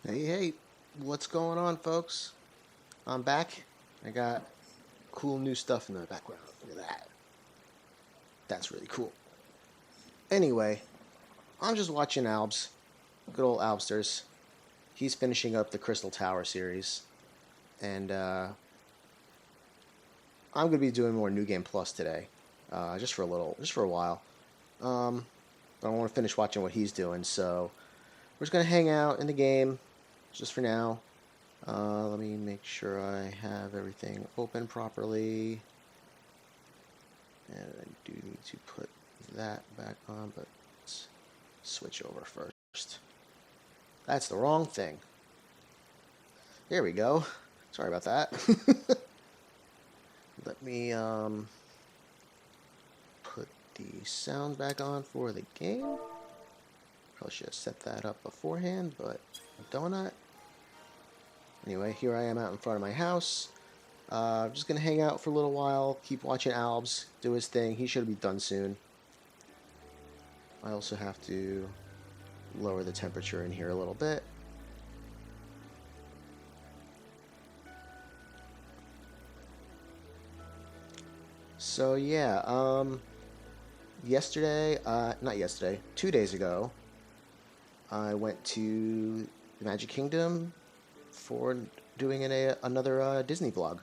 Hey, what's going on, folks? I'm back. I got cool new stuff in the background. Look at that. That's really cool. Anyway, I'm just watching Albs. Good old Albsters. He's finishing up the Crystal Tower series. And I'm going to be doing more New Game Plus today. Just for a while. But I want to finish watching what he's doing, so we're just going to hang out in the game just for now. Let me make sure I have everything open properly. And I do need to put that back on, but let's switch over first. That's the wrong thing. There we go. Sorry about that. Let me put the sound back on for the game. Probably should have set that up beforehand, but don't I? Anyway, here I am out in front of my house. I'm just going to hang out for a little while, keep watching Albs do his thing. He should be done soon. I also have to lower the temperature in here a little bit. So yeah, not yesterday, 2 days ago, I went to the Magic Kingdom for doing another Disney vlog.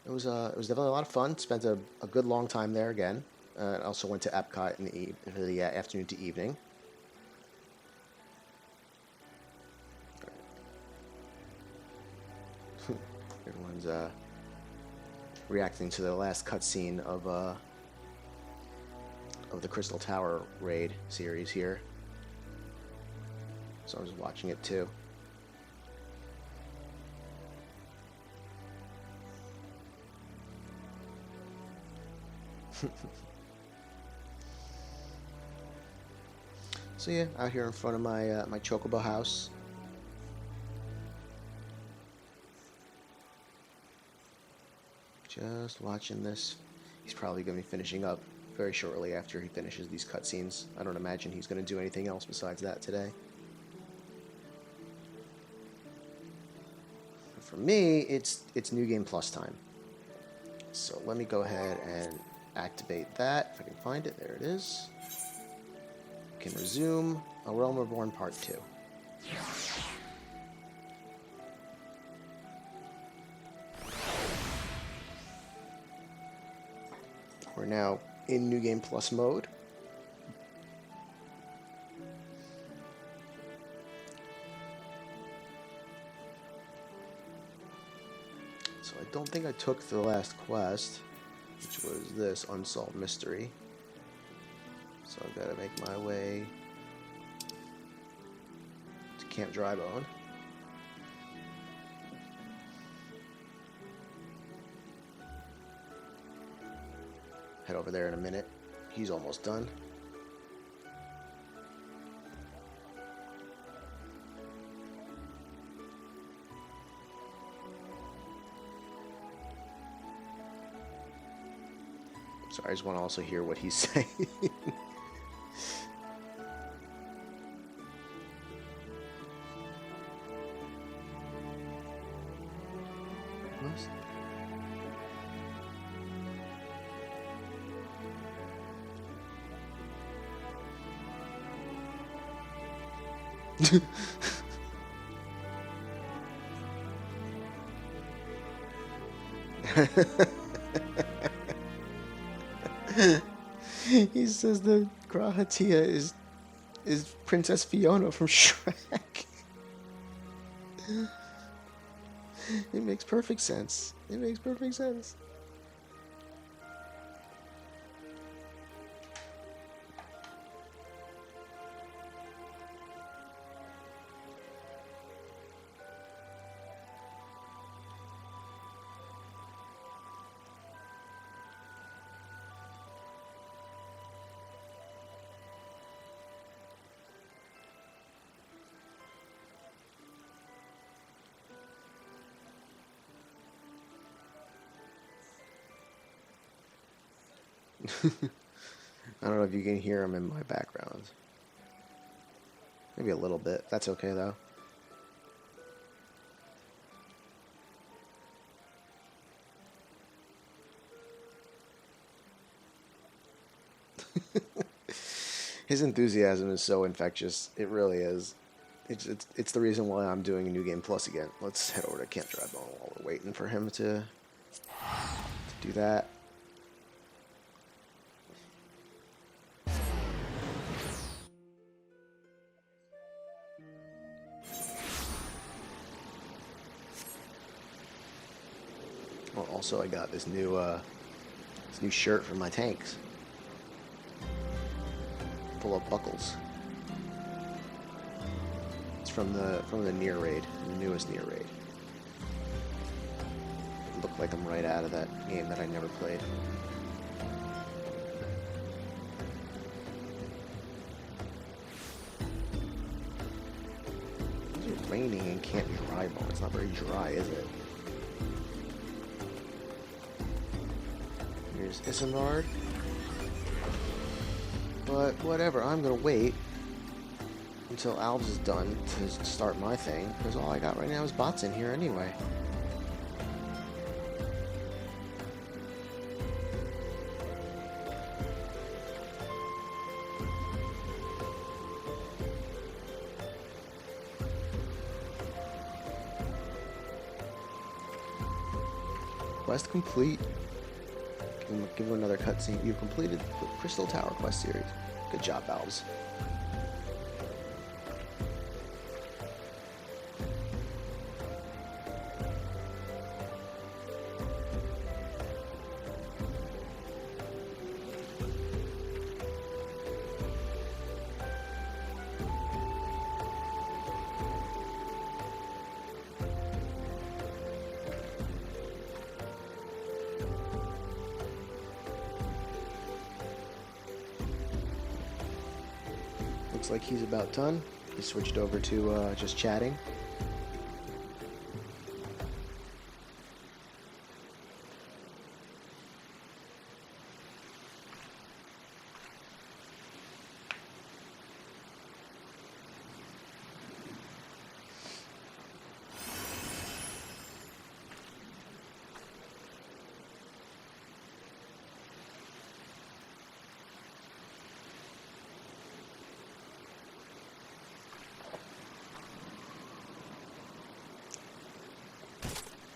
It was definitely a lot of fun. Spent a good long time there again. Also went to Epcot in the afternoon to evening. Everyone's reacting to the last cutscene of the Crystal Tower raid series here. So I'm just watching it too. So yeah, out here in front of my my Chocobo house. Just watching this. He's probably going to be finishing up very shortly after he finishes these cutscenes. I don't imagine he's going to do anything else besides that today. For me, it's New Game Plus time. So let me go ahead and activate that. If I can find it, there it is. Can resume A Realm Reborn Part 2. We're now in New Game Plus mode. So I don't think I took the last quest, which was this Unsolved Mystery. So I've got to make my way to Camp Drybone. Head over there in a minute. He's almost done. Sorry, I just want to also hear what he's saying. He says the Grahatia is Princess Fiona from Shrek. It makes perfect sense. It makes perfect sense. I don't know if you can hear him in my background. Maybe a little bit. That's okay, though. His enthusiasm is so infectious. It really is. It's the reason why I'm doing a New Game Plus again. Let's head over to Camp Dry Bone while we're waiting for him to do that. Well, also I got this new shirt for my tanks, full of buckles. It's from the near raid, the newest near raid. It looked like I'm right out of that game that I never played. It's raining and Camp Dry Bone. It's not very dry, is it? Here's Isambard. But whatever, I'm gonna wait until Alves is done to start my thing, because all I got right now is bots in here anyway. Quest complete. Give him another cutscene. You've completed the Crystal Tower quest series. Good job, Alves. Looks like he's about done. He switched over to just chatting.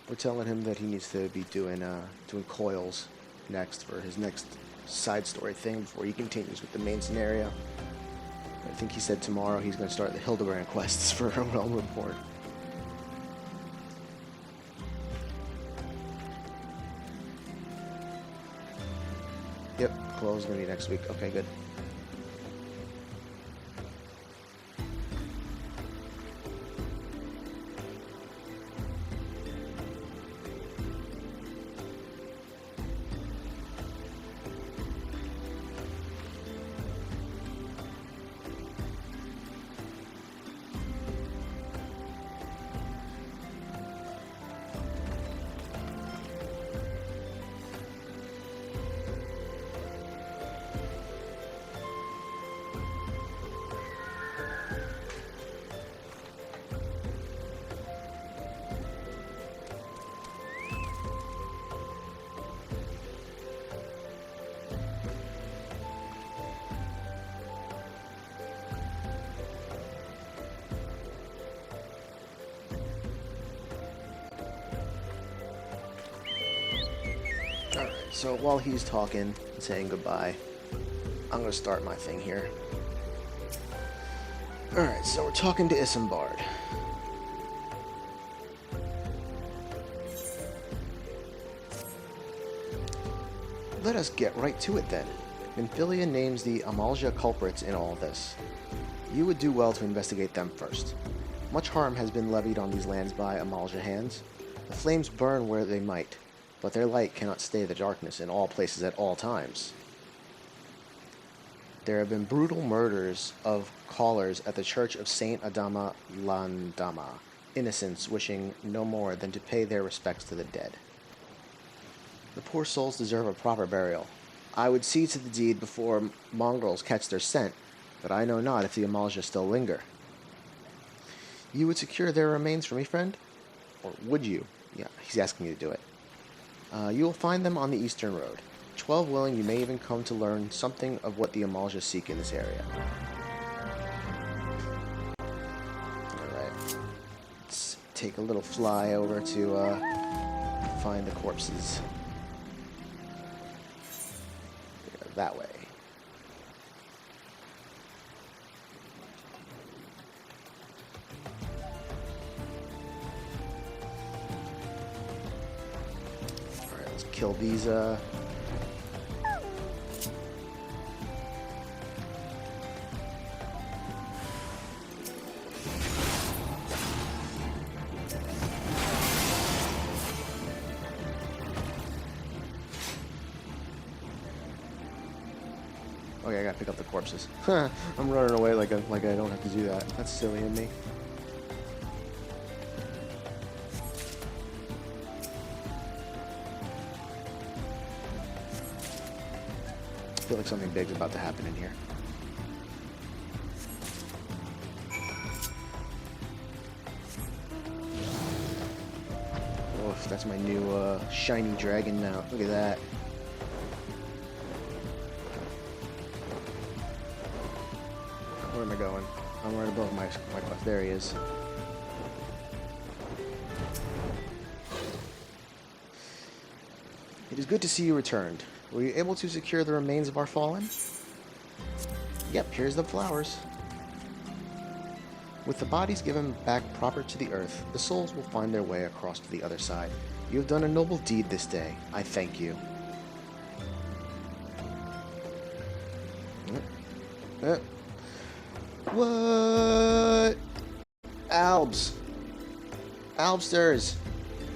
We're telling him that he needs to be doing coils next for his next side story thing before he continues with the main scenario. I think he said tomorrow he's going to start the Hildebrand quests for Realm Reborn. Yep, coils going to be next week. Okay, good. Alright, so while he's talking and saying goodbye, I'm going to start my thing here. Alright, so we're talking to Isambard. Let us get right to it then. Minfilia names the Amalja culprits in all this. You would do well to investigate them first. Much harm has been levied on these lands by Amalja hands. The flames burn where they might, but their light cannot stay the darkness in all places at all times. There have been brutal murders of callers at the Church of Saint Adama Landama, innocents wishing no more than to pay their respects to the dead. The poor souls deserve a proper burial. I would see to the deed before mongrels catch their scent, but I know not if the Amalja still linger. You would secure their remains for me, friend? Or would you? Yeah, he's asking you to do it. You will find them on the eastern road. 12 willing, you may even come to learn something of what the Amalja seek in this area. Alright. Let's take a little fly over to find the corpses. Yeah, that way. Alright, let's kill these Okay, I gotta pick up the corpses. I'm running away like I don't have to do that. That's silly of me. I feel like something big's about to happen in here. Oof, that's my new shiny dragon mount. Look at that. Where am I going? I'm right above my quest. There he is. It is good to see you returned. Were you able to secure the remains of our fallen? Yep, here's the flowers. With the bodies given back proper to the earth, the souls will find their way across to the other side. You have done a noble deed this day. I thank you. What? Albs. Albsters.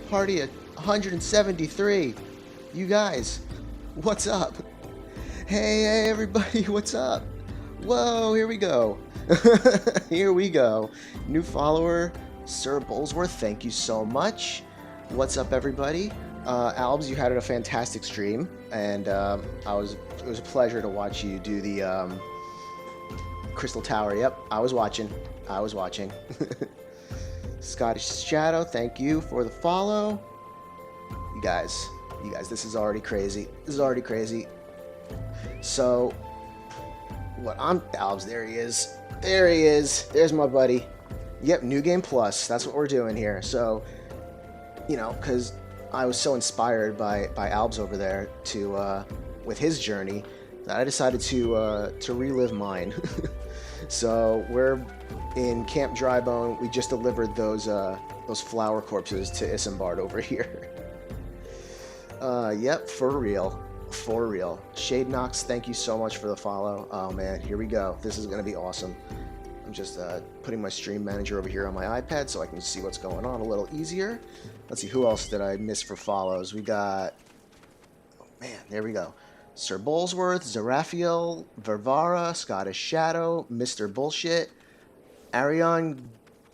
Party at 173. You guys, what's up? Hey, everybody, what's up? Whoa, here we go. Here we go. New follower, Sir Bolesworth, thank you so much. What's up, everybody? Albs, you had a fantastic stream, and it was a pleasure to watch you do the Crystal Tower. Yep, I was watching. Scottish Shadow, thank you for the follow. You guys, this is already crazy. So, Albs, there he is. There's my buddy. Yep, New Game Plus. That's what we're doing here. So, because I was so inspired by Albs over there to with his journey that I decided to relive mine. So we're in Camp Drybone. We just delivered those flower corpses to Isambard over here. Yep, for real. Shade Knox, thank you so much for the follow. Oh man, here we go. This is gonna be awesome. I'm just putting my stream manager over here on my iPad so I can see what's going on a little easier. Let's see, who else did I miss for follows? We got, oh man, there we go. Sir Bolesworth, Zerafiel, Vervara, Scottish Shadow, Mr. Bullshit, Arion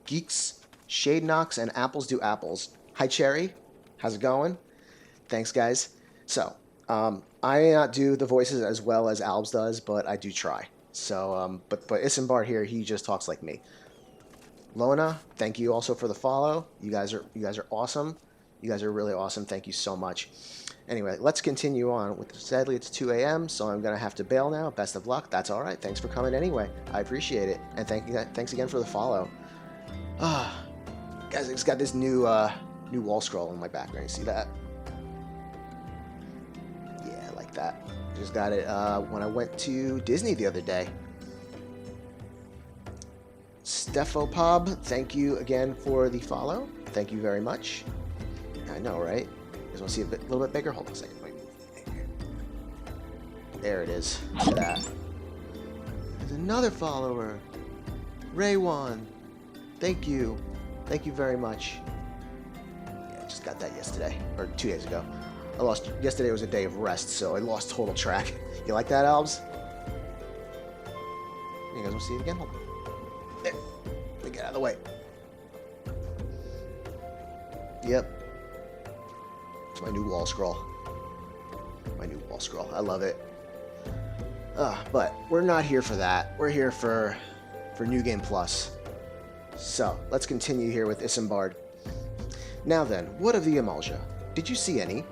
Geeks, Shade Knox, and Apples Do Apples. Hi, Cherry. How's it going? Thanks, guys. So, I may not do the voices as well as Albs does, but I do try. So, but Isambard here, he just talks like me. Lona, thank you also for the follow. You guys are awesome. You guys are really awesome. Thank you so much. Anyway, let's continue on. Sadly, it's 2 a.m., so I'm going to have to bail now. Best of luck. That's all right. Thanks for coming anyway. I appreciate it. And thanks again for the follow. Guys, it's got this new wall scroll in my background. You see that? Yeah, I like that. Just got it when I went to Disney the other day. Stephopob, thank you again for the follow. Thank you very much. I know, right? You guys want to see a little bit bigger? Hold on a second. Wait. There it is. Look at that. There's another follower. Raywan. Thank you. Thank you very much. Yeah, I just got that yesterday. Or 2 days ago. Yesterday was a day of rest, so I lost total track. You like that, Albs? You guys want to see it again? Hold on. There. Let me get out of the way. Yep. It's my new wall scroll. I love it. But we're not here for that. We're here for New Game Plus. So, let's continue here with Isambard. Now then, what of the Amalja? Did you see any?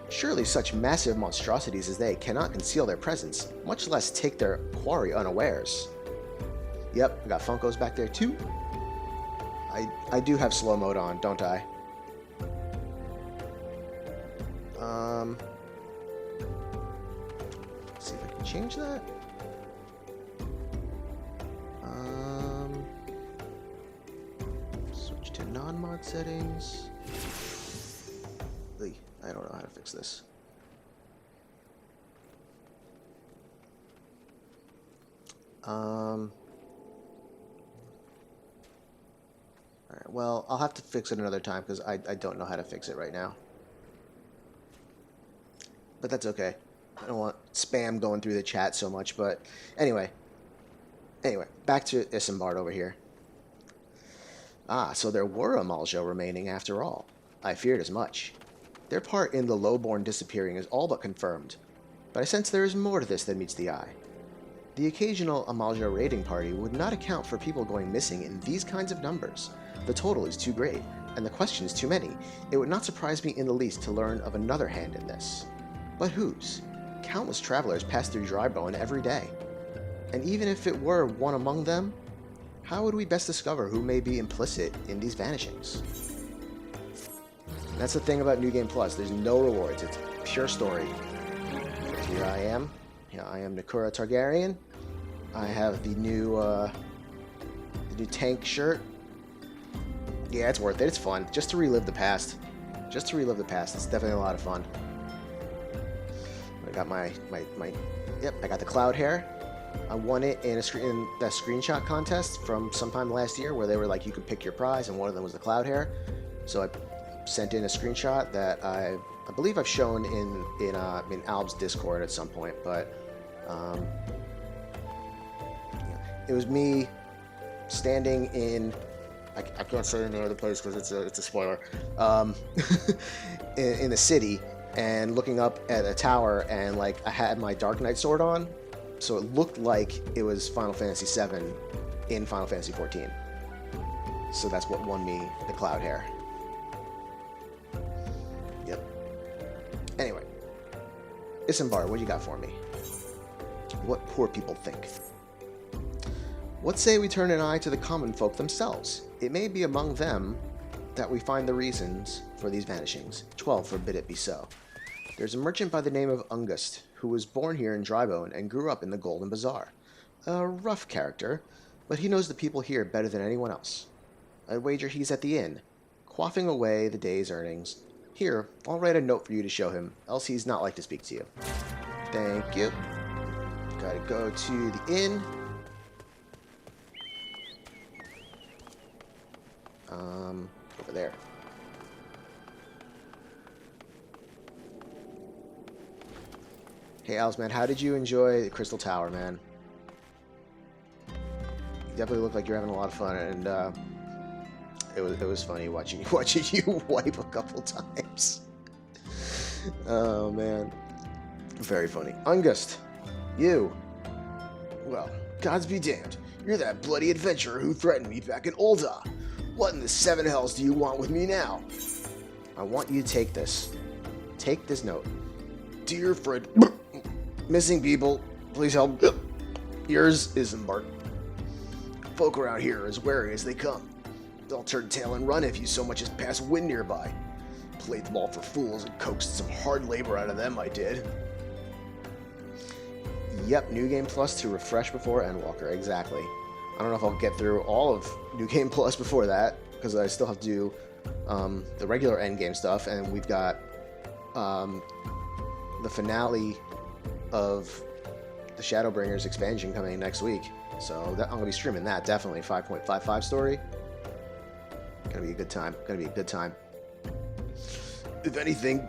Surely such massive monstrosities as they cannot conceal their presence, much less take their quarry unawares. Yep, I got Funkos back there too. I do have slow mode on, don't I? Let's see if I can change that. Switch to non-mod settings. I don't know how to fix this. Alright, well, I'll have to fix it another time because I don't know how to fix it right now. But that's okay. I don't want spam going through the chat so much, but anyway. Back to Isambard over here. Ah, so there were Amaljo remaining after all. I feared as much. Their part in the lowborn disappearing is all but confirmed, but I sense there is more to this than meets the eye. The occasional Amaljo raiding party would not account for people going missing in these kinds of numbers. The total is too great, and the questions too many. It would not surprise me in the least to learn of another hand in this. But whose? Countless travelers pass through Drybone every day. And even if it were one among them, how would we best discover who may be implicit in these vanishings? That's the thing about New Game Plus. There's no rewards. It's pure story. Here I am. Yeah, I am Nekura Targaryen. I have the new tank shirt. Yeah, it's worth it. It's fun. Just to relive the past. It's definitely a lot of fun. I got my yep, I got the cloud hair. I won it in that screenshot contest from sometime last year where they were like, you could pick your prize, and one of them was the cloud hair. So I sent in a screenshot that I believe I've shown in Alb's Discord at some point, but yeah, it was me standing in. I can't say the name of the place because it's a spoiler. in the city and looking up at a tower, and like I had my Dark Knight sword on, so it looked like it was Final Fantasy VII in Final Fantasy XIV. So that's what won me the cloud hair. Yep. Anyway, Isambard, what you got for me? What poor people think. What say we turn an eye to the common folk themselves? It may be among them that we find the reasons for these vanishings. 12 forbid it be so. There's a merchant by the name of Ungust, who was born here in Drybone and grew up in the Golden Bazaar. A rough character, but he knows the people here better than anyone else. I'd wager he's at the inn, quaffing away the day's earnings. Here, I'll write a note for you to show him, else he's not like to speak to you. Thank you. Gotta go to the inn. Over there. Hey, Alice, man, how did you enjoy the Crystal Tower, man? You definitely look like you're having a lot of fun, and it was funny watching you wipe a couple times. Oh man, very funny. Ungust, you. Well, gods be damned. You're that bloody adventurer who threatened me back in Ul'dah. What in the seven hells do you want with me now? I want you to take this. Take this note. Dear Fred, missing people, please help. Yours, Isambard. Folk around here are as wary as they come. They'll turn tail and run if you so much as pass wind nearby. Played them all for fools and coaxed some hard labor out of them, I did. Yep, New Game Plus to refresh before Endwalker, exactly. I don't know if I'll get through all of New Game Plus before that, because I still have to do the regular endgame stuff, and we've got the finale of the Shadowbringers expansion coming next week. So I'm going to be streaming that, definitely. 5.55 story. Gonna be a good time. If anything,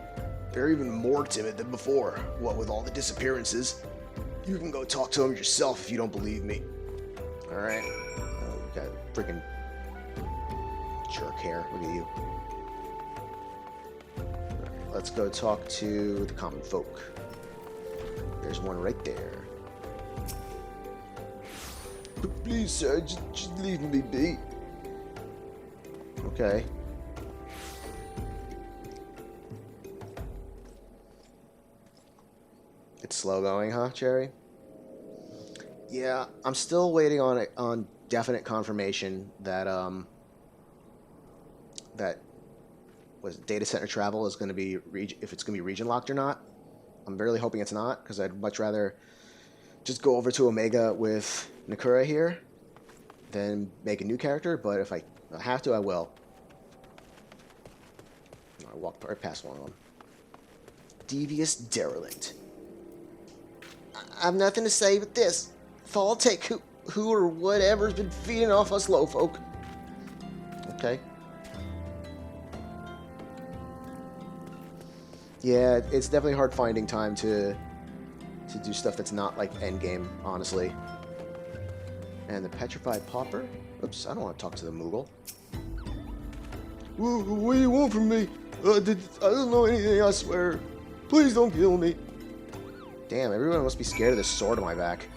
they're even more timid than before, what with all the disappearances. You can go talk to them yourself if you don't believe me. Alright. Oh, we got freaking jerk hair. Look at you. Right, let's go talk to the common folk. There's one right there. Please, sir, just leave me be. Okay. It's slow going, huh, Cherry? Yeah, I'm still waiting on definite confirmation that that was data center travel is going to be if it's going to be region locked or not. I'm really hoping it's not, because I'd much rather just go over to Omega with Nekura here than make a new character. But if I have to, I will. I walked right past one of them. Devious derelict. I have nothing to say but this. If I'll take who or whatever's been feeding off us low folk. Okay. Yeah, it's definitely hard finding time to do stuff that's not like endgame, honestly. And the petrified pauper? Oops, I don't want to talk to the Moogle. What do you want from me? I don't know anything, I swear. Please don't kill me. Damn, everyone must be scared of this sword on my back.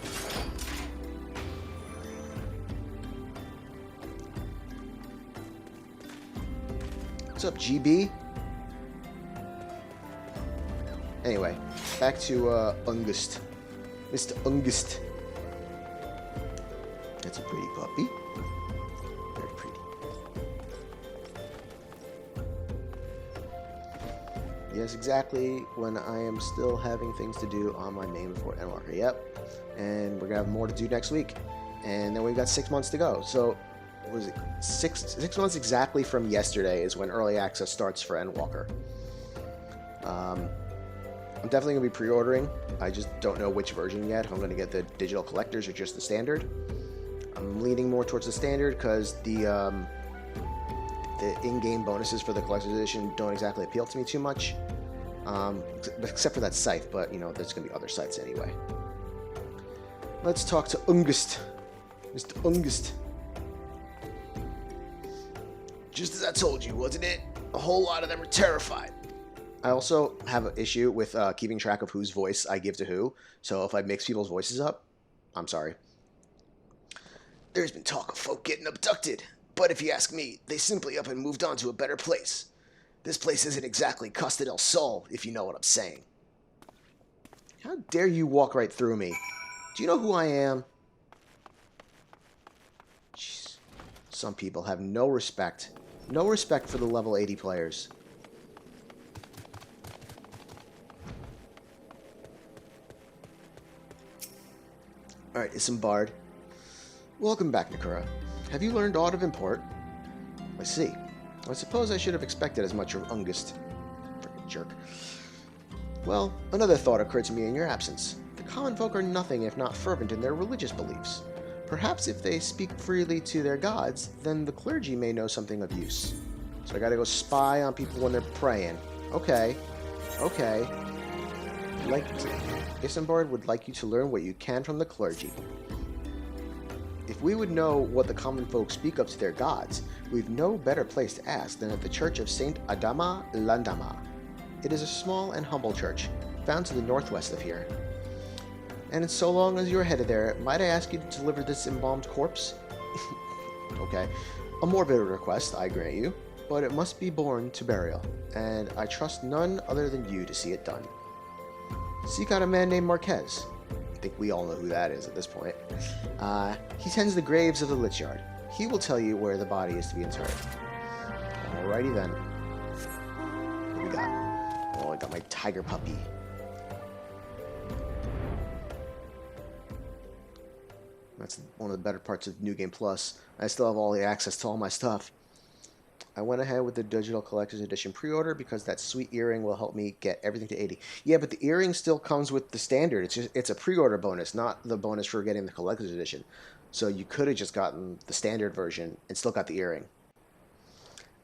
What's up, GB? Anyway, back to Ungust. Mr. Ungust. That's a pretty puppy. Very pretty. Yes, exactly when I am still having things to do on my main before Endwalker. Yep. And we're going to have more to do next week. And then we've got 6 months to go. So, what was it? Six months exactly from yesterday is when Early Access starts for Endwalker. I'm definitely going to be pre-ordering. I just don't know which version yet. If I'm going to get the digital collectors or just the standard. I'm leaning more towards the standard because the in-game bonuses for the collector's edition don't exactly appeal to me too much. Except for that scythe, but, you know, there's going to be other scythes anyway. Let's talk to Ungust. Mr. Ungust. Just as I told you, wasn't it? A whole lot of them are terrified. I also have an issue with keeping track of whose voice I give to who. So if I mix people's voices up, I'm sorry. There's been talk of folk getting abducted. But if you ask me, they simply up and moved on to a better place. This place isn't exactly Costa del Sol, if you know what I'm saying. How dare you walk right through me? Do you know who I am? Jeez. Some people have no respect. No respect for the level 80 players. Alright, Isambard. Welcome back, Nekura. Have you learned aught of import? I see. I suppose I should have expected as much of Ungust. Frickin' jerk. Well, another thought occurred to me in your absence. The common folk are nothing if not fervent in their religious beliefs. Perhaps if they speak freely to their gods, then the clergy may know something of use. So I gotta go spy on people when they're praying. Okay. Okay. Isambard would like you to learn what you can from the clergy. If we would know what the common folk speak of to their gods, we've no better place to ask than at the church of Saint Adama Landama. It is a small and humble church, found to the northwest of here. And so long as you're headed there, might I ask you to deliver this embalmed corpse? Okay. A morbid request, I grant you, but it must be borne to burial, and I trust none other than you to see it done. Seek out a man named Marquez. I think we all know who that is at this point. He tends the graves of the Lich Yard. He will tell you where the body is to be interred. Alrighty then. What do we got? Oh, I got my tiger puppy. That's one of the better parts of New Game Plus. I still have all the access to all my stuff. I went ahead with the Digital Collector's Edition pre-order because that sweet earring will help me get everything to 80. Yeah, but the earring still comes with the standard. It's a pre-order bonus, not the bonus for getting the Collector's Edition. So you could have just gotten the standard version and still got the earring.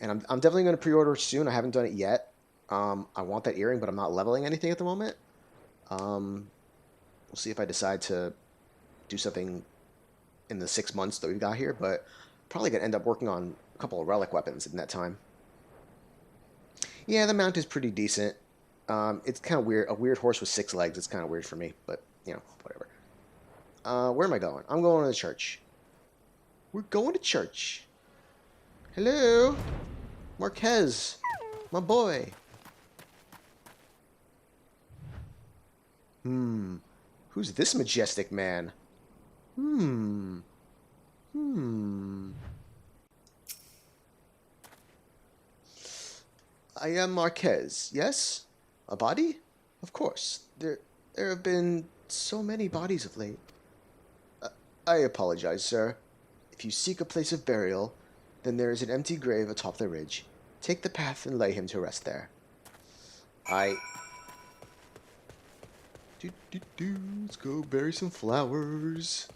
And I'm definitely going to pre-order soon. I haven't done it yet. I want that earring, but I'm not leveling anything at the moment. We'll see if I decide to do something in the 6 months that we've got here, but probably going to end up working on a couple of relic weapons in that time. Yeah, the mount is pretty decent. It's kind of weird. A weird horse with 6 legs. It's kind of weird for me, but, you know, whatever. Where am I going? I'm going to the church. We're going to church. Hello? Marquez. My boy. Who's this majestic man? I am Marquez, yes? A body? Of course. There have been so many bodies of late. I apologize, sir. If you seek a place of burial, then there is an empty grave atop the ridge. Take the path and lay him to rest there. Let's go bury some flowers.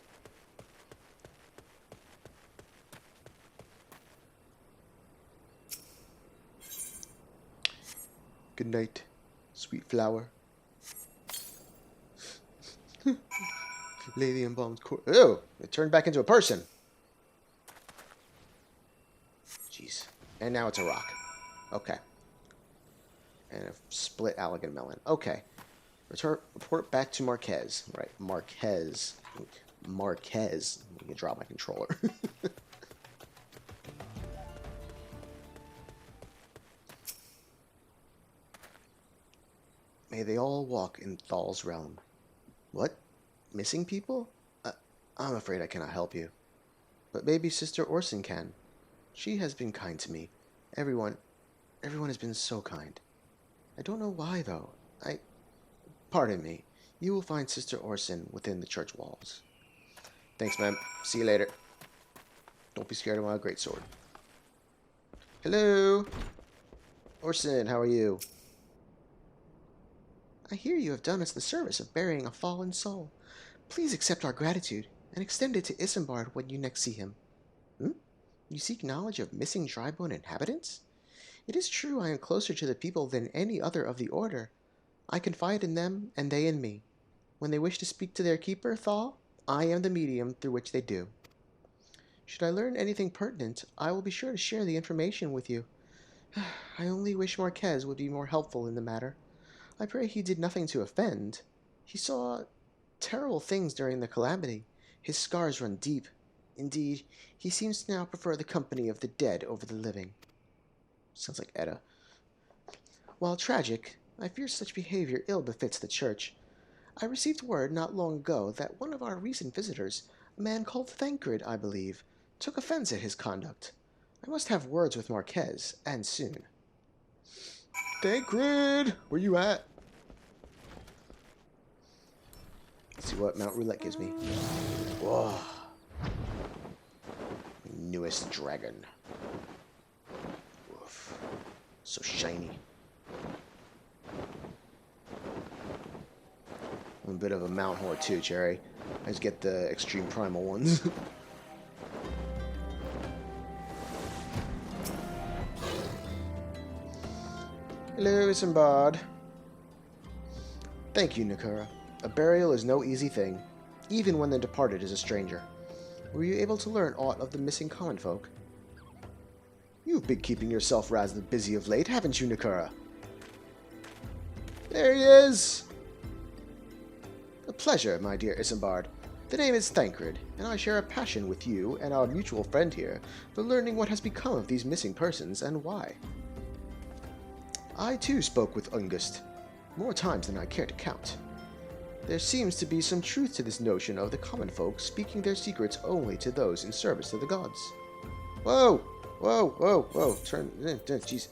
Good night, sweet flower. Lay the embalmed corpse. Oh, it turned back into a person. Jeez. And now it's a rock. Okay. And a split elegant melon. Okay. Report back to Marquez. Right, Marquez. Marquez. Let me drop my controller. May they all walk in Thal's realm. What? Missing people? I'm afraid I cannot help you. But maybe Sister Orson can. She has been kind to me. Everyone has been so kind. I don't know why, though. Pardon me. You will find Sister Orson within the church walls. Thanks, ma'am. See you later. Don't be scared of my greatsword. Hello? Orson, how are you? I hear you have done us the service of burying a fallen soul. Please accept our gratitude and extend it to Isambard when you next see him. You seek knowledge of missing Drybone inhabitants? It is true I am closer to the people than any other of the Order. I confide in them, and they in me. When they wish to speak to their keeper, Thal, I am the medium through which they do. Should I learn anything pertinent, I will be sure to share the information with you. I only wish Marquez would be more helpful in the matter. I pray he did nothing to offend. He saw terrible things during the calamity. His scars run deep. Indeed, he seems to now prefer the company of the dead over the living. Sounds like Edda. While tragic, I fear such behavior ill befits the church. I received word not long ago that one of our recent visitors, a man called Thancred, I believe, took offense at his conduct. I must have words with Marquez, and soon. Thancred! Where you at? Let's see what Mount Roulette gives me. Whoa. Newest dragon. Woof. So shiny. I'm a bit of a mount whore too, Cherry. I just get the extreme primal ones. Hello, Isambard. Thank you, Nekura. A burial is no easy thing, even when the departed is a stranger. Were you able to learn aught of the missing common folk? You've been keeping yourself rather busy of late, haven't you, Nekura? There he is! A pleasure, my dear Isambard. The name is Thancred, and I share a passion with you and our mutual friend here for learning what has become of these missing persons and why. I too spoke with Ungust, more times than I care to count. There seems to be some truth to this notion of the common folk speaking their secrets only to those in service to the gods. Whoa! Whoa, whoa, whoa. Turn. Jeez.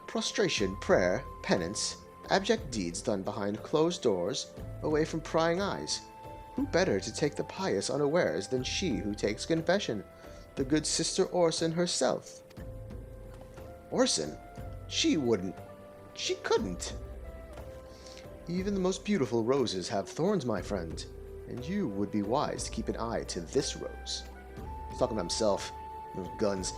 Prostration, prayer, penance, abject deeds done behind closed doors, away from prying eyes. Who better to take the pious unawares than she who takes confession, the good Sister Orson herself? Orson? She wouldn't. She couldn't. Even the most beautiful roses have thorns, my friend, and you would be wise to keep an eye to this rose. He's talking about himself. Those guns.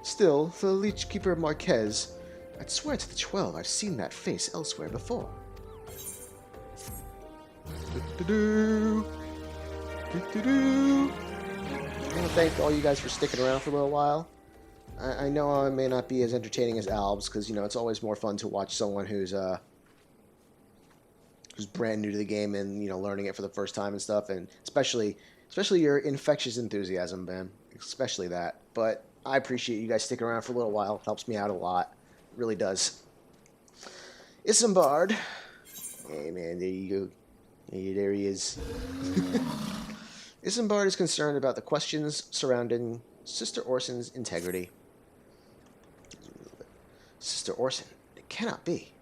Still, the leech keeper Marquez, I'd swear to the 12 I've seen that face elsewhere before. I want to thank all you guys for sticking around for a little while. I know I may not be as entertaining as Albs, because, you know, it's always more fun to watch someone who's brand new to the game and, you know, learning it for the first time and stuff, and especially your infectious enthusiasm, man. Especially that. But I appreciate you guys sticking around for a little while. It helps me out a lot. It really does. Isambard. Hey, man, there you go. Hey, there he is. Isambard is concerned about the questions surrounding Sister Orson's integrity. Sister Orson, it cannot be.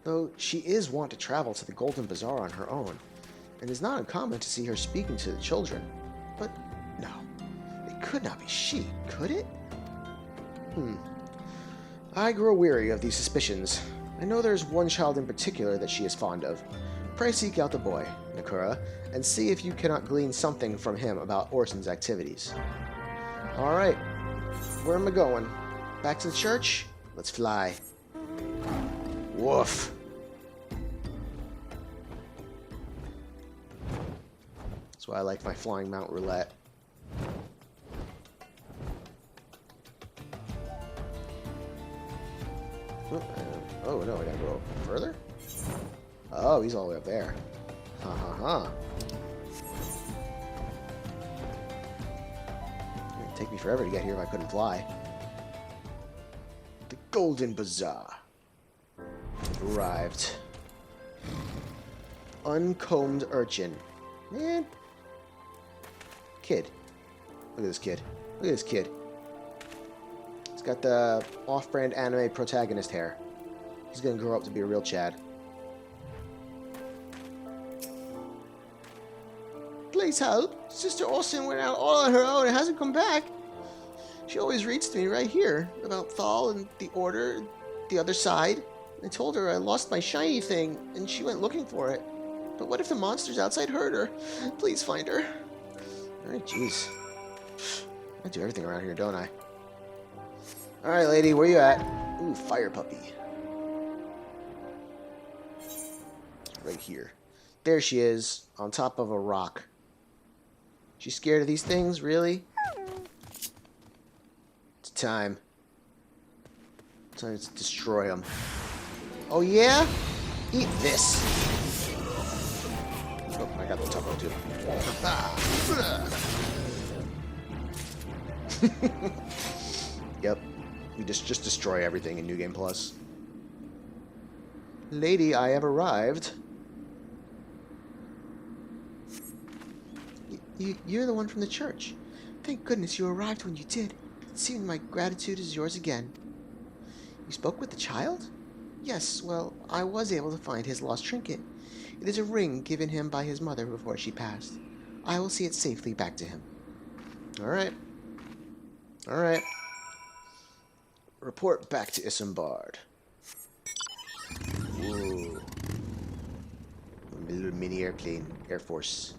Though she is wont to travel to the Golden Bazaar on her own, and it is not uncommon to see her speaking to the children. But no, it could not be she, could it? I grow weary of these suspicions. I know there is one child in particular that she is fond of. Pray seek out the boy, Nekura, and see if you cannot glean something from him about Orson's activities. Alright, where am I going? Back to the church? Let's fly. Woof. That's why I like my flying mount roulette. Oh no, I gotta go further? Oh, he's all the way up there. Ha ha ha. It'd take me forever to get here if I couldn't fly. The Golden Bazaar. We've arrived. Uncombed urchin. Man. Kid. Look at this kid. Look at this kid. He's got the off-brand anime protagonist hair. He's gonna grow up to be a real Chad. Please help. Sister Orson went out all on her own and hasn't come back. She always reads to me right here about Thal and the Order, the other side. I told her I lost my shiny thing, and she went looking for it. But what if the monsters outside heard her? Please find her. Alright, jeez. I do everything around here, don't I? Alright, lady, where you at? Ooh, fire puppy. Right here. There she is, on top of a rock. She's scared of these things, really? It's time. It's time to destroy them. Oh yeah? Eat this. Oh, I got the taco too. Yep. We just destroy everything in New Game Plus. Lady, I have arrived. You're the one from the church. Thank goodness you arrived when you did. It seemed my gratitude is yours again. You spoke with the child? Yes, well, I was able to find his lost trinket. It is a ring given him by his mother before she passed. I will see it safely back to him. Alright. Alright. Report back to Isambard. Whoa. A little mini airplane. Air Force.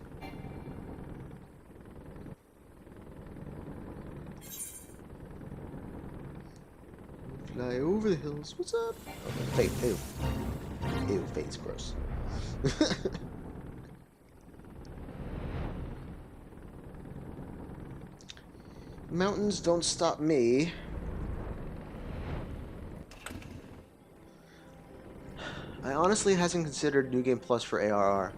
Fly over the hills. What's up? Okay, Fate. Ew. Ew, Fate's gross. Mountains don't stop me. I honestly hasn't considered New Game Plus for ARR.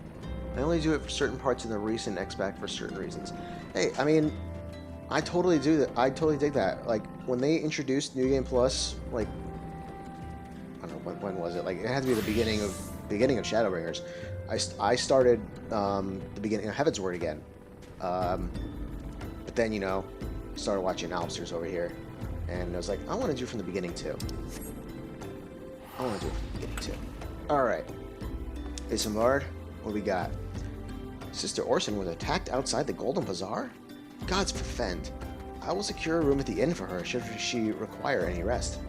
I only do it for certain parts in the recent X-Pack for certain reasons. Hey, I mean, I totally do that. I totally dig that. Like, when they introduced New Game Plus, like, I don't know, when was it? Like, it had to be the beginning of Shadowbringers. I started the beginning of Heaven's Word again. But then, you know, started watching Alpsters over here. And I was like, I want to do it from the beginning, too. I want to do it from the beginning, too. Alright. Isambard, what do we got? Sister Orson was attacked outside the Golden Bazaar? Gods forfend. I will secure a room at the inn for her should she require any rest.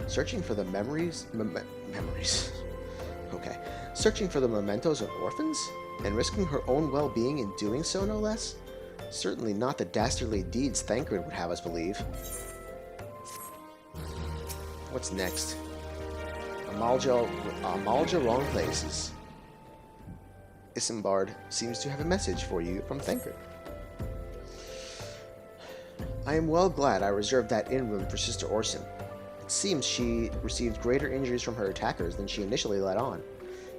Searching for the memories? Okay. Searching for the mementos of orphans? And risking her own well-being in doing so, no less? Certainly not the dastardly deeds Thancred would have us believe. What's next? Amalja wrong places. Isambard seems to have a message for you from Thancred. I am well glad I reserved that inn room for Sister Orson. It seems she received greater injuries from her attackers than she initially let on.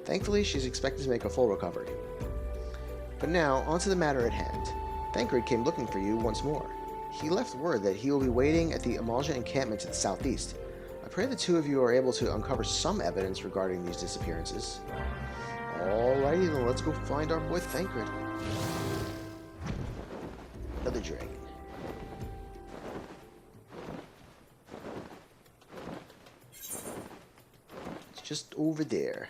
Thankfully, she's expected to make a full recovery. But now, on to the matter at hand. Thancred came looking for you once more. He left word that he will be waiting at the Amalja encampment to the southeast. I pray the two of you are able to uncover some evidence regarding these disappearances. Alrighty then, let's go find our boy Thancred. Another dragon. It's just over there.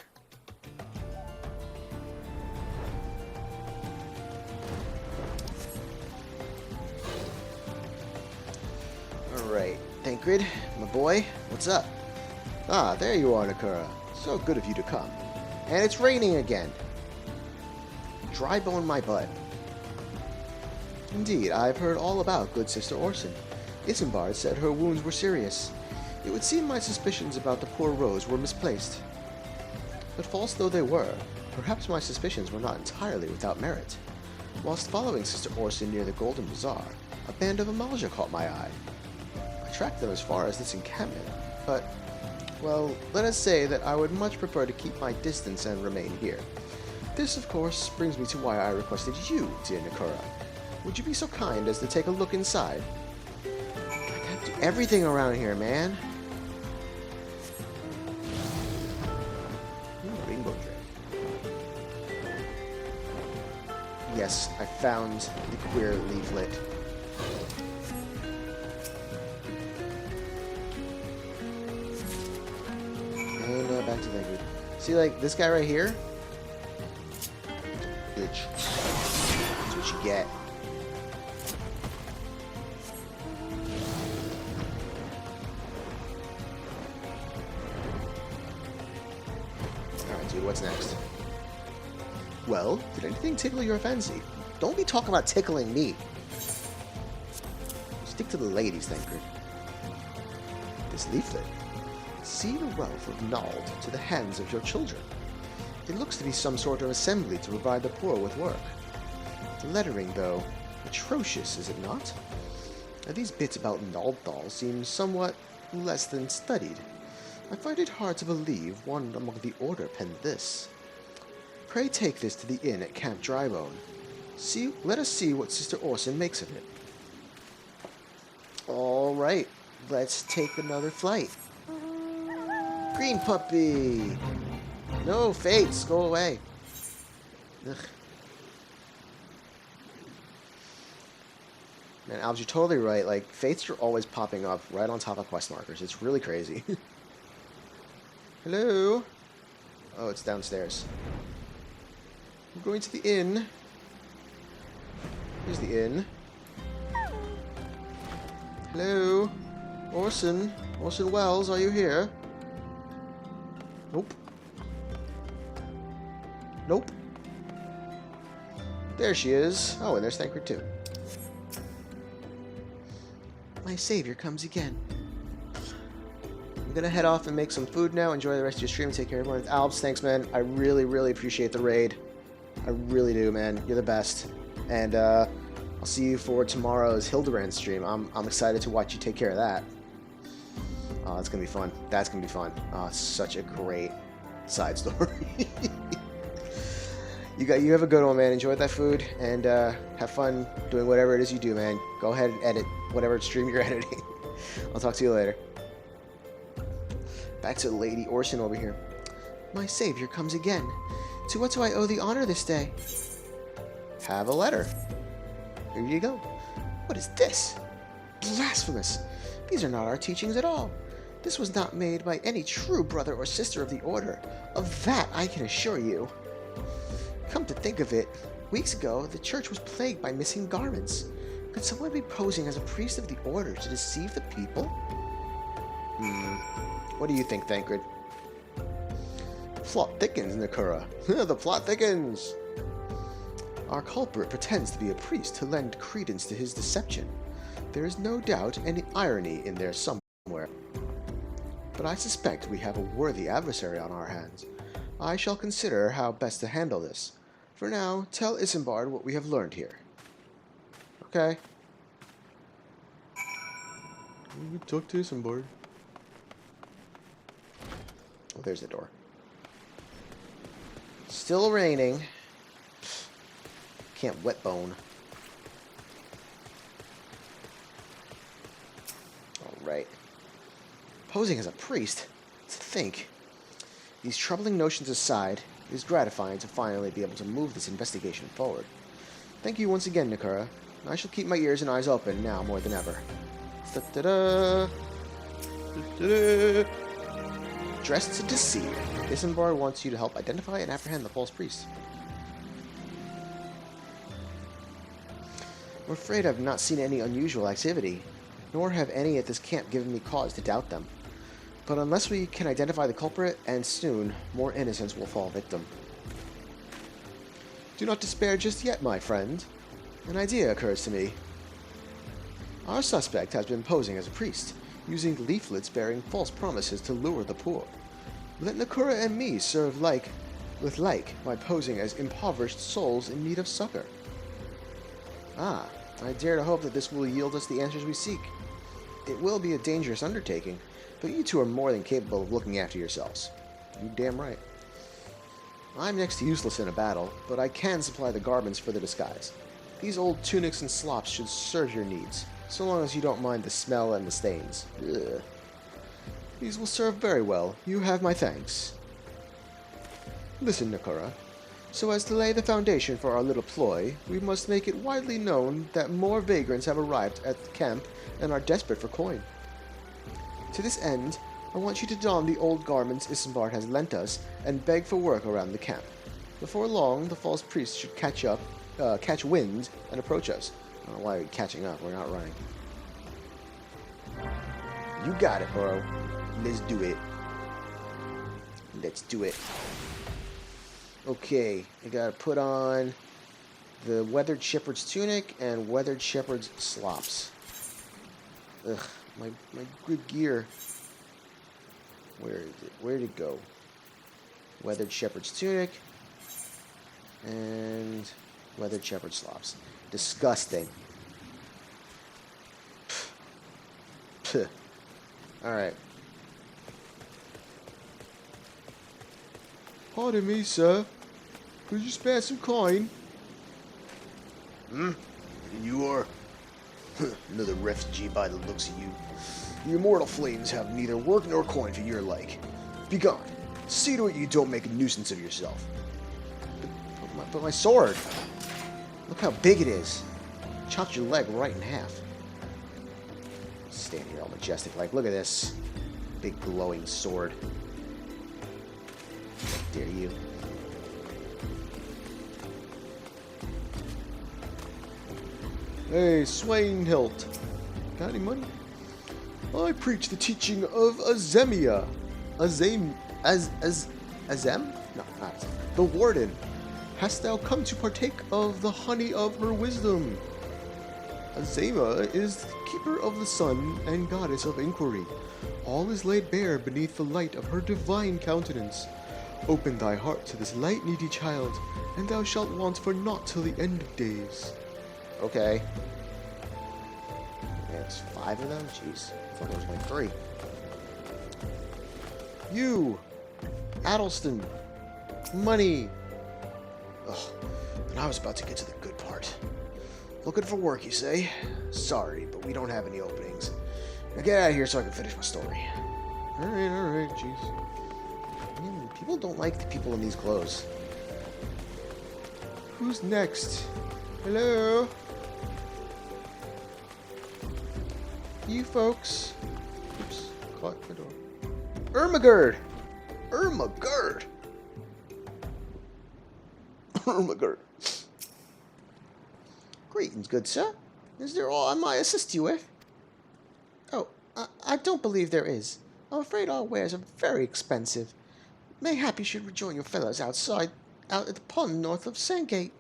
Alright, Thancred, my boy, what's up? Ah, there you are, Nekura. So good of you to come. And it's raining again. Dry bone my butt. Indeed, I've heard all about good Sister Orson. Isambard said her wounds were serious. It would seem my suspicions about the poor Rose were misplaced. But false though they were, perhaps my suspicions were not entirely without merit. Whilst following Sister Orson near the Golden Bazaar, a band of Amalja caught my eye. I tracked them as far as this encampment, but, well, let us say that I would much prefer to keep my distance and remain here. This, of course, brings me to why I requested you, dear Nekura. Would you be so kind as to take a look inside? I can't do everything around here, man. Rainbow Dragon. Yes, I found the queer leaflet. And back to Thancred. See, like, this guy right here? Bitch. That's what you get. Alright, dude, what's next? Well, did anything tickle your fancy? Don't be talking about tickling me. Stick to the ladies, Thancred. This leaflet. See the wealth of Nald to the hands of your children. It looks to be some sort of assembly to provide the poor with work. The lettering, though, atrocious, is it not? These bits about Naldthal seem somewhat less than studied. I find it hard to believe one among the Order penned this. Pray take this to the inn at Camp Drybone. Let us see what Sister Orson makes of it. Alright, let's take another flight. Green puppy! No, Fates, go away. Ugh. Man, Albs, you're totally right. Like, Fates are always popping up right on top of quest markers. It's really crazy. Hello? Oh, it's downstairs. I'm going to the inn. Here's the inn. Hello? Orson? Orson Welles, are you here? Nope. Nope. There she is. Oh, and there's Thancred too. My savior comes again. I'm gonna head off and make some food now. Enjoy the rest of your stream. Take care, everyone. Albs, thanks, man. I really, really appreciate the raid. I really do, man. You're the best. And I'll see you for tomorrow's Hildebrand stream. I'm excited to watch you take care of that. Oh, it's gonna be fun. That's gonna be fun. Oh, it's such a great side story. You have a good one, man. Enjoy that food and have fun doing whatever it is you do, man. Go ahead and edit whatever stream you're editing. I'll talk to you later. Back to Lady Orson over here. My savior comes again. To what do I owe the honor this day? Have a letter. Here you go. What is this? Blasphemous. These are not our teachings at all. This was not made by any true brother or sister of the Order. Of that I can assure you. Come to think of it, weeks ago, the church was plagued by missing garments. Could someone be posing as a priest of the Order to deceive the people? What do you think, Thancred? The plot thickens, Nekura. The plot thickens! Our culprit pretends to be a priest to lend credence to his deception. There is no doubt any irony in there somewhere. But I suspect we have a worthy adversary on our hands. I shall consider how best to handle this. For now, tell Isambard what we have learned here. Okay. We talk to Isambard. Oh, there's the door. Still raining. Can't wet bone. Alright. Posing as a priest? To think. These troubling notions aside, it is gratifying to finally be able to move this investigation forward. Thank you once again, Nekura. I shall keep my ears and eyes open now more than ever. Da-da-da. Da-da-da. Dressed to deceive. Isambard wants you to help identify and apprehend the false priest. I'm afraid I've not seen any unusual activity, nor have any at this camp given me cause to doubt them. But unless we can identify the culprit, and soon, more innocents will fall victim. Do not despair just yet, my friend. An idea occurs to me. Our suspect has been posing as a priest, using leaflets bearing false promises to lure the poor. Let Nekura and me serve with like by posing as impoverished souls in need of succor. Ah, I dare to hope that this will yield us the answers we seek. It will be a dangerous undertaking, but you two are more than capable of looking after yourselves. You damn right. I'm next to useless in a battle, but I can supply the garments for the disguise. These old tunics and slops should serve your needs, so long as you don't mind the smell and the stains. Ugh. These will serve very well. You have my thanks. Listen, Nekura. So as to lay the foundation for our little ploy, we must make it widely known that more vagrants have arrived at the camp and are desperate for coin. To this end, I want you to don the old garments Isambard has lent us and beg for work around the camp. Before long, the false priest should catch wind and approach us. I don't know why we're catching up. We're not running. You got it, bro. Let's do it. Let's do it. Okay, I gotta put on the weathered shepherd's tunic and weathered shepherd's slops. Ugh, my good gear. Where is it? Where'd it go? Weathered shepherd's tunic and weathered shepherd's slops. Disgusting. Alright. Pardon me, sir. Could you spare some coin? You are another refugee by the looks of you. The immortal flames have neither work nor coin for your like. Begone. See to it you don't make a nuisance of yourself. But my sword. Look how big it is. Chopped your leg right in half. Stand here all majestic like. Look at this. Big glowing sword. How dare you. Hey, Swainhilt. Got any money? I preach the teaching of Azemia. Azem? No, not Azem. The Warden. Hast thou come to partake of the honey of her wisdom? Azema is the keeper of the sun and goddess of inquiry. All is laid bare beneath the light of her divine countenance. Open thy heart to this light-needy child, and thou shalt want for naught till the end of days. Okay. There's 5 of them? Jeez. I thought there was like 3. You! Addleston! Money! Ugh. And I was about to get to the good part. Looking for work, you say? Sorry, but we don't have any openings. Now get out of here so I can finish my story. Alright, jeez. Man, people don't like the people in these clothes. Who's next? Hello? You folks. Oops, caught the door. Ermagerd! Ermagerd! Ermagerd. Greetings, good sir. Is there all I might assist you with? Oh, I don't believe there is. I'm afraid our wares are very expensive. Mayhap you should rejoin your fellows out at the pond north of Sandgate.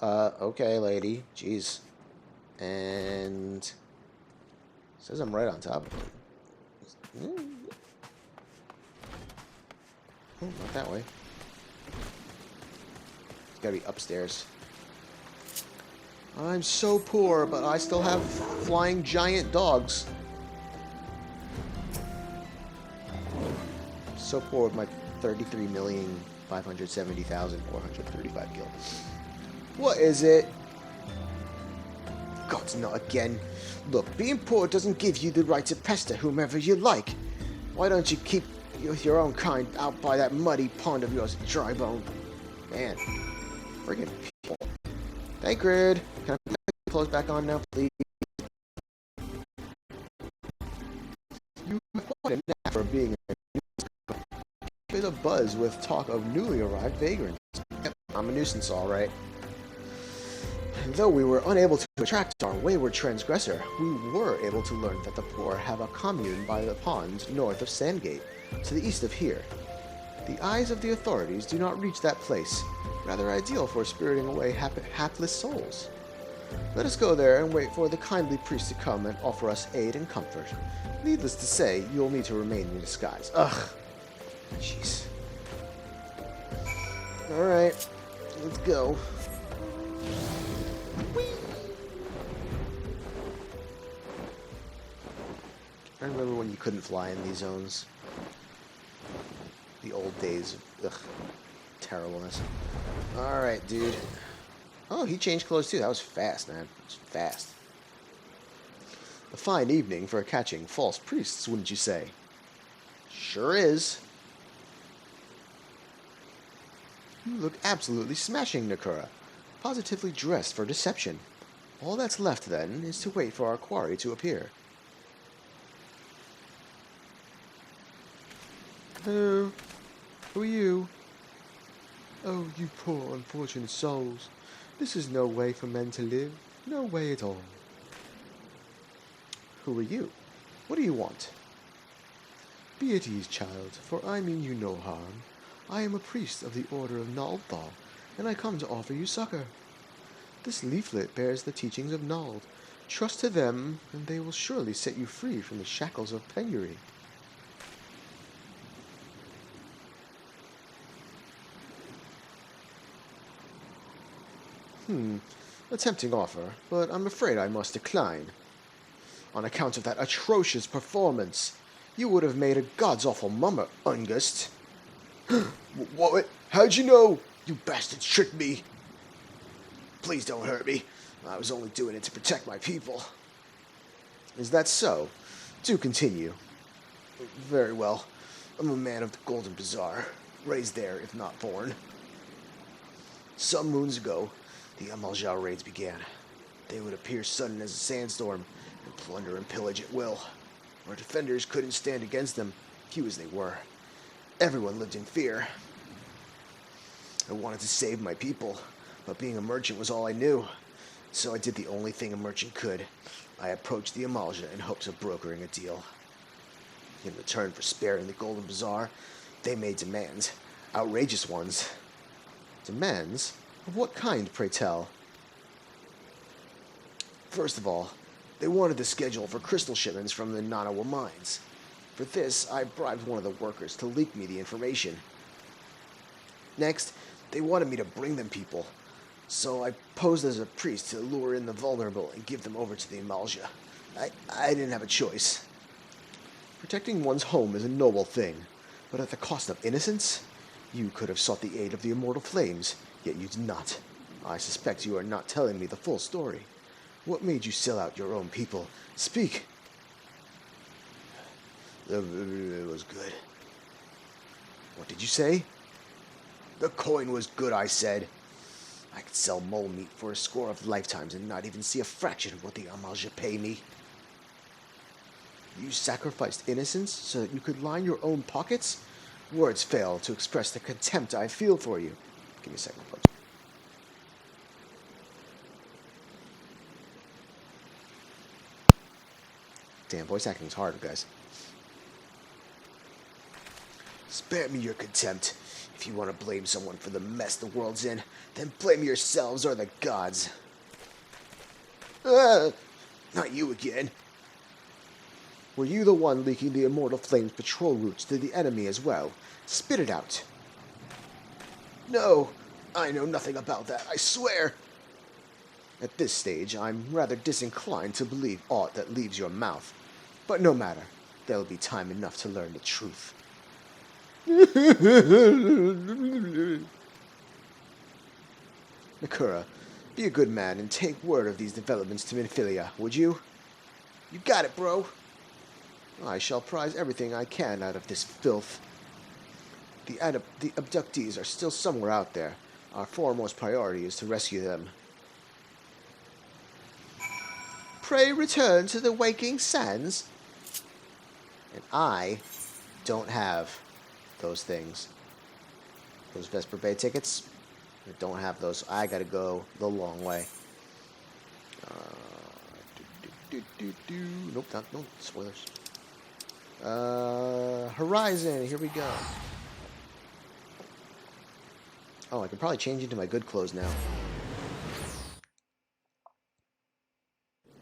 Okay, lady. Jeez. And says I'm right on top of it. Oh, not that way. It's gotta be upstairs. I'm so poor, but I still have flying giant dogs. So poor with my 33,570,435 gil. What is it? God's not again. Look, being poor doesn't give you the right to pester whomever you like. Why don't you keep with your own kind out by that muddy pond of yours, Drybone? Man, friggin' people. Tancred, can I put my clothes back on now, please? You have quite a knack for being there's a buzz with talk of newly arrived vagrants. Yep, I'm a nuisance, all right. Though we were unable to attract our wayward transgressor, we were able to learn that the poor have a commune by the pond north of Sandgate, to the east of here. The eyes of the authorities do not reach that place, rather ideal for spiriting away hapless souls. Let us go there and wait for the kindly priest to come and offer us aid and comfort. Needless to say, you'll need to remain in disguise. Ugh. Jeez. Alright, let's go. Whee! I remember when you couldn't fly in these zones. The old days of, terribleness. Alright, dude. Oh, he changed clothes too. That was fast, man. It was fast. A fine evening for catching false priests, wouldn't you say? Sure is. You look absolutely smashing, Nekura. Positively dressed for deception. All that's left, then, is to wait for our quarry to appear. Hello. Who are you? Oh, you poor, unfortunate souls. This is no way for men to live. No way at all. Who are you? What do you want? Be at ease, child, for I mean you no harm. I am a priest of the Order of Naldthal, and I come to offer you succor. This leaflet bears the teachings of Nald. Trust to them, and they will surely set you free from the shackles of penury. A tempting offer, but I'm afraid I must decline. On account of that atrocious performance, you would have made a god's-awful mummer, Ungust. What? How'd you know? You bastards tricked me. Please don't hurt me. I was only doing it to protect my people. Is that so? Do continue. Very well. I'm a man of the Golden Bazaar, raised there, if not born. Some moons ago, the Amalja raids began. They would appear sudden as a sandstorm, and plunder and pillage at will. Our defenders couldn't stand against them, few as they were. Everyone lived in fear. I wanted to save my people, but being a merchant was all I knew. So I did the only thing a merchant could. I approached the Amalja in hopes of brokering a deal. In return for sparing the Golden Bazaar, they made demands. Outrageous ones. Demands? Of what kind, pray tell? First of all, they wanted the schedule for crystal shipments from the Nanawa mines. For this, I bribed one of the workers to leak me the information. Next, they wanted me to bring them people, so I posed as a priest to lure in the vulnerable and give them over to the Amalja. I didn't have a choice. Protecting one's home is a noble thing, but at the cost of innocence? You could have sought the aid of the immortal flames, yet you did not. I suspect you are not telling me the full story. What made you sell out your own people? Speak! It was good. What did you say? The coin was good, I said. I could sell mole meat for a score of lifetimes and not even see a fraction of what the Amalja pay me. You sacrificed innocence so that you could line your own pockets? Words fail to express the contempt I feel for you. Give me a second, folks. Damn, voice acting is hard, guys. Spare me your contempt. If you want to blame someone for the mess the world's in, then blame yourselves or the gods. Not you again. Were you the one leaking the Immortal Flame's patrol routes to the enemy as well? Spit it out. No, I know nothing about that, I swear. At this stage, I'm rather disinclined to believe aught that leaves your mouth. But no matter, there'll be time enough to learn the truth. Nekura, be a good man and take word of these developments to Minfilia, would you? You got it, bro. I shall prize everything I can out of this filth. The abductees are still somewhere out there. Our foremost priority is to rescue them. Pray return to the waking sands. And I don't have those things. Those Vesper Bay tickets. I don't have those. I gotta go the long way. Nope, no spoilers. Horizon, here we go. Oh, I can probably change into my good clothes now.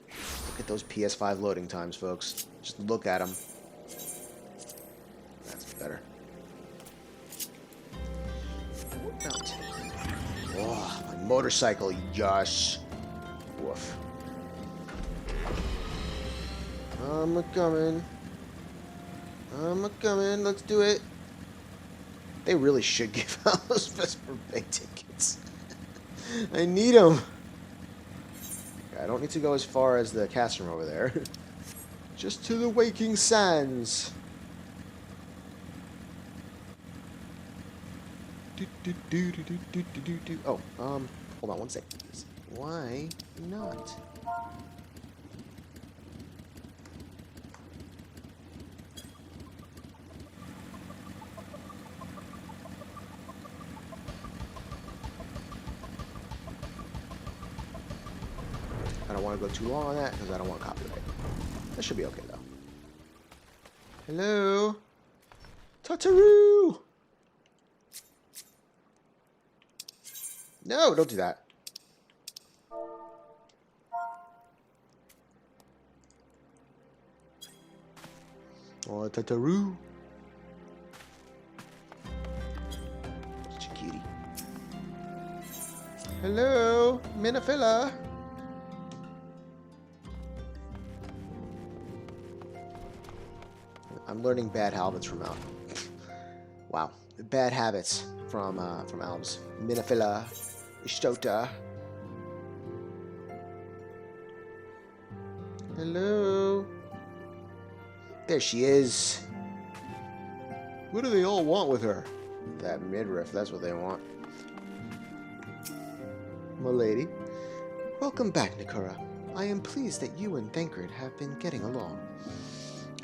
Look at those PS5 loading times, folks. Just look at them. That's better. Mount. Oh, my motorcycle, Josh. Woof. I'm a-coming. Let's do it. They really should give out those Vesper Bay tickets. I need them. Okay, I don't need to go as far as the cast room over there. Just to the waking sands. Oh, hold on one second, please. Why not? I don't want to go too long on that because I don't want copyright. That should be okay though. Hello? Tataru! No, don't do that. Oh, Tataru. Such a cutie. Hello, Minafilla. I'm learning bad habits from Al. Wow, bad habits from Alms. Minafilla, Ishtota. Hello. There she is. What do they all want with her? That midriff, that's what they want. M'lady. Welcome back, Nekura. I am pleased that you and Thancred have been getting along.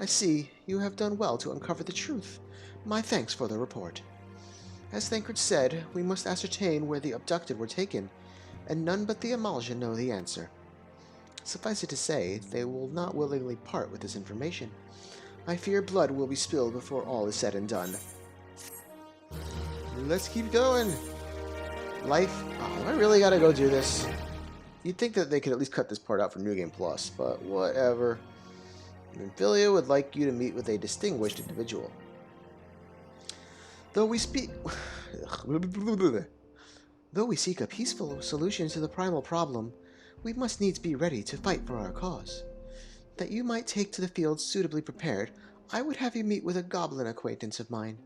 I see you have done well to uncover the truth. My thanks for the report. As Thancred said, we must ascertain where the abducted were taken, and none but the Amalja know the answer. Suffice it to say, they will not willingly part with this information. I fear blood will be spilled before all is said and done. Let's keep going. Life. Oh, I really gotta go do this. You'd think that they could at least cut this part out for New Game Plus, but whatever. Nymphilia would like you to meet with a distinguished individual. Though we seek a peaceful solution to the primal problem, we must needs be ready to fight for our cause. That you might take to the field suitably prepared, I would have you meet with a goblin acquaintance of mine.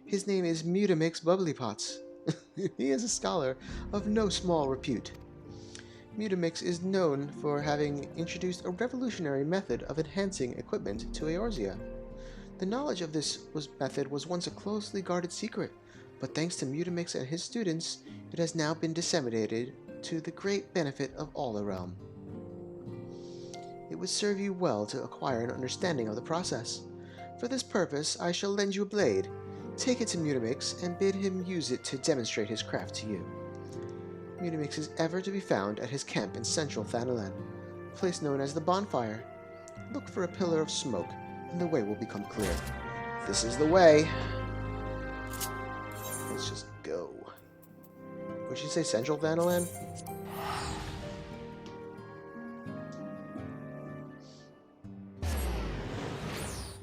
His name is Mutamix Bubblypots. He is a scholar of no small repute. Mutamix is known for having introduced a revolutionary method of enhancing equipment to Eorzea. The knowledge of this method was once a closely guarded secret, but thanks to Mutamix and his students, it has now been disseminated to the great benefit of all the realm. It would serve you well to acquire an understanding of the process. For this purpose, I shall lend you a blade. Take it to Mutamix and bid him use it to demonstrate his craft to you. Mutamix is ever to be found at his camp in central Thanalan, a place known as the Bonfire. Look for a pillar of smoke, and the way will become clear. This is the way. Let's just go. Would you say central Thanalan?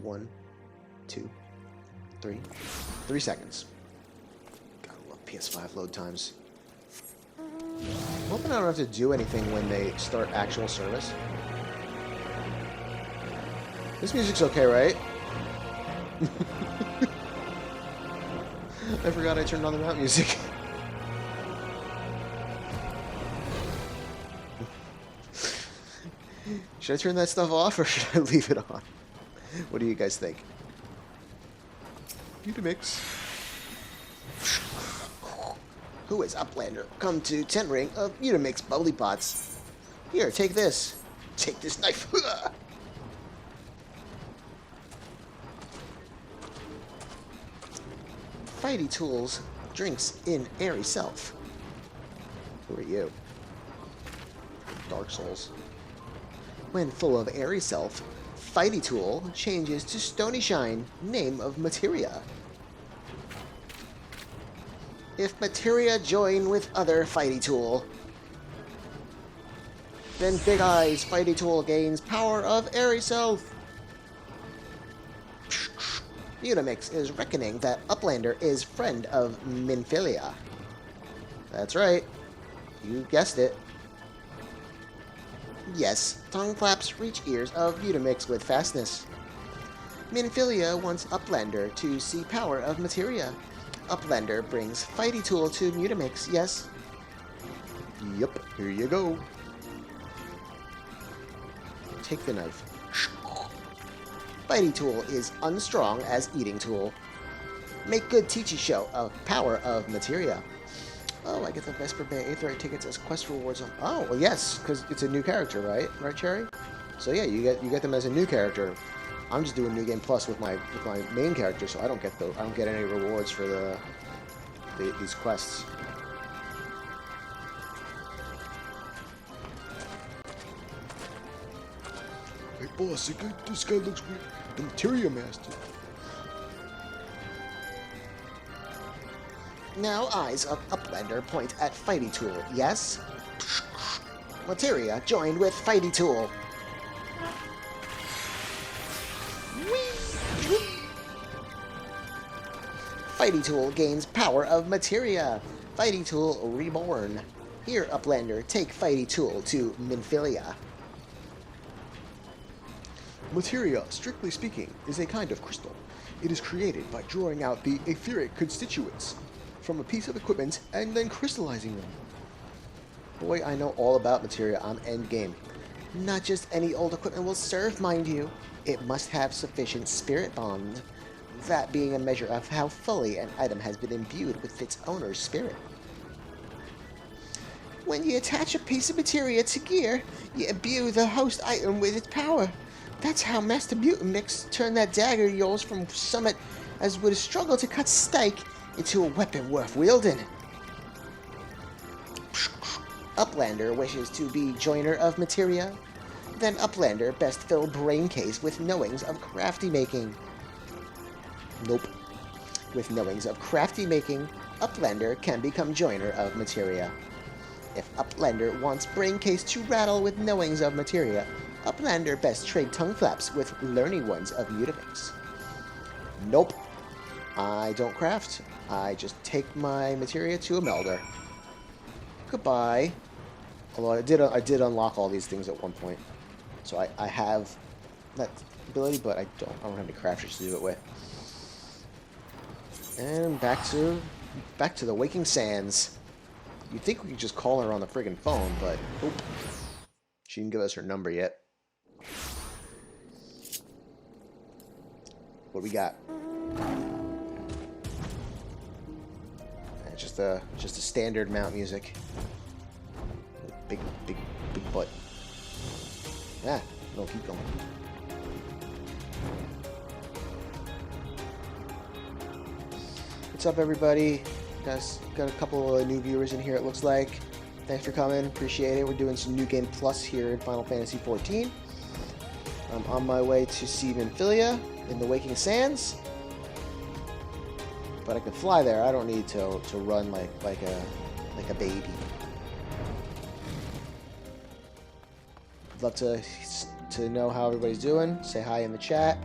One, 2, 3. 3 seconds. Gotta love PS5 load times. I'm hoping I don't have to do anything when they start actual service. This music's okay, right? I forgot I turned on the mount music. Should I turn that stuff off or should I leave it on? What do you guys think? Mix. Who is Uplander? Come to tent ring of Mix bubbly pots. Here, take this. Take this knife. Fighty Tools drinks in airy self. Who are you? Dark Souls. When full of airy self, Fighty Tool changes to Stony Shine, name of materia. If materia join with other Fighty Tool, then Big Eyes Fighty Tool gains power of airy self. Unimix is reckoning that Uplander is friend of Minfilia. That's right. You guessed it. Yes, tongue claps reach ears of Unimix with fastness. Minfilia wants Uplander to see power of materia. Uplander brings Fighty Tool to Mutamix, yes? Yup, here you go. Take the knife. Fighty Tool is unstrong as eating tool. Make good teachy show of power of materia. Oh, I get the Vesper Bay Aetherite tickets as quest rewards. Oh, well, yes, because it's a new character, right? Right, Cherry? So yeah, you get them as a new character. I'm just doing New Game Plus with my main character, so I don't get any rewards for these quests. Hey boss, this guy looks weird. The Materia Master. Now eyes of Uplander point at Fighty Tool, yes? Materia joined with Fighty Tool. Fighty Tool gains power of materia. Fighty Tool reborn. Here, Uplander, take Fighty Tool to Minfilia. Materia, strictly speaking, is a kind of crystal. It is created by drawing out the etheric constituents from a piece of equipment and then crystallizing them. Boy, I know all about materia on endgame. Not just any old equipment will serve, mind you. It must have sufficient spirit bond, that being a measure of how fully an item has been imbued with its owner's spirit. When you attach a piece of materia to gear, you imbue the host item with its power. That's how Master Mutamix turned that dagger of yours from summit as would struggle to cut steak into a weapon worth wielding. Uplander wishes to be joiner of materia. Then Uplander best fill brain case with knowings of crafty making. Nope. With knowings of crafty making, Uplander can become joiner of materia. If Uplander wants brain case to rattle with knowings of materia, Uplander best trade tongue flaps with learning ones of Mutamix. Nope. I don't craft. I just take my materia to a melder. Goodbye. Although I did unlock all these things at one point. So I have that ability, but I don't have any crafters to do it with. And back to the Waking Sands. You'd think we could just call her on the friggin' phone, but nope. She didn't give us her number yet. What do we got? Just a standard mount music. Big butt. Ah, no, keep going. What's up, everybody? Guys, got a couple of new viewers in here, it looks like. Thanks for coming, appreciate it. We're doing some New Game Plus here in Final Fantasy XIV. I'm on my way to see Minfilia in the Waking Sands. But I can fly there. I don't need to run like a baby. I'd love to know how everybody's doing. Say hi in the chat.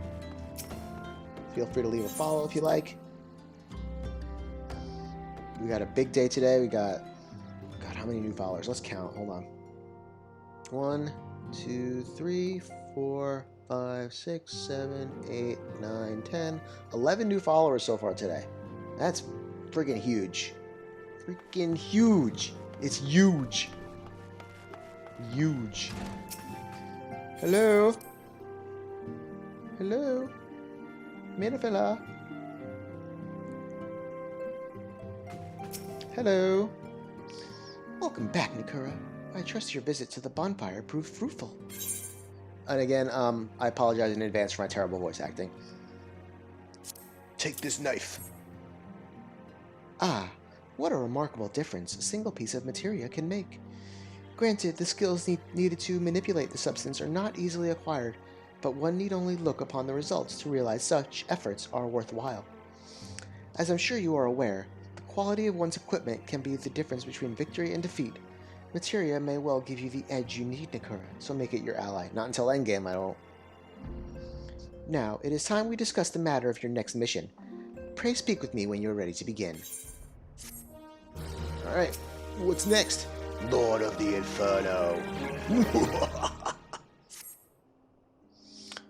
Feel free to leave a follow if you like. We got a big day today. We got, God, how many new followers? Let's count. Hold on. 1, 2, 3, 4, 5, 6, 7, 8, 9, 10, 11 new followers so far today. That's friggin' huge. Freaking huge. It's huge. Huge. Hello? Hello? Minifella? Hello? Welcome back, Nekura. I trust your visit to the bonfire proved fruitful. And again, I apologize in advance for my terrible voice acting. Take this knife. Ah, what a remarkable difference a single piece of materia can make. Granted, the skills needed to manipulate the substance are not easily acquired, but one need only look upon the results to realize such efforts are worthwhile. As I'm sure you are aware, the quality of one's equipment can be the difference between victory and defeat. Materia may well give you the edge you need, Nekura, so make it your ally. Not until endgame, I don't. Now, it is time we discuss the matter of your next mission. Pray speak with me when you are ready to begin. Alright, what's next? Lord of the Inferno.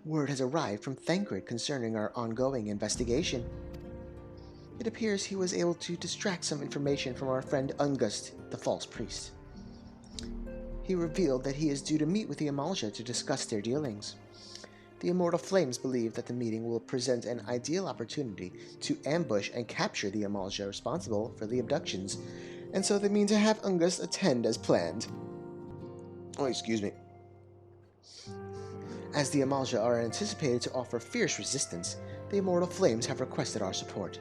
Word has arrived from Thancred concerning our ongoing investigation. It appears he was able to distract some information from our friend Ungust, the false priest. He revealed that he is due to meet with the Amalja to discuss their dealings. The Immortal Flames believe that the meeting will present an ideal opportunity to ambush and capture the Amalja responsible for the abductions, and so they mean to have Ungust attend as planned. Oh, excuse me. As the Amalja are anticipated to offer fierce resistance, the Immortal Flames have requested our support.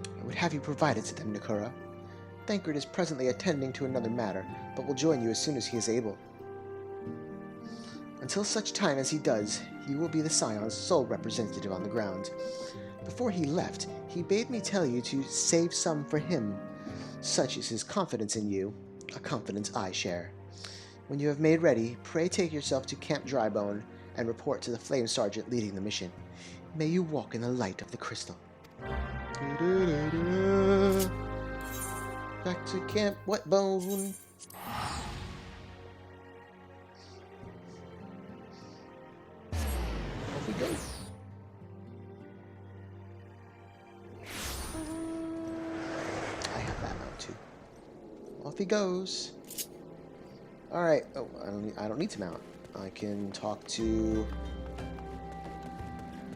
I would have you provide it to them, Nekura. Thancred is presently attending to another matter, but will join you as soon as he is able. Until such time as he does, he will be the Scion's sole representative on the ground. Before he left, he bade me tell you to save some for him. Such is his confidence in you, a confidence I share. When you have made ready, pray take yourself to Camp Drybone and report to the Flame Sergeant leading the mission. May you walk in the light of the crystal. Back to Camp Wetbone. Off we go. I have that mount too. Off he goes. All right. Oh, I don't need to mount. I can talk to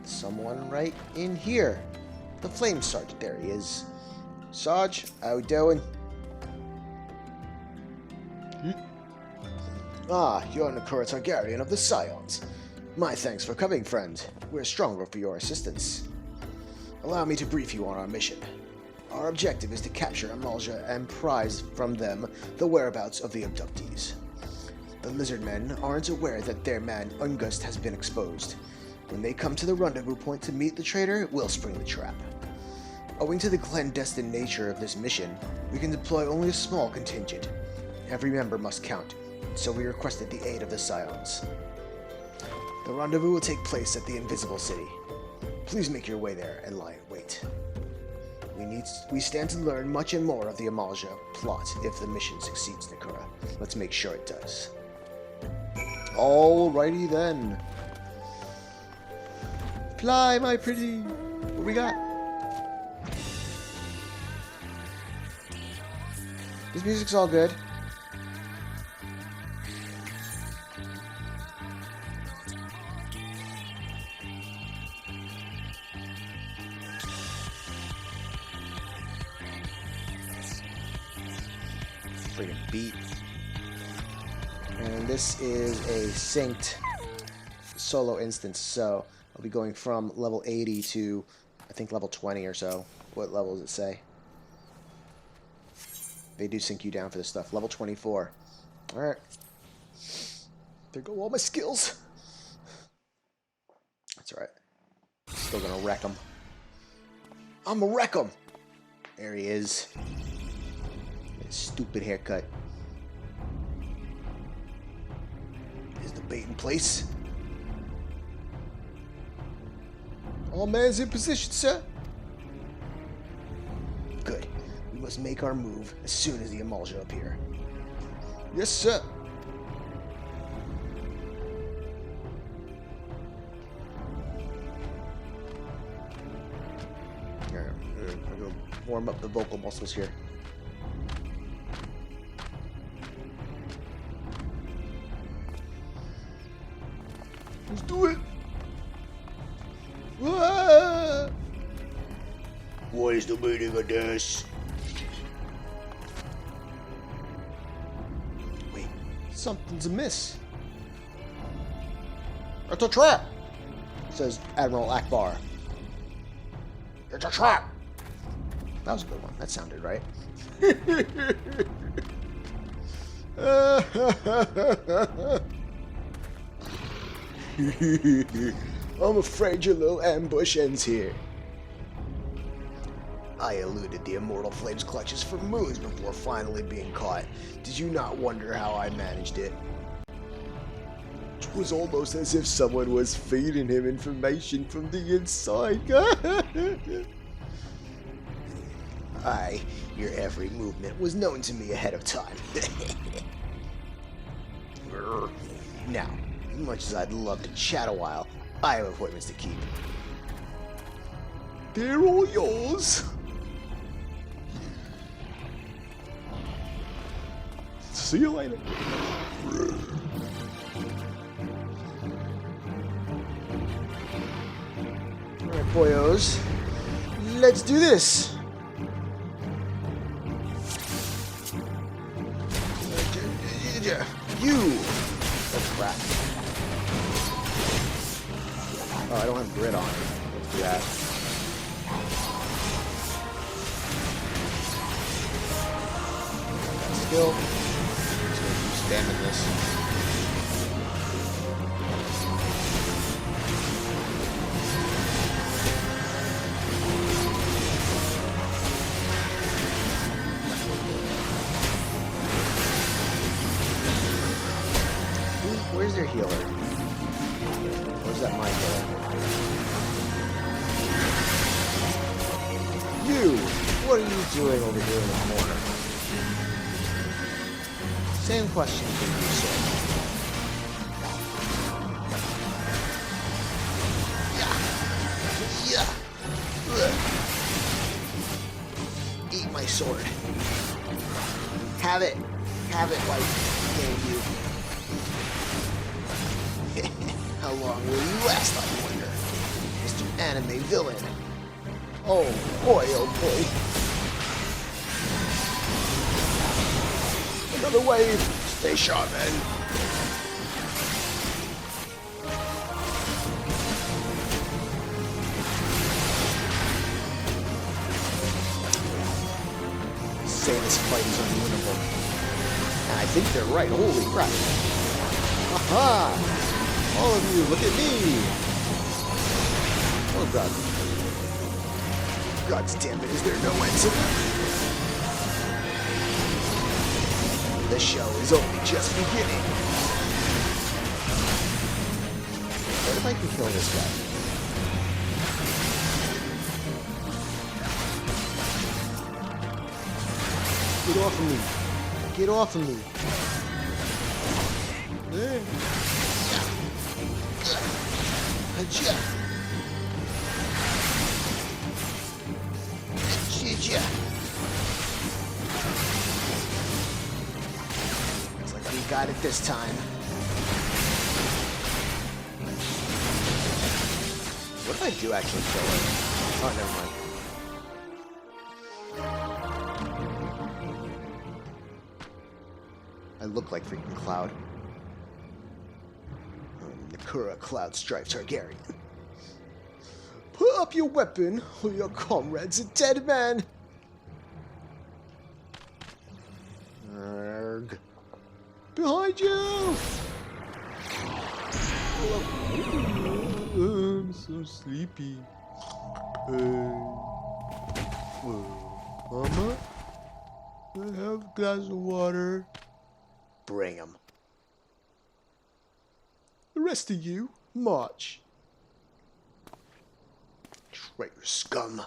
someone right in here. The Flame Sergeant. There he is. Sarge, how we doing? Ah, you're Nekura Targaryen of the Scions. My thanks for coming, friend. We're stronger for your assistance. Allow me to brief you on our mission. Our objective is to capture Amalja and prize from them the whereabouts of the abductees. The lizard men aren't aware that their man Ungust has been exposed. When they come to the rendezvous point to meet the traitor, we'll spring the trap. Owing to the clandestine nature of this mission, we can deploy only a small contingent. Every member must count, so we requested the aid of the Scions. The rendezvous will take place at the Invisible City. Please make your way there and lie in wait. We stand to learn much and more of the Amalja plot if the mission succeeds, Nekura. Let's make sure it does. Alrighty then. Fly, my pretty. What we got? This music's all good. Freaking beat. And this is a synced solo instance, so I'll be going from level 80 to, I think, level 20 or so. What level does it say? They do sync you down for this stuff. Level 24. Alright. There go all my skills. That's alright. Still gonna wreck him. I'm gonna wreck him! There he is. His stupid haircut. Is the bait in place? All man's in position, sir. Good. We must make our move as soon as the Amalja appear. Yes, sir. Alright, I'm gonna warm up the vocal muscles here. Let's do it. What is the meaning of this? Wait, something's amiss. It's a trap, says Admiral Akbar. It's a trap. That was a good one. That sounded right. I'm afraid your little ambush ends here. I eluded the Immortal Flame's clutches for moons before finally being caught. Did you not wonder how I managed it? It was almost as if someone was feeding him information from the inside. Your every movement was known to me ahead of time. Now, as much as I'd love to chat a while, I have appointments to keep. They're all yours. See you later. Alright, boyos. Let's do this. You! Oh, crap. Oh, I don't have grid on. Let's do that. Skill. Just gonna keep spamming this. Where's their healer? Where's that my healer? You! What are you doing over here in the corner? Same question for you, sir. Yeah. Eat my sword. Have it. Have it, like, thank you. How long will you last, I wonder? Mr. Anime Villain. Oh boy, oh boy. Another wave. Stay sharp, man. Say this fight is unwinnable. And I think they're right. Holy crap. Aha! All of you, look at me! Oh god. God damn it, is there no end to that? The show is only just beginning. What if I can kill this guy? Get off of me. Get off of me. There. Looks like we got it this time. What if I do actually kill it? Oh, never mind. I look like freaking Cloud. Nekura Targaryen. Put up your weapon, or your comrade's a dead man. Arrgh. Behind you! I'm so sleepy. Mama? I have a glass of water. Bring him. The rest of you, march. Traitor scum.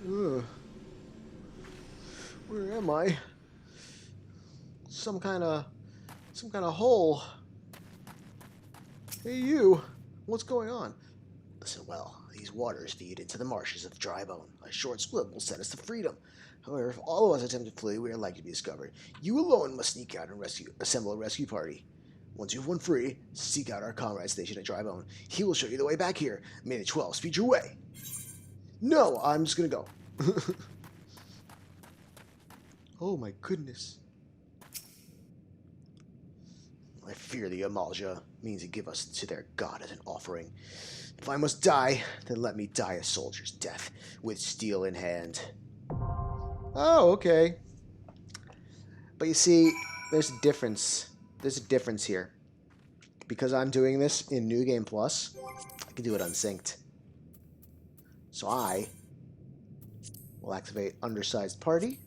Ugh. Where am I? Some kind of hole. Hey you, what's going on? Listen well, These waters feed into the marshes of Drybone. A short swim will set us to freedom. However, if all of us attempt to flee, we are likely to be discovered. You alone must sneak out and assemble a rescue party. Once you've won free, seek out our comrade stationed at Drybone. He will show you the way back here. Minute 12, speed your way. No, I'm just gonna go. Oh my goodness. I fear the Amalja means to give us to their god as an offering. If I must die, then let me die a soldier's death, with steel in hand. Oh, okay. But you see, there's a difference. There's a difference here. Because I'm doing this in New Game Plus, I can do it unsynced. So I will activate Undersized Party.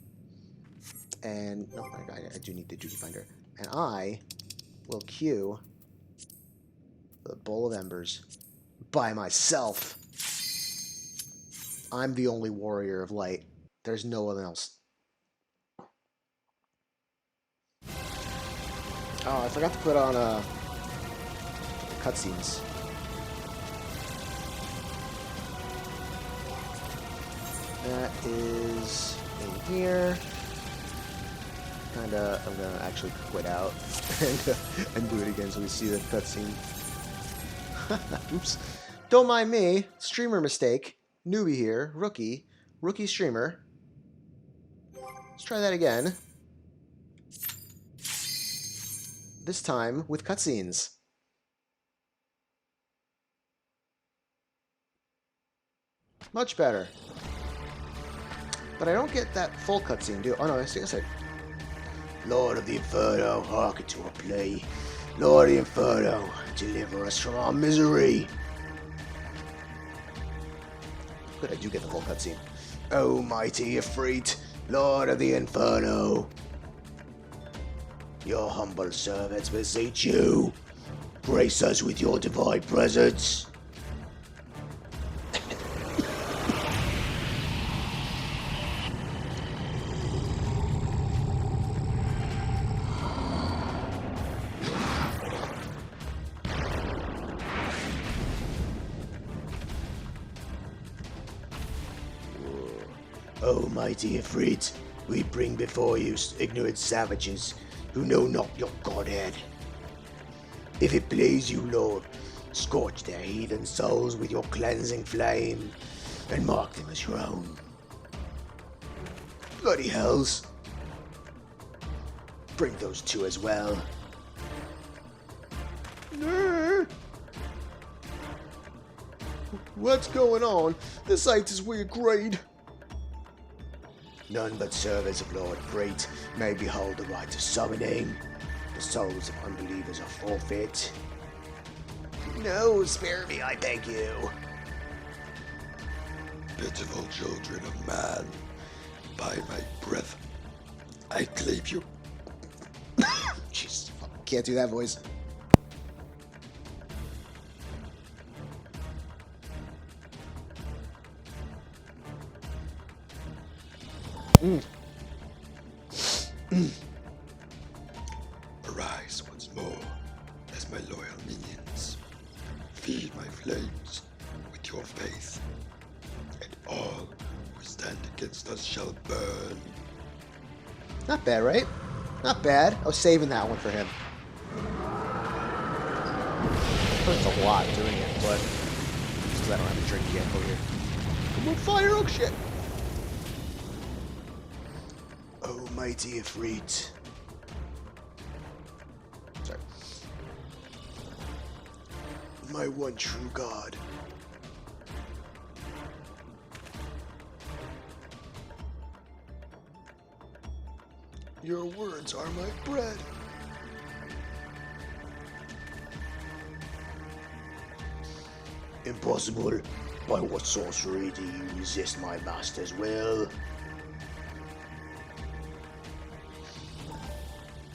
And, no, I do need the Duty Finder. And I will queue the Bowl of Embers by myself. I'm the only warrior of light. There's no one else. Oh, I forgot to put on cutscenes. That is in here. I'm gonna actually quit out and do it again so we see the cutscene. Oops. Don't mind me. Streamer mistake. Newbie here. Rookie streamer. Let's try that again. This time with cutscenes. Much better. But I don't get that full cutscene, do I? Oh no, I see. Lord of the Inferno, hearken to our plea. Lord of the Inferno, deliver us from our misery. Good, I do get the full cutscene. O mighty Ifrit, Lord of the Inferno, your humble servants beseech you. Grace us with your divine presence. O mighty Ifrit, we bring before you ignorant savages who know not your godhead. If it please you, Lord, scorch their heathen souls with your cleansing flame, and mark them as your own. Bloody hells. Bring those two as well. What's going on? The site is weird grade. None but servants of Lord Great may behold the right of summoning. The souls of unbelievers are forfeit. No, spare me, I beg you. Pitiful children of man, by my breath, I claim you. Jeez, can't do that voice. Arise once more as my loyal minions. Feed my flames with your faith, and all who stand against us shall burn. Not bad, right? Not bad. I was saving that one for him. It's a lot doing it, but because I don't have a drink yet over here. Come on, fire! Oh shit! Oh, mighty Ifrit. Sorry. My one true God. Your words are my bread. Impossible. By what sorcery do you resist my master's will?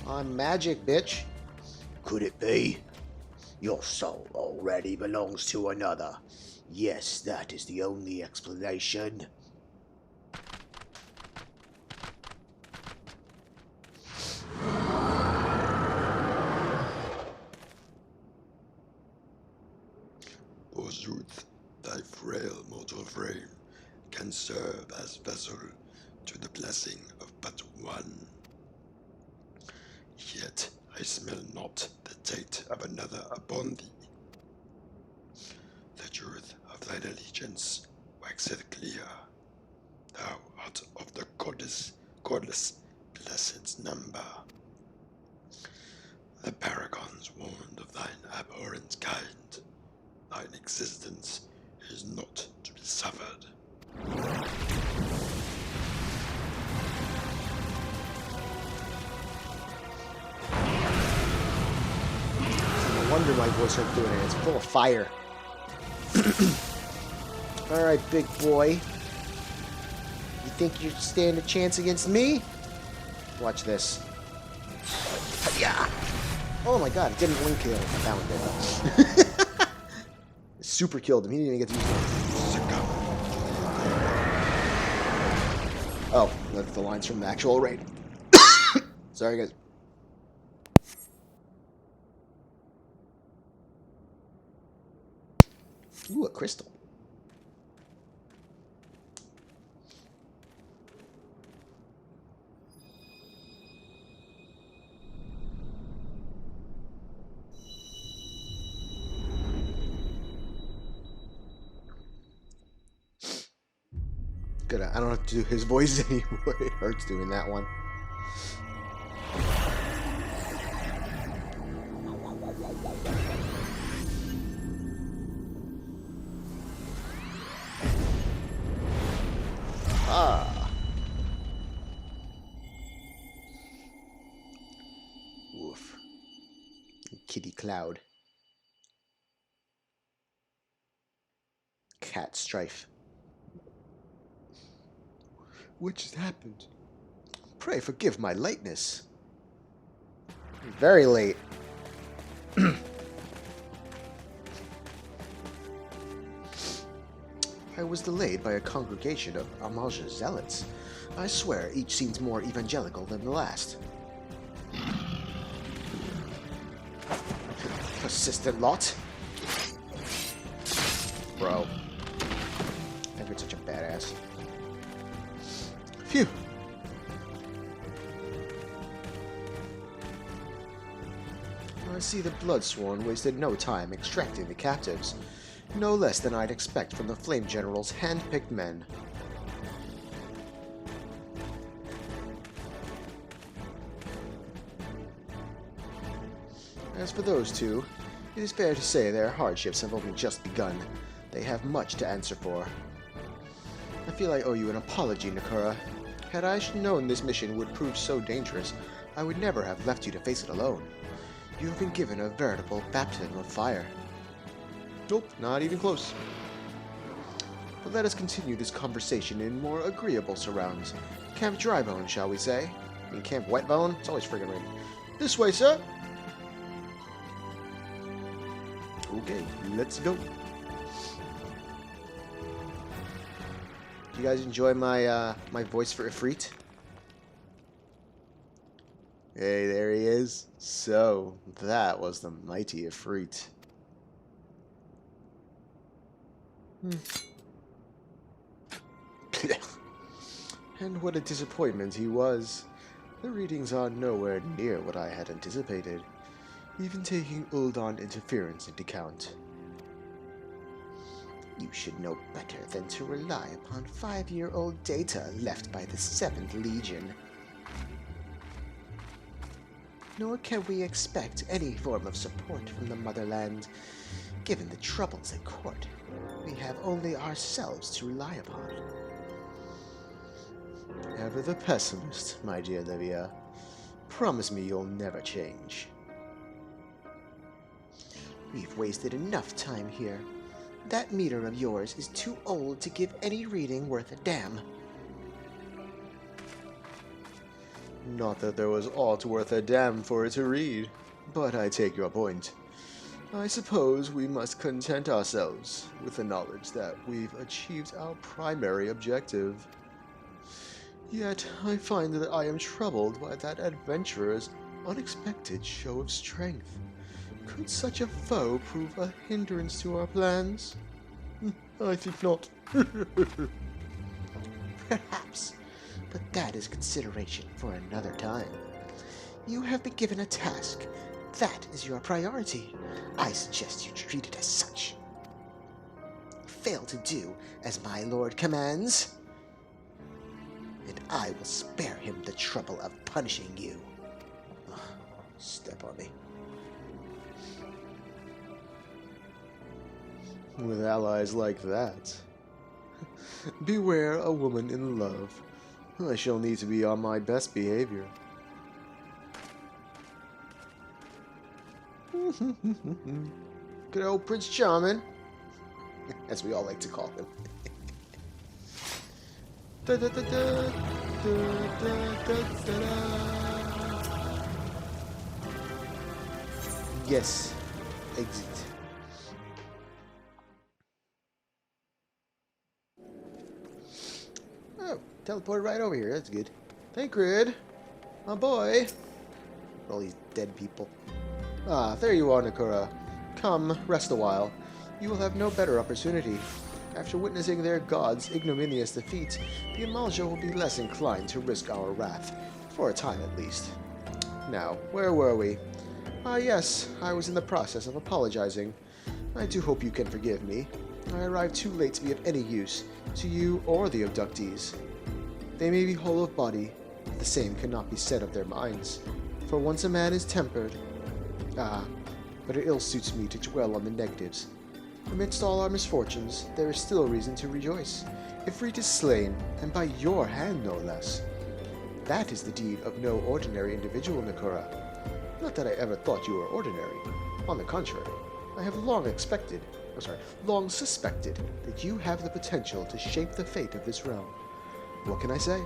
I'm magic, bitch. Could it be? Your soul already belongs to another. Yes, that is the only explanation. O Ruth, thy frail and serve as vessel to the blessing of but one. Yet I smell not the taint of another upon thee. The truth of thine allegiance waxeth clear. Thou art of the godless blessed number. The paragons warned of thine abhorrent kind. Thine existence is not to be suffered. No wonder my voice started doing it. It's full of fire. Alright, big boy. You think you stand a chance against me? Watch this. Yeah. Oh my god, it didn't link kill. That one did. Super killed him. He didn't even get to use it. Oh, that's the lines from the actual raid. Sorry, guys. Ooh, a crystal. Good. I don't have to do his voice anymore. It hurts doing that one. Ah. Woof. Kitty Cloud. Cat Strife. What just happened? Pray forgive my lateness. Very late. I was delayed by a congregation of Amalja zealots. I swear each seems more evangelical than the last. Persistent lot. Bro. I've been such a badass. Phew. I see the Bloodsworn wasted no time extracting the captives. No less than I'd expect from the Flame General's hand-picked men. As for those two, it is fair to say their hardships have only just begun. They have much to answer for. I feel I owe you an apology, Nekura. Had I known this mission would prove so dangerous, I would never have left you to face it alone. You have been given a veritable baptism of fire. Nope, not even close. But let us continue this conversation in more agreeable surrounds. Camp Drybone, shall we say? I mean, Camp Wetbone? It's always friggin' raining. This way, sir! Okay, let's go. Do you guys enjoy my my voice for Ifrit? Hey, there he is. So, that was the mighty Ifrit. And what a disappointment he was. The readings are nowhere near what I had anticipated, even taking Uldan interference into account. You should know better than to rely upon 5-year-old data left by the 7th Legion. Nor can we expect any form of support from the motherland, given the troubles at court. We have only ourselves to rely upon. Ever the pessimist, my dear Livia. Promise me you'll never change. We've wasted enough time here. That meter of yours is too old to give any reading worth a damn. Not that there was aught worth a damn for it to read, but I take your point. I suppose we must content ourselves with the knowledge that we've achieved our primary objective. Yet I find that I am troubled by that adventurer's unexpected show of strength. Could such a foe prove a hindrance to our plans? I think not. Perhaps, but that is consideration for another time. You have been given a task. That is your priority. I suggest you treat it as such. Fail to do as my lord commands, and I will spare him the trouble of punishing you. Ugh, step on me. With allies like that. Beware a woman in love. I shall need to be on my best behavior. Good old Prince Charming, as we all like to call him. Da, da, da, da, da, da, da, da. Yes, exit. Oh, teleported right over here. That's good. Tancred, my boy. All these dead people. Ah, there you are, Nekura. Come, rest a while. You will have no better opportunity. After witnessing their god's ignominious defeat, the Amalja will be less inclined to risk our wrath, for a time at least. Now, where were we? Ah, yes, I was in the process of apologizing. I do hope you can forgive me. I arrived too late to be of any use, to you or the abductees. They may be whole of body, but the same cannot be said of their minds. For once a man is tempered... Ah, but it ill suits me to dwell on the negatives. Amidst all our misfortunes, there is still reason to rejoice. Ifrit is slain, and by your hand no less. That is the deed of no ordinary individual, Nekura. Not that I ever thought you were ordinary. On the contrary, I have long suspected that you have the potential to shape the fate of this realm. What can I say?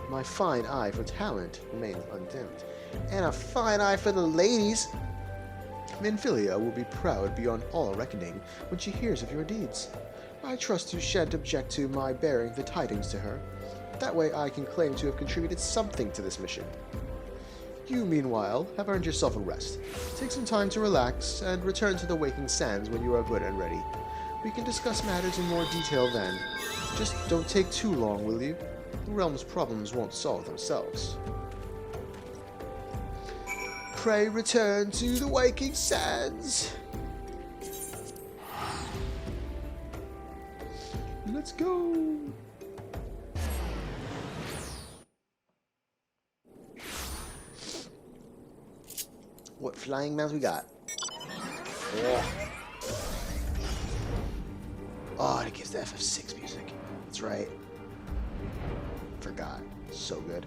My fine eye for talent remains undimmed. And a fine eye for the ladies! Minfilia will be proud beyond all reckoning when she hears of your deeds. I trust you shan't object to my bearing the tidings to her. That way I can claim to have contributed something to this mission. You, meanwhile, have earned yourself a rest. Take some time to relax, and return to the Waking Sands when you are good and ready. We can discuss matters in more detail then. Just don't take too long, will you? The realm's problems won't solve themselves. Pray return to the Waking Sands! Let's go! What flying mounts we got? Oh, and it gives the FF6 music. That's right. Forgot. So good.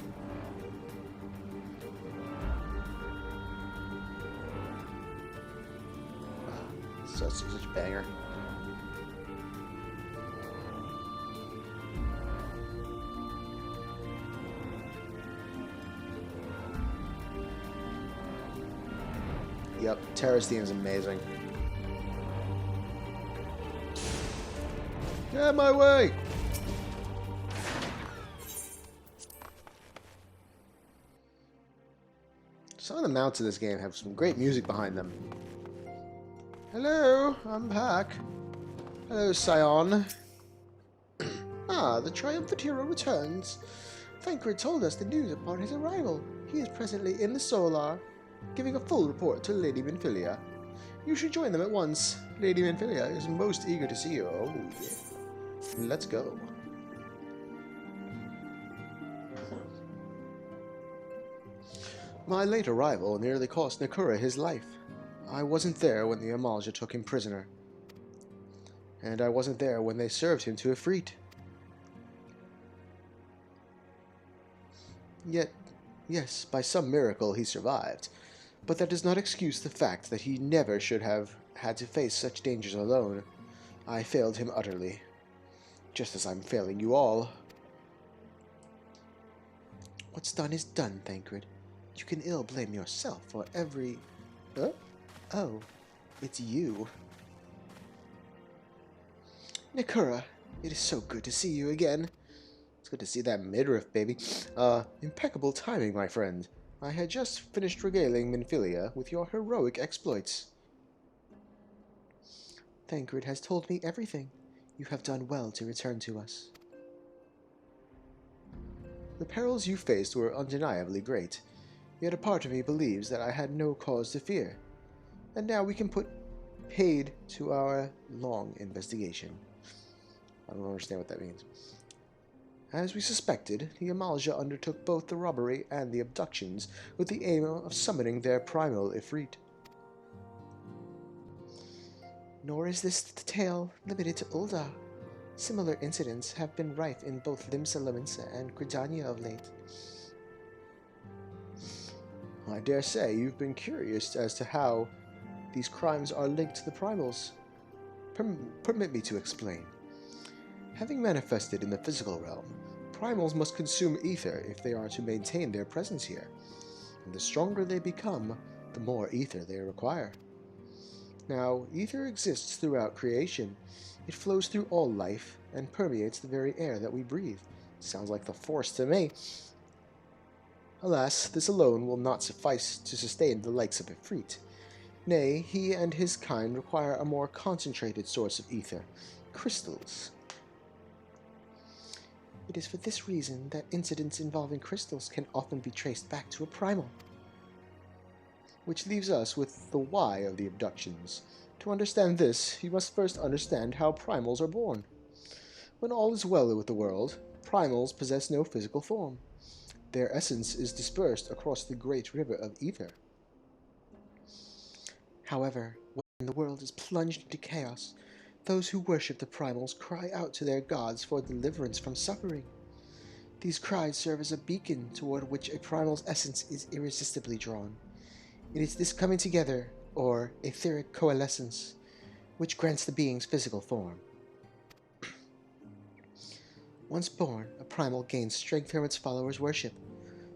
Such a banger. Yep, Terra's theme is amazing. Get out of my way! Some of the mounts of this game have some great music behind them. Hello, I'm back. Hello, Scion. Ah, the triumphant hero returns. Thancred told us the news upon his arrival. He is presently in the Solar, giving a full report to Lady Minfilia. You should join them at once. Lady Minfilia is most eager to see you. Oh, yeah. Let's go. My late arrival nearly cost Nekura his life. I wasn't there when the Amalja took him prisoner. And I wasn't there when they served him to Ifrit. Yet, yes, by some miracle he survived. But that does not excuse the fact that he never should have had to face such dangers alone. I failed him utterly. Just as I'm failing you all. What's done is done, Thancred. You can ill blame yourself for every... Oh, it's you. Nekura, it is so good to see you again. It's good to see that midriff, baby. Impeccable timing, my friend. I had just finished regaling Minfilia with your heroic exploits. Thancred has told me everything. You have done well to return to us. The perils you faced were undeniably great, yet a part of me believes that I had no cause to fear. And now we can put paid to our long investigation. I don't understand what that means. As we suspected, the Amalja undertook both the robbery and the abductions with the aim of summoning their primal Ifrit. Nor is this tale limited to Ul'dah. Similar incidents have been rife in both Limsa and Gridania of late. I dare say you've been curious as to how these crimes are linked to the primals. Permit me to explain. Having manifested in the physical realm, primals must consume ether if they are to maintain their presence here, and the stronger they become, the more ether they require. Now, ether exists throughout creation. It flows through all life and permeates the very air that we breathe. Sounds like the Force to me. Alas, this alone will not suffice to sustain the likes of Ifrit. Nay, he and his kind require a more concentrated source of ether, crystals. It is for this reason that incidents involving crystals can often be traced back to a primal. Which leaves us with the why of the abductions. To understand this, you must first understand how primals are born. When all is well with the world, primals possess no physical form. Their essence is dispersed across the great river of ether. However, when the world is plunged into chaos, those who worship the primals cry out to their gods for deliverance from suffering. These cries serve as a beacon toward which a primal's essence is irresistibly drawn. It is this coming together, or etheric coalescence, which grants the being's physical form. Once born, a primal gains strength from its followers' worship.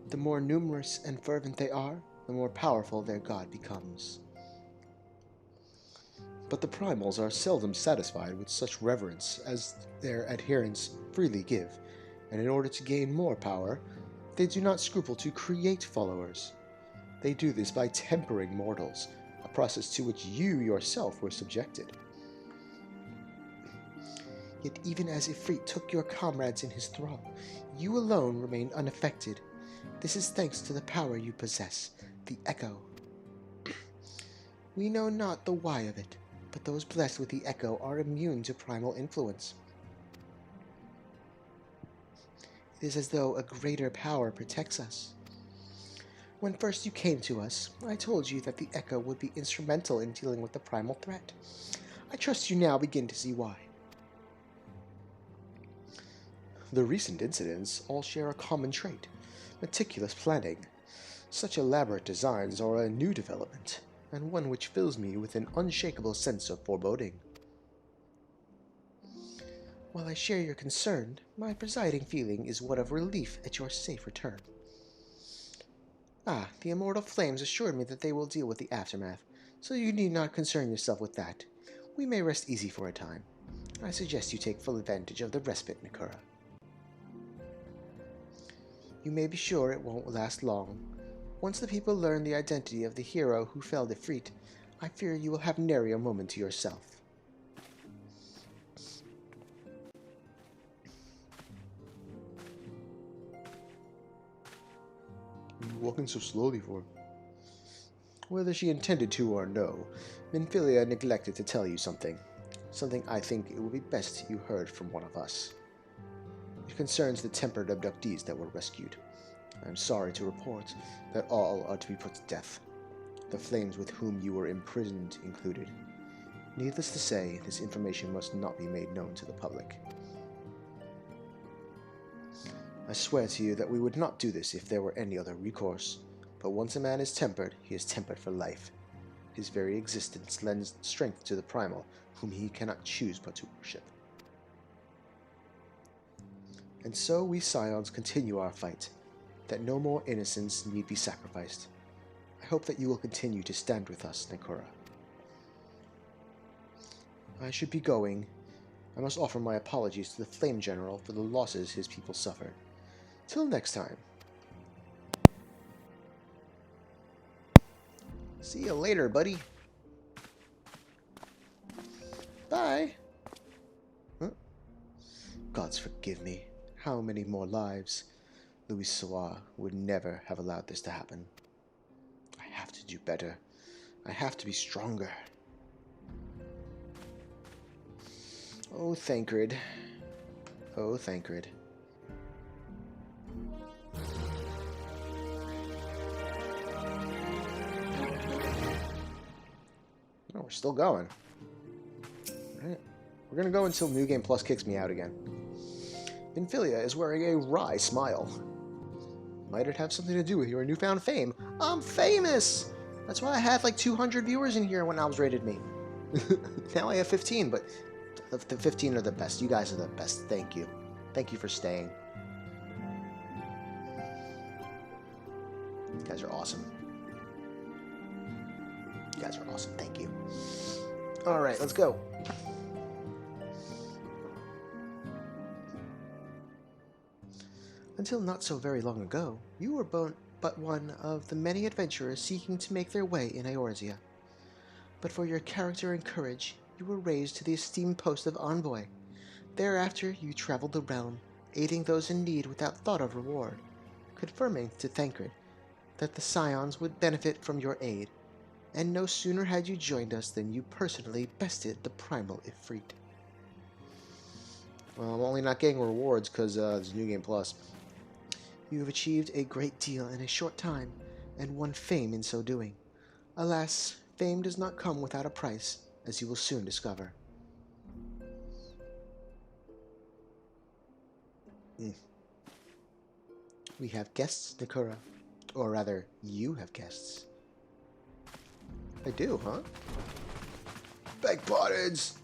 The more numerous and fervent they are, the more powerful their god becomes. But the primals are seldom satisfied with such reverence as their adherents freely give, and in order to gain more power, they do not scruple to create followers. They do this by tempering mortals, a process to which you yourself were subjected. Yet even as Ifrit took your comrades in his thrall, you alone remained unaffected. This is thanks to the power you possess, the Echo. We know not the why of it, but those blessed with the Echo are immune to primal influence. It is as though a greater power protects us. When first you came to us, I told you that the Echo would be instrumental in dealing with the primal threat. I trust you now begin to see why. The recent incidents all share a common trait: meticulous planning. Such elaborate designs are a new development, and one which fills me with an unshakable sense of foreboding. While I share your concern, my presiding feeling is one of relief at your safe return. The immortal flames assured me that they will deal with the aftermath, so you need not concern yourself with that. We may rest easy for a time. I suggest you take full advantage of the respite, Nekura. You may be sure it won't last long. Once the people learn the identity of the hero who felled Ifrit, I fear you will have nary a moment to yourself. What are you walking so slowly for? Whether she intended to or no, Minfilia neglected to tell you something. Something I think it would be best you heard from one of us. It concerns the tempered abductees that were rescued. I am sorry to report that all are to be put to death, the flames with whom you were imprisoned included. Needless to say, this information must not be made known to the public. I swear to you that we would not do this if there were any other recourse, but once a man is tempered, he is tempered for life. His very existence lends strength to the primal, whom he cannot choose but to worship. And so we Scions continue our fight, that no more innocents need be sacrificed. I hope that you will continue to stand with us, Nekura. I should be going. I must offer my apologies to the Flame General for the losses his people suffered. Till next time. See you later, buddy. Bye. Huh? Gods forgive me. How many more lives? Louis Soir would never have allowed this to happen. I have to do better. I have to be stronger. Oh, Thancred. Oh, Thancred. Oh, we're still going. All right. We're going to go until New Game Plus kicks me out again. Vinfilia is wearing a wry smile. Might it have something to do with your newfound fame? I'm famous! That's why I had like 200 viewers in here when Alves rated me. Now I have 15, but the 15 are the best. You guys are the best. Thank you. Thank you for staying. You guys are awesome. You guys are awesome. Thank you. Alright, let's go. Until not so very long ago, you were but one of the many adventurers seeking to make their way in Eorzea. But for your character and courage, you were raised to the esteemed post of envoy. Thereafter, you traveled the realm, aiding those in need without thought of reward, confirming to Thancred that the Scions would benefit from your aid. And no sooner had you joined us than you personally bested the primal Ifrit. Well, I'm only not getting rewards because it's New Game Plus. You have achieved a great deal in a short time, and won fame in so doing. Alas, fame does not come without a price, as you will soon discover. We have guests, Nekura. Or rather, you have guests. I do, huh? Beg pardons!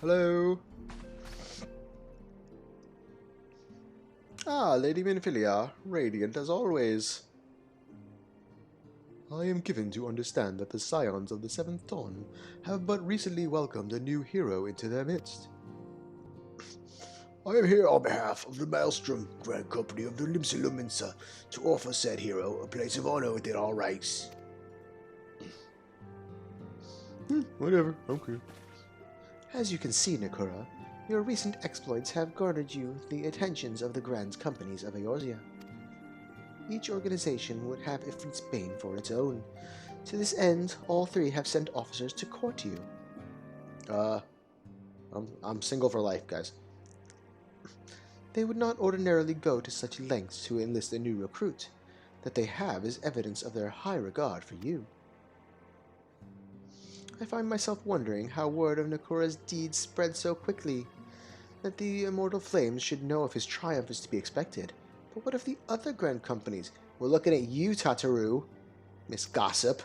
Hello? Ah, Lady Vinfilia, radiant as always. I am given to understand that the Scions of the Seventh Dawn have but recently welcomed a new hero into their midst. I am here on behalf of the Maelstrom Grand Company of the Limsa to offer said hero a place of honor within our ranks. Whatever, okay. As you can see, Nekura, your recent exploits have garnered you the attentions of the Grand Companies of Eorzea. Each organization would have Ifrit's bane for its own. To this end, all three have sent officers to court you. I'm single for life, guys. They would not ordinarily go to such lengths to enlist a new recruit. That they have is evidence of their high regard for you. I find myself wondering how word of Nekura's deeds spread so quickly. That the immortal flames should know if his triumph is to be expected. But what of the other Grand Companies? We're looking at you, Tataru, Miss Gossip.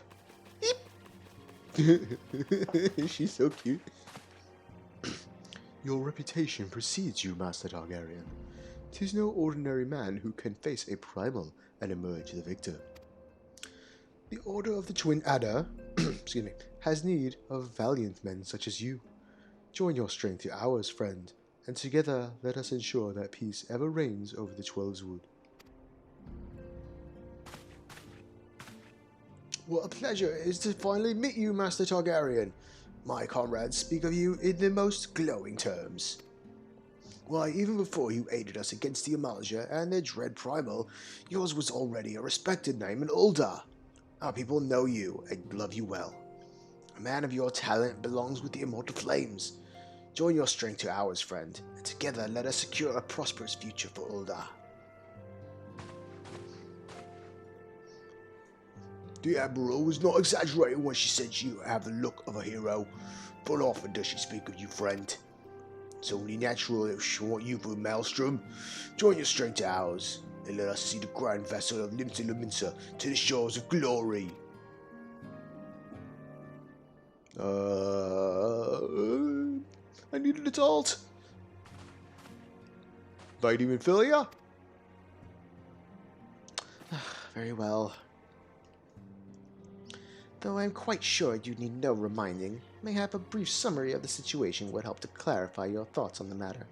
She's so cute. Your reputation precedes you, Master Targaryen. 'Tis no ordinary man who can face a primal and emerge the victor. The Order of the Twin Adder excuse me, has need of valiant men such as you. Join your strength to ours, friend, and together let us ensure that peace ever reigns over the Twelveswood. What a pleasure it is to finally meet you, Master Targaryen. My comrades speak of you in the most glowing terms. Why, even before you aided us against the Amalja and their dread primal, yours was already a respected name in Ul'dah. Our people know you and love you well. A man of your talent belongs with the immortal flames. Join your strength to ours, friend, and together let us secure a prosperous future for Ul'dah. The Admiral was not exaggerating when she said you have the look of a hero, but often does she speak of you, friend. It's only natural that she want you for a maelstrom. Join your strength to ours, and let us see the grand vessel of Limsa to the shores of glory. I need an adult. Lady Vinfilia? Very well. Though I am quite sure you need no reminding, mayhap a brief summary of the situation would help to clarify your thoughts on the matter.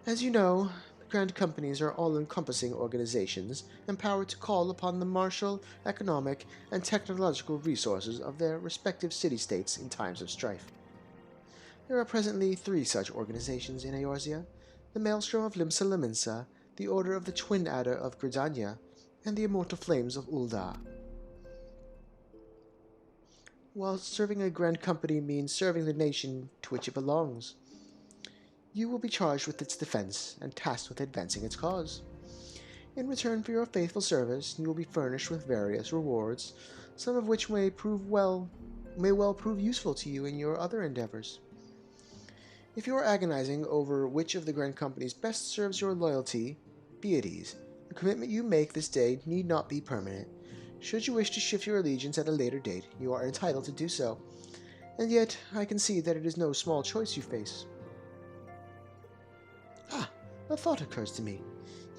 As you know, the Grand Companies are all-encompassing organizations empowered to call upon the martial, economic, and technological resources of their respective city-states in times of strife. There are presently 3 such organizations in Eorzea: the Maelstrom of Limsa Laminsa, the Order of the Twin Adder of Gridania, and the Immortal Flames of Ul'dah. While serving a grand company means serving the nation to which it belongs, you will be charged with its defense and tasked with advancing its cause. In return for your faithful service, you will be furnished with various rewards, some of which may well prove useful to you in your other endeavors. If you are agonizing over which of the grand companies best serves your loyalty, be at ease. The commitment you make this day need not be permanent. Should you wish to shift your allegiance at a later date, you are entitled to do so. And yet, I can see that it is no small choice you face. A thought occurs to me.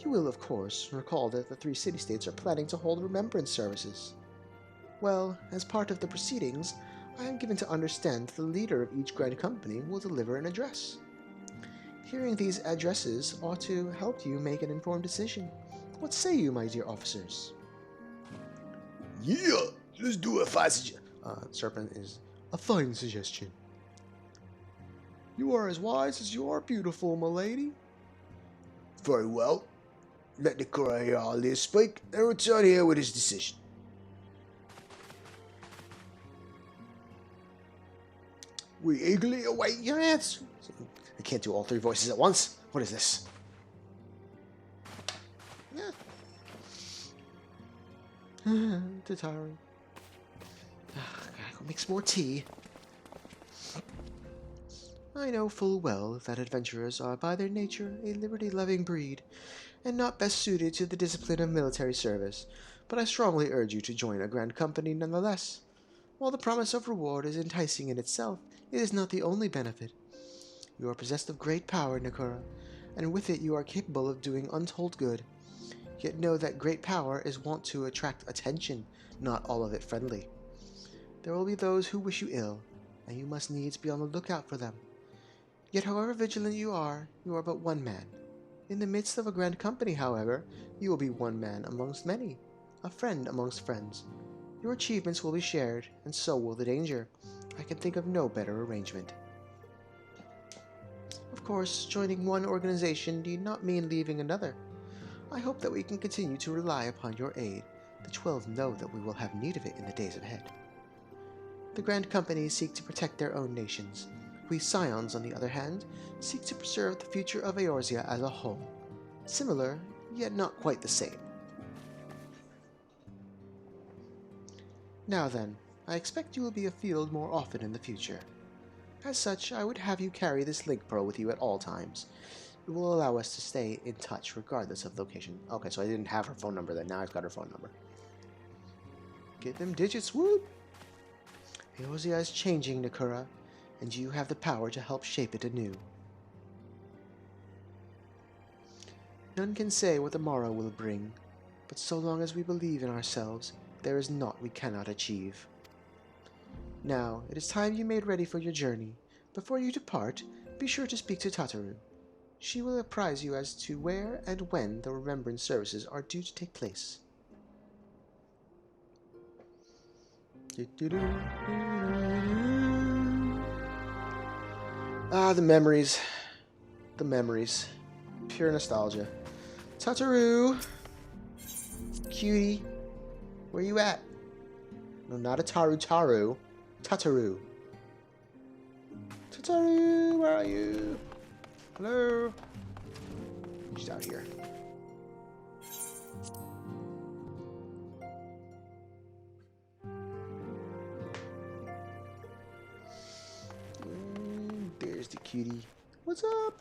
You will, of course, recall that the 3 city-states are planning to hold remembrance services. Well, as part of the proceedings, I am given to understand that the leader of each grand company will deliver an address. Hearing these addresses ought to help you make an informed decision. What say you, my dear officers? Yeah, let's do a fine suggestion. Serpent is a fine suggestion. You are as wise as you are beautiful, my lady. Very well. Let Nekura hear all this speak and return here with his decision. We eagerly await your answer. I can't do all 3 voices at once. What is this? Tatari. Gotta go make some more tea. I know full well that adventurers are by their nature a liberty-loving breed, and not best suited to the discipline of military service, but I strongly urge you to join a grand company nonetheless. While the promise of reward is enticing in itself, it is not the only benefit. You are possessed of great power, Nekura, and with it you are capable of doing untold good. Yet know that great power is wont to attract attention, not all of it friendly. There will be those who wish you ill, and you must needs be on the lookout for them. Yet however vigilant you are but one man. In the midst of a grand company, however, you will be one man amongst many, a friend amongst friends. Your achievements will be shared, and so will the danger. I can think of no better arrangement. Of course, joining one organization need not mean leaving another. I hope that we can continue to rely upon your aid. The 12 know that we will have need of it in the days ahead. The grand companies seek to protect their own nations. We Scions, on the other hand, seek to preserve the future of Eorzea as a whole. Similar, yet not quite the same. Now then, I expect you will be afield more often in the future. As such, I would have you carry this link pearl with you at all times. It will allow us to stay in touch regardless of location. Okay, so I didn't have her phone number then. Now I've got her phone number. Get them digits, whoop! Eorzea is changing, Nekura, and you have the power to help shape it anew. None can say what the morrow will bring, but so long as we believe in ourselves, there is naught we cannot achieve. Now, it is time you made ready for your journey. Before you depart, be sure to speak to Tataru. She will apprise you as to where and when the remembrance services are due to take place. Ah, the memories. The memories. Pure nostalgia. Tataru! Cutie. Where you at? No, not a Taru. Tataru. Tataru, where are you? Hello? She's out here. There's the cutie. What's up?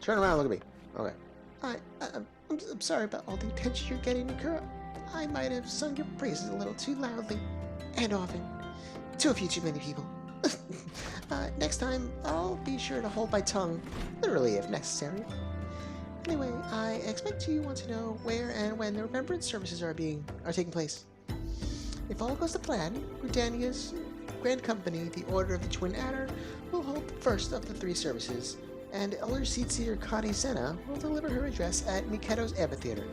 Turn around, look at me. Okay. I'm sorry about all the attention you're getting, Nekura. I might have sung your praises a little too loudly and often to a few too many people. Next time, I'll be sure to hold my tongue, literally if necessary. Anyway, I expect you want to know where and when the remembrance services are taking place. If all goes to plan, Gridania's Grand Company, the Order of the Twin Adder, will hold the first of the 3 services, and Elder Seatseer Kani Senna will deliver her address at Miketo's Amphitheater.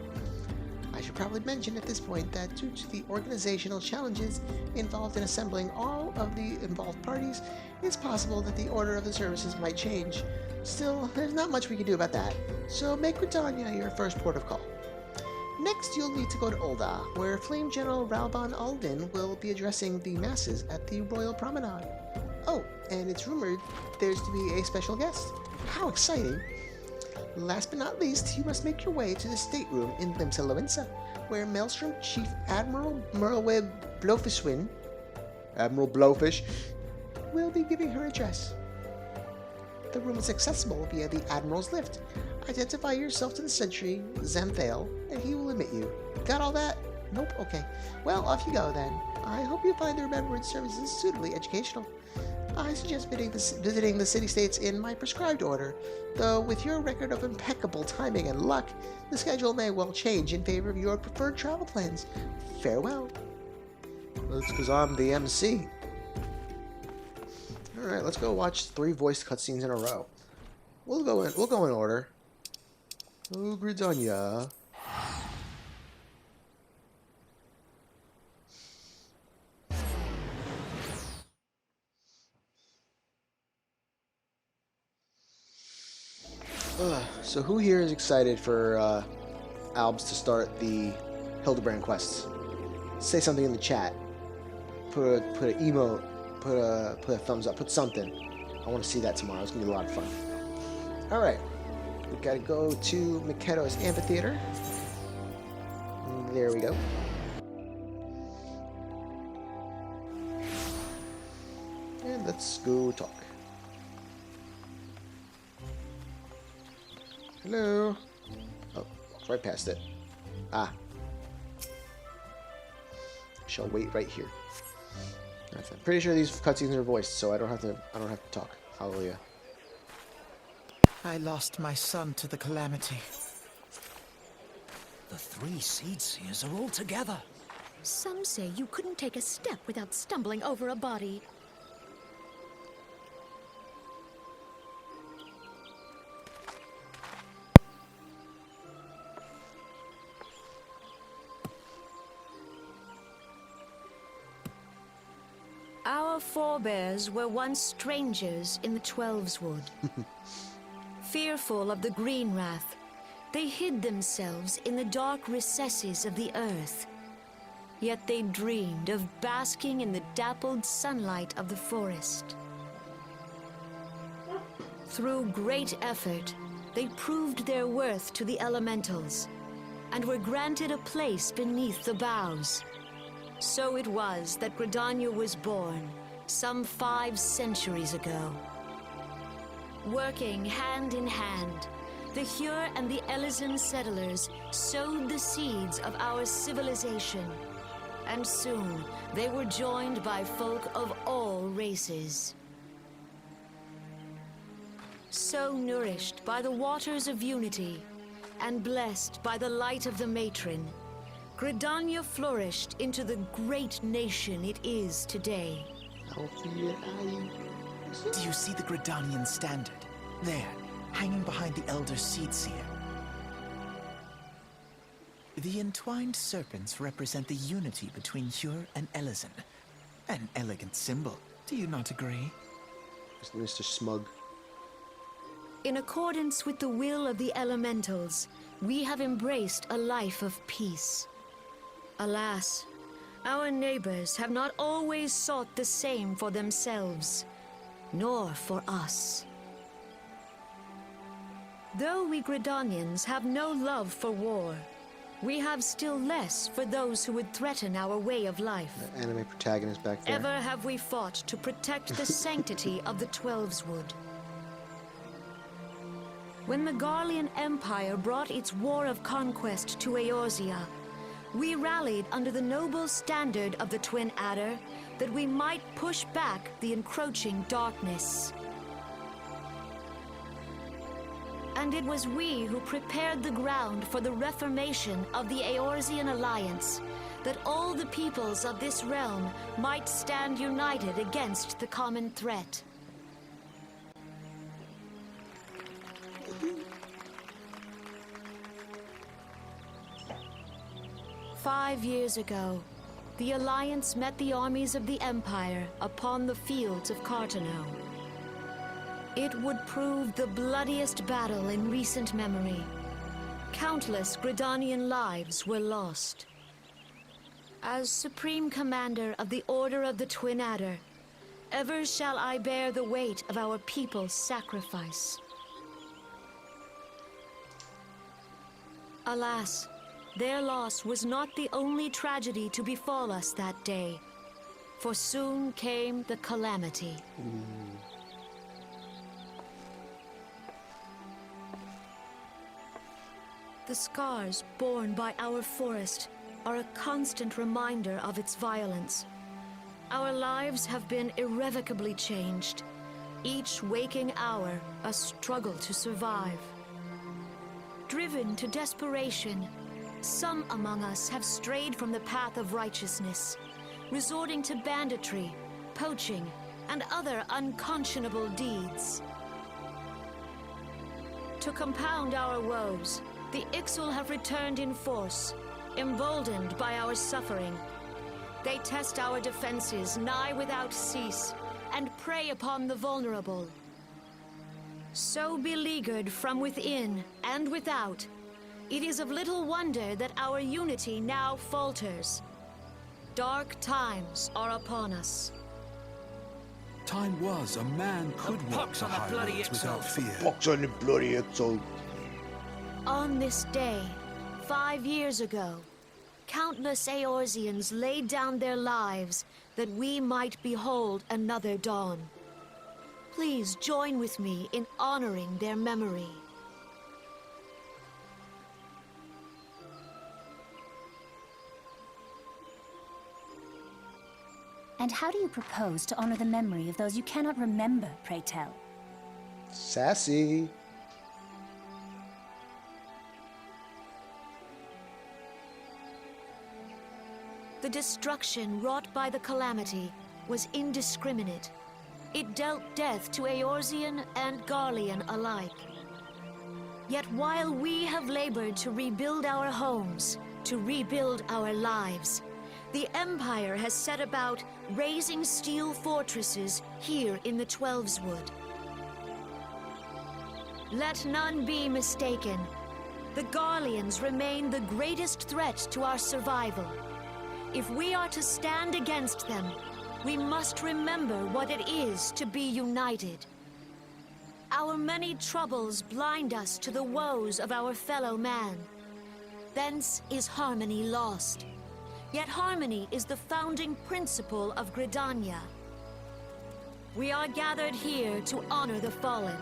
I should probably mention at this point that due to the organizational challenges involved in assembling all of the involved parties, it's possible that the order of the services might change. Still, there's not much we can do about that, so make Britannia your first port of call. Next, you'll need to go to Ulda, where Flame General Ralban Alden will be addressing the masses at the Royal Promenade. Oh, and it's rumored there's to be a special guest. How exciting! Last but not least, you must make your way to the stateroom in Limsa Loensa, where Maelstrom Chief Admiral Merlweb Blowfishwin, Admiral Blowfish, will be giving her address. The room is accessible via the Admiral's lift. Identify yourself to the sentry, Zamthale, and he will admit you. Got all that? Nope? Okay. Well, off you go then. I hope you find the remembrance services suitably educational. I suggest visiting the city-states in my prescribed order, though with your record of impeccable timing and luck, the schedule may well change in favor of your preferred travel plans. Farewell. That's because I'm the MC. Alright, let's go watch 3 voiced cutscenes in a row. We'll go in order. Oh, Gridania. So who here is excited for Albs to start the Hildebrand quests? Say something in the chat. Put an emote. Put a thumbs up. Put something. I want to see that tomorrow. It's gonna be a lot of fun. All right, we gotta go to Mikedo's amphitheater. There we go. And let's go talk. Hello. Oh, walked right past it. Ah. Shall wait right here. I'm pretty sure these cutscenes are voiced, so I don't have to talk. Hallelujah. I lost my son to the calamity. The 3 Seedseers are all together. Some say you couldn't take a step without stumbling over a body. Our forebears were once strangers in the Twelveswood. Fearful of the Green Wrath, they hid themselves in the dark recesses of the earth. Yet they dreamed of basking in the dappled sunlight of the forest. Through great effort, they proved their worth to the elementals, and were granted a place beneath the boughs. So it was that Gridania was born, some 5 centuries ago. Working hand in hand, the Hyur and the Elysian settlers sowed the seeds of our civilization, and soon they were joined by folk of all races. So nourished by the waters of unity, and blessed by the light of the matron, Gridania flourished into the great nation it is today. Do you see the Gridanian standard? There, hanging behind the Elder Seedseer. The entwined serpents represent the unity between Hyur and Elysian. An elegant symbol, do you not agree? Mr. Smug. In accordance with the will of the elementals, we have embraced a life of peace. Alas, our neighbors have not always sought the same for themselves, nor for us. Though we Gridanians have no love for war, we have still less for those who would threaten our way of life. That anime protagonist back there. Ever have we fought to protect the sanctity of the Twelveswood. When the Garlean Empire brought its war of conquest to Eorzea, we rallied under the noble standard of the Twin Adder that we might push back the encroaching darkness. And it was we who prepared the ground for the reformation of the Eorzean Alliance, that all the peoples of this realm might stand united against the common threat. 5 years ago, the Alliance met the armies of the Empire upon the fields of Cartano. It would prove the bloodiest battle in recent memory. Countless Gridanian lives were lost. As Supreme Commander of the Order of the Twin Adder, ever shall I bear the weight of our people's sacrifice. Alas, their loss was not the only tragedy to befall us that day, for soon came the calamity. The scars borne by our forest are a constant reminder of its violence. Our lives have been irrevocably changed, each waking hour a struggle to survive. Driven to desperation, some among us have strayed from the path of righteousness, resorting to banditry, poaching, and other unconscionable deeds. To compound our woes, the Ixal have returned in force, emboldened by our suffering. They test our defenses nigh without cease, and prey upon the vulnerable. So beleaguered from within and without, it is of little wonder that our unity now falters. Dark times are upon us. Time was a man could walk the high roads without fear. Pox on the bloody Ixal. On this day, 5 years ago, countless Eorzeans laid down their lives that we might behold another dawn. Please join with me in honoring their memory. And how do you propose to honor the memory of those you cannot remember, pray tell? Sassy. The destruction wrought by the calamity was indiscriminate. It dealt death to Eorzean and Garlean alike. Yet while we have labored to rebuild our homes, to rebuild our lives, the Empire has set about raising steel fortresses here in the Twelveswood. Let none be mistaken. The Garleans remain the greatest threat to our survival. If we are to stand against them, we must remember what it is to be united. Our many troubles blind us to the woes of our fellow man. Thence is harmony lost. Yet harmony is the founding principle of Gridania. We are gathered here to honor the fallen.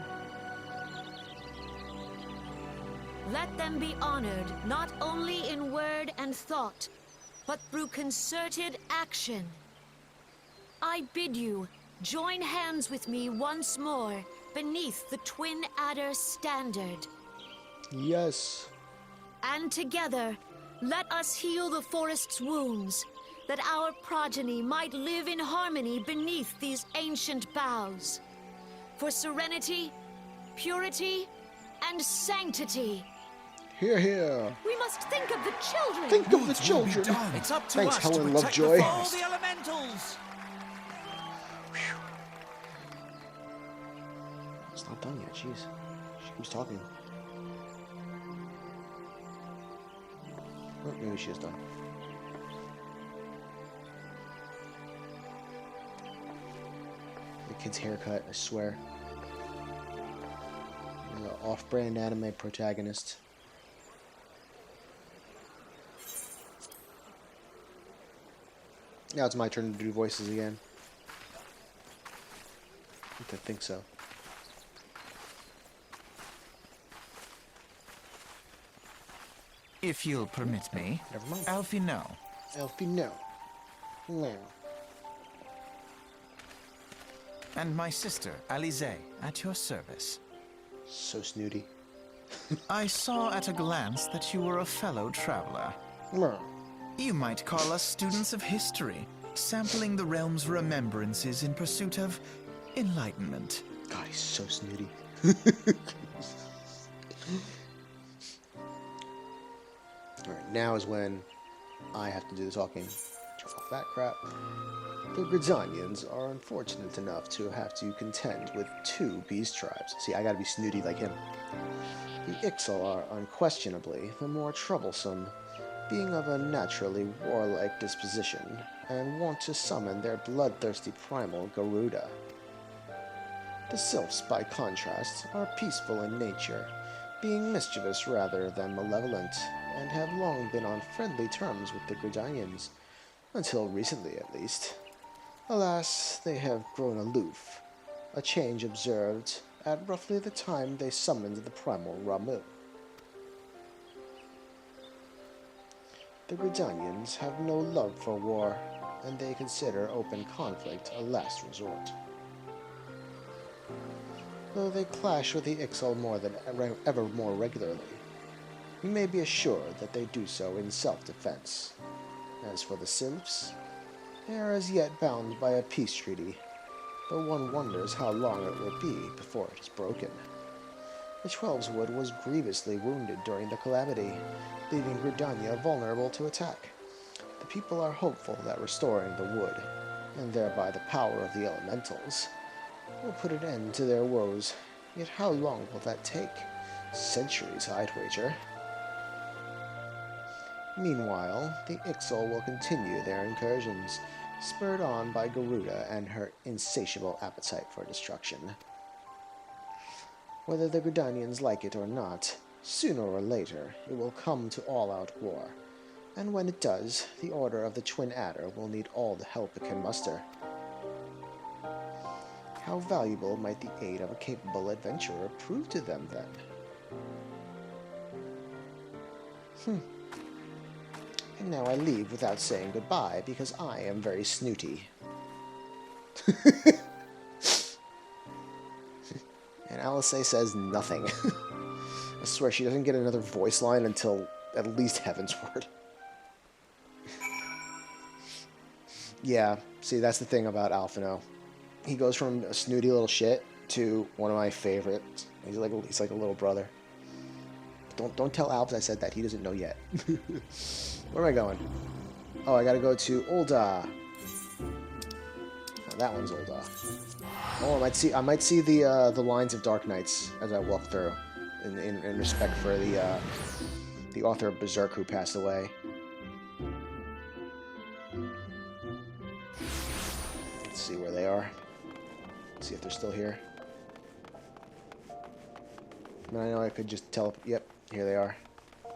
Let them be honored not only in word and thought, but through concerted action. I bid you join hands with me once more beneath the Twin Adder standard. Yes. And together, let us heal the forest's wounds, that our progeny might live in harmony beneath these ancient boughs. For serenity, purity, and sanctity. Hear, hear. We must think of the children. Think of the Woods will be children. done. It's up to Thanks, us Helen to protect Lovejoy. the forest. All the elementals! It's not done yet, jeez. She keeps talking. Oh, maybe she is done. The kid's haircut, I swear. An off-brand anime protagonist. Now it's my turn to do voices again. I think so. If you'll permit me. Never mind. Alfie, no. Elfie, no. No. And my sister, Alize, at your service. So snooty. I saw at a glance that you were a fellow traveler. No. You might call us students of history, sampling the realm's remembrances in pursuit of enlightenment. God, he's so snooty. Alright, now is when I have to do the talking. Turn off that crap. The Gridanians are unfortunate enough to have to contend with 2 beast tribes. See, I gotta be snooty like him. The Ixal are unquestionably the more troublesome, being of a naturally warlike disposition, and want to summon their bloodthirsty primal Garuda. The Sylphs, by contrast, are peaceful in nature, being mischievous rather than malevolent, and have long been on friendly terms with the Gridanians, until recently at least. Alas, they have grown aloof, a change observed at roughly the time they summoned the primal Ramu. The Gridanians have no love for war, and they consider open conflict a last resort. Though they clash with the Ixal more than ever more regularly, you may be assured that they do so in self-defense. As for the Sylphs, they are as yet bound by a peace treaty, though one wonders how long it will be before it is broken. The Twelveswood was grievously wounded during the calamity, leaving Gridania vulnerable to attack. The people are hopeful that restoring the wood, and thereby the power of the elementals, will put an end to their woes. Yet how long will that take? Centuries, I'd wager. Meanwhile, the Ixal will continue their incursions, spurred on by Garuda and her insatiable appetite for destruction. Whether the Gridanians like it or not, sooner or later it will come to all-out war, and when it does, the Order of the Twin Adder will need all the help it can muster. How valuable might the aid of a capable adventurer prove to them, then? And now I leave without saying goodbye, because I am very snooty. And Alice says nothing. I swear she doesn't get another voice line until at least Heavensward. Yeah, see, that's the thing about Alphino. He goes from a snooty little shit to one of my favorites. He's like a little brother. Don't tell Alps I said that. He doesn't know yet. Where am I going? Oh, I gotta go to Ul'dah. Oh, that one's Ul'dah. Oh, I might see the lines of Dark Knights as I walk through, in respect for the author of Berserk who passed away. Let's see where they are. See if they're still here. I mean, I know I could just tell. Yep, here they are.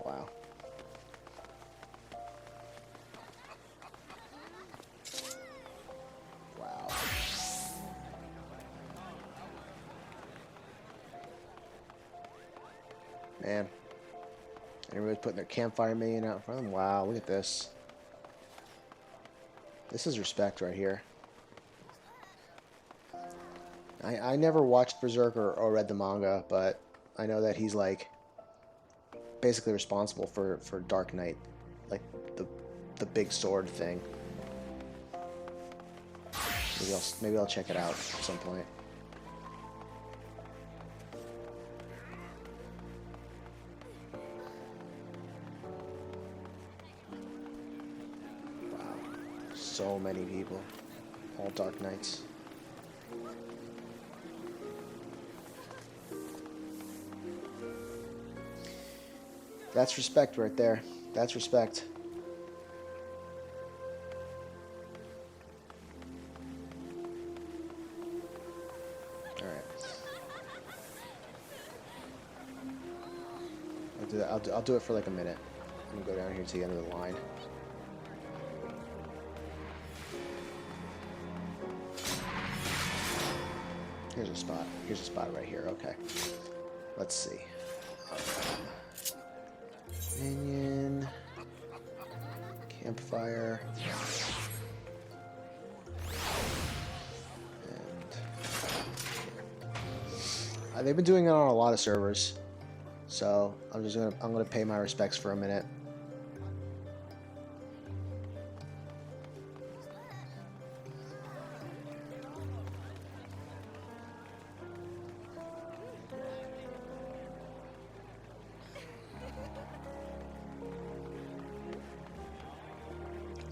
Wow. Wow. Man. Everybody's putting their campfire minion out in front of them. Wow, look at this. This is respect right here. I never watched Berserk or read the manga, but I know that he's like basically responsible for Dark Knight, like the big sword thing. Maybe I'll check it out at some point. Wow, so many people, all Dark Knights. That's respect right there. That's respect. Alright. I'll do that. I'll do it for like a minute. I'm gonna go down here to the end of the line. Here's a spot. Here's a spot right here. Okay. Let's see. Minion, campfire, and they've been doing it on a lot of servers, so I'm gonna pay my respects for a minute.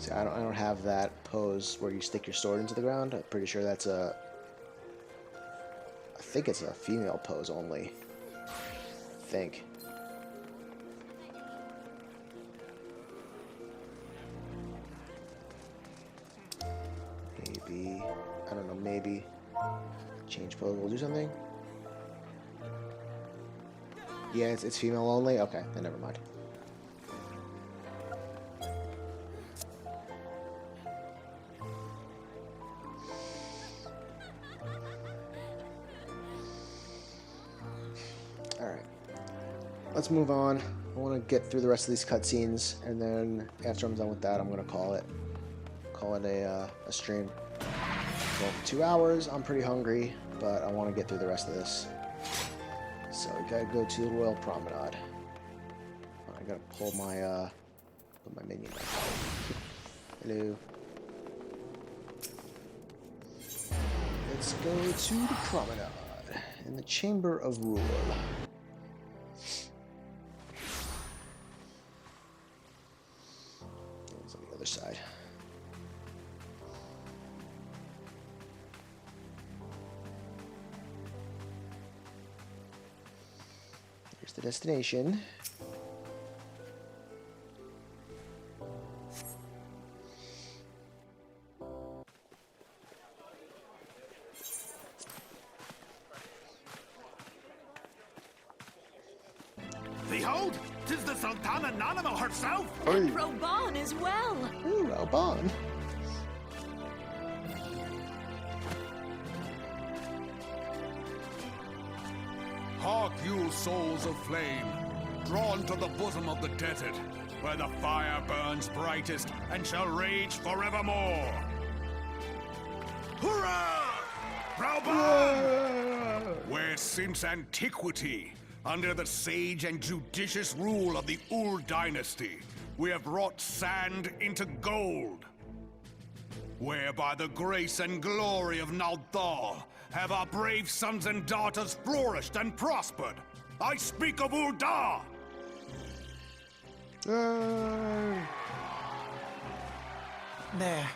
See, I don't have that pose where you stick your sword into the ground. I'm pretty sure that's I think it's a female pose only. I think. Maybe, I don't know, maybe change pose will do something. Yeah, it's female only? Okay, then never mind. Alright. Let's move on. I want to get through the rest of these cutscenes, and then after I'm done with that, I'm going to call it a stream. Well, 2 hours. I'm pretty hungry, but I want to get through the rest of this. So we gotta go to the Royal Promenade. I gotta pull my put my minion back. Hello. Let's go to the Promenade in the Chamber of Rule. It's on the other side. Here's the destination. Behold, 'tis the Sultana Nanamo herself! And Roban as well! Ooh, Roban. Hark you, souls of flame, drawn to the bosom of the desert, where the fire burns brightest and shall rage forevermore. Hurrah! Roban! Where since antiquity, under the sage and judicious rule of the Ul dynasty, we have wrought sand into gold. Where by the grace and glory of Naldal have our brave sons and daughters flourished and prospered. I speak of Ul'dah! There,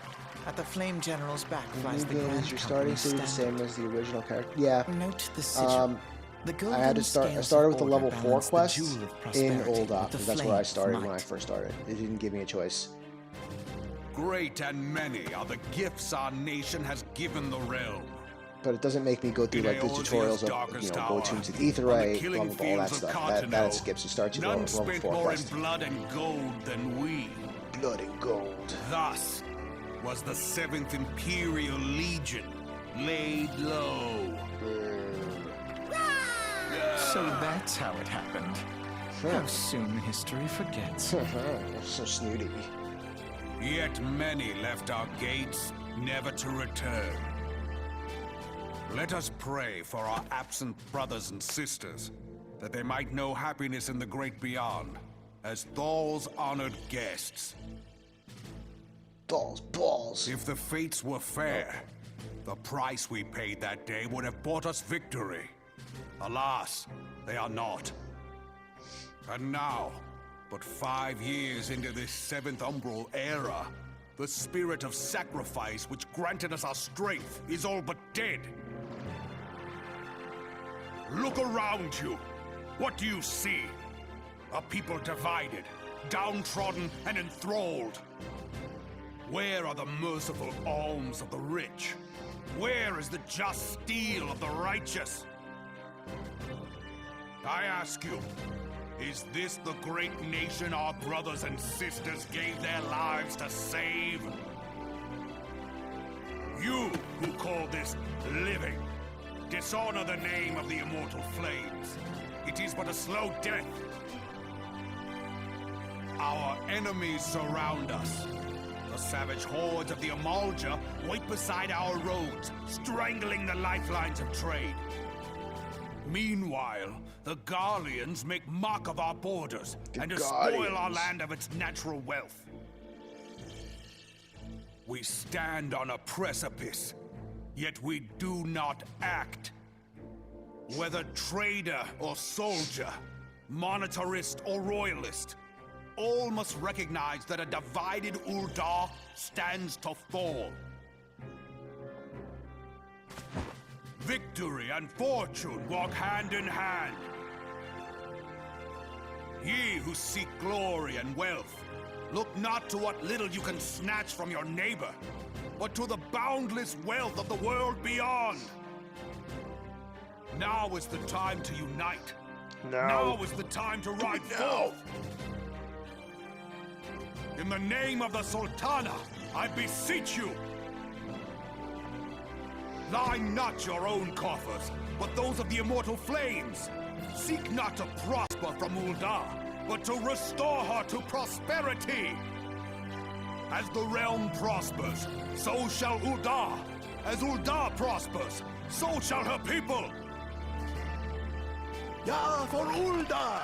at the Flame General's back flies the New game Grand is your starting Company city the standard. same as the original character. Yeah. Note the sigil. The I had to start. I started with the level 4 quest in in Ul'dah because that's where I started when I first started. It didn't give me a choice. Great and many are the gifts our nation has given the realm. But it doesn't make me go through like the tutorials of, you know, go tune to the Ether Ray, blah, blah, blah, all that stuff. That it skips. It starts you None level spent 4 more quest. in blood and gold than we. Blood and gold. Thus was the 7th Imperial Legion laid low. So that's how it happened. How soon history forgets. So snooty. Yet many left our gates, never to return. Let us pray for our absent brothers and sisters, that they might know happiness in the great beyond, as Thal's honored guests. Balls, balls. If the fates were fair, the price we paid that day would have bought us victory. Alas, they are not. And now, but 5 years into this 7th Umbral era, the spirit of sacrifice which granted us our strength is all but dead. Look around you. What do you see? A people divided, downtrodden, and enthralled. Where are the merciful alms of the rich? Where is the just steel of the righteous? I ask you, is this the great nation our brothers and sisters gave their lives to save? You who call this living, dishonor the name of the immortal flames. It is but a slow death. Our enemies surround us. The savage hordes of the Amalja wait beside our roads, strangling the lifelines of trade. Meanwhile, the Garleans make mock of our borders and despoil our land of its natural wealth. We stand on a precipice, yet we do not act. Whether trader or soldier, monetarist or royalist, all must recognize that a divided Ul'dah stands to fall. Victory and fortune walk hand in hand. Ye who seek glory and wealth, look not to what little you can snatch from your neighbor, but to the boundless wealth of the world beyond. Now is the time to unite. Now is the time to ride forth. In the name of the Sultana, I beseech you. Line not your own coffers, but those of the immortal flames. Seek not to prosper from Ul'dah, but to restore her to prosperity. As the realm prospers, so shall Ul'dah. As Ul'dah prospers, so shall her people. Ja, for Ul'dah!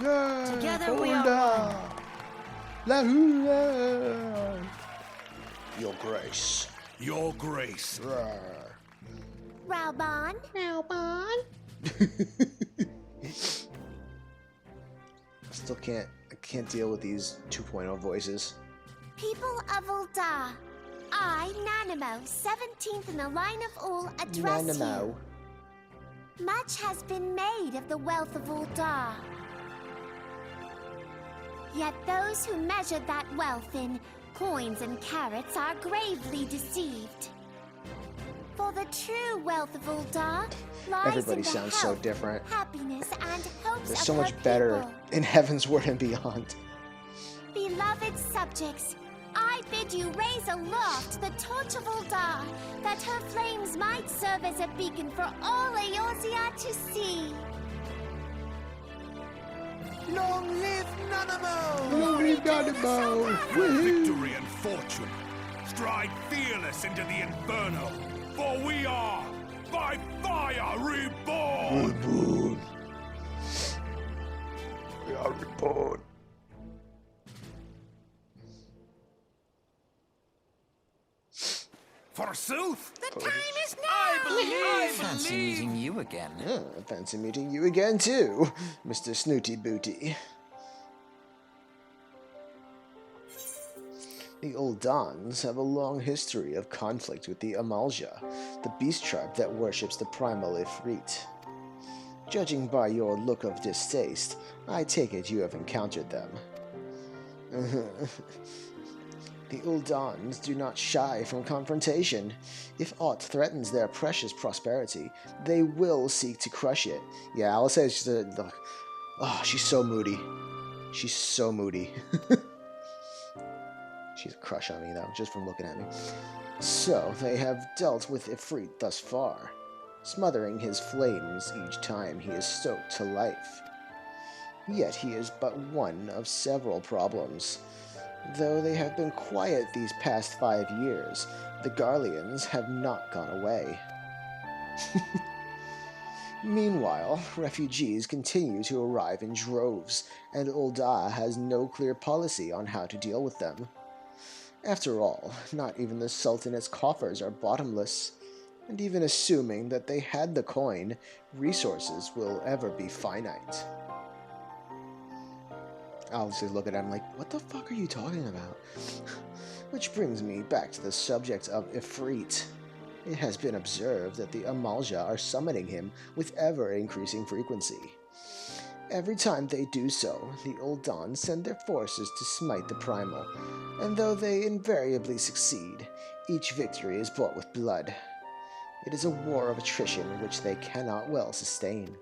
Yeah, Together we are Ul'dah. La hula. Your Grace. Your Grace. Rawr. Raubon, I can't deal with these 2.0 voices. people of Ul'dah, I, Nanamo, 17th in the line of Ul, address Nanamo. you. Much has been made of the wealth of Ul'dah. Yet those who measure that wealth in coins and carats are gravely deceived. For the true wealth of Ul'dah lies Everybody in the sounds so health, different. happiness, and hopes They're of so her much better people. in Heaven's Word and beyond. Beloved subjects, I bid you raise aloft the torch of Ul'dah, that her flames might serve as a beacon for all Eorzea to see. Long live Nanamo! Glory Nanamo! Woohoo! Victory and fortune. Stride fearless into the inferno, for we are by fire reborn! Reborn. We are reborn. Forsooth! The time is now! I Fancy meeting you again. Yeah, fancy meeting you again too, Mr. Snooty Booty. The Uldans have a long history of conflict with the Amalja, the beast tribe that worships the primal Ifrit. Judging by your look of distaste, I take it you have encountered them. The Uldans do not shy from confrontation. If aught threatens their precious prosperity, they will seek to crush it. Yeah, I'll say it's just oh, she's so moody. She's so moody. She's a crush on me, though, just from looking at me. So, they have dealt with Ifrit thus far, smothering his flames each time he is stoked to life. Yet he is but one of several problems. Though they have been quiet these past 5 years, the Garleans have not gone away. Meanwhile, refugees continue to arrive in droves, and Ul'dah has no clear policy on how to deal with them. After all, not even the Sultanate's coffers are bottomless, and even assuming that they had the coin, resources will ever be finite. I'll just look at him like, what the fuck are you talking about? Which brings me back to the subject of Ifrit. It has been observed that the Amalja are summoning him with ever-increasing frequency. Every time they do so, the Ul'dan send their forces to smite the primal, and though they invariably succeed, each victory is bought with blood. It is a war of attrition which they cannot well sustain.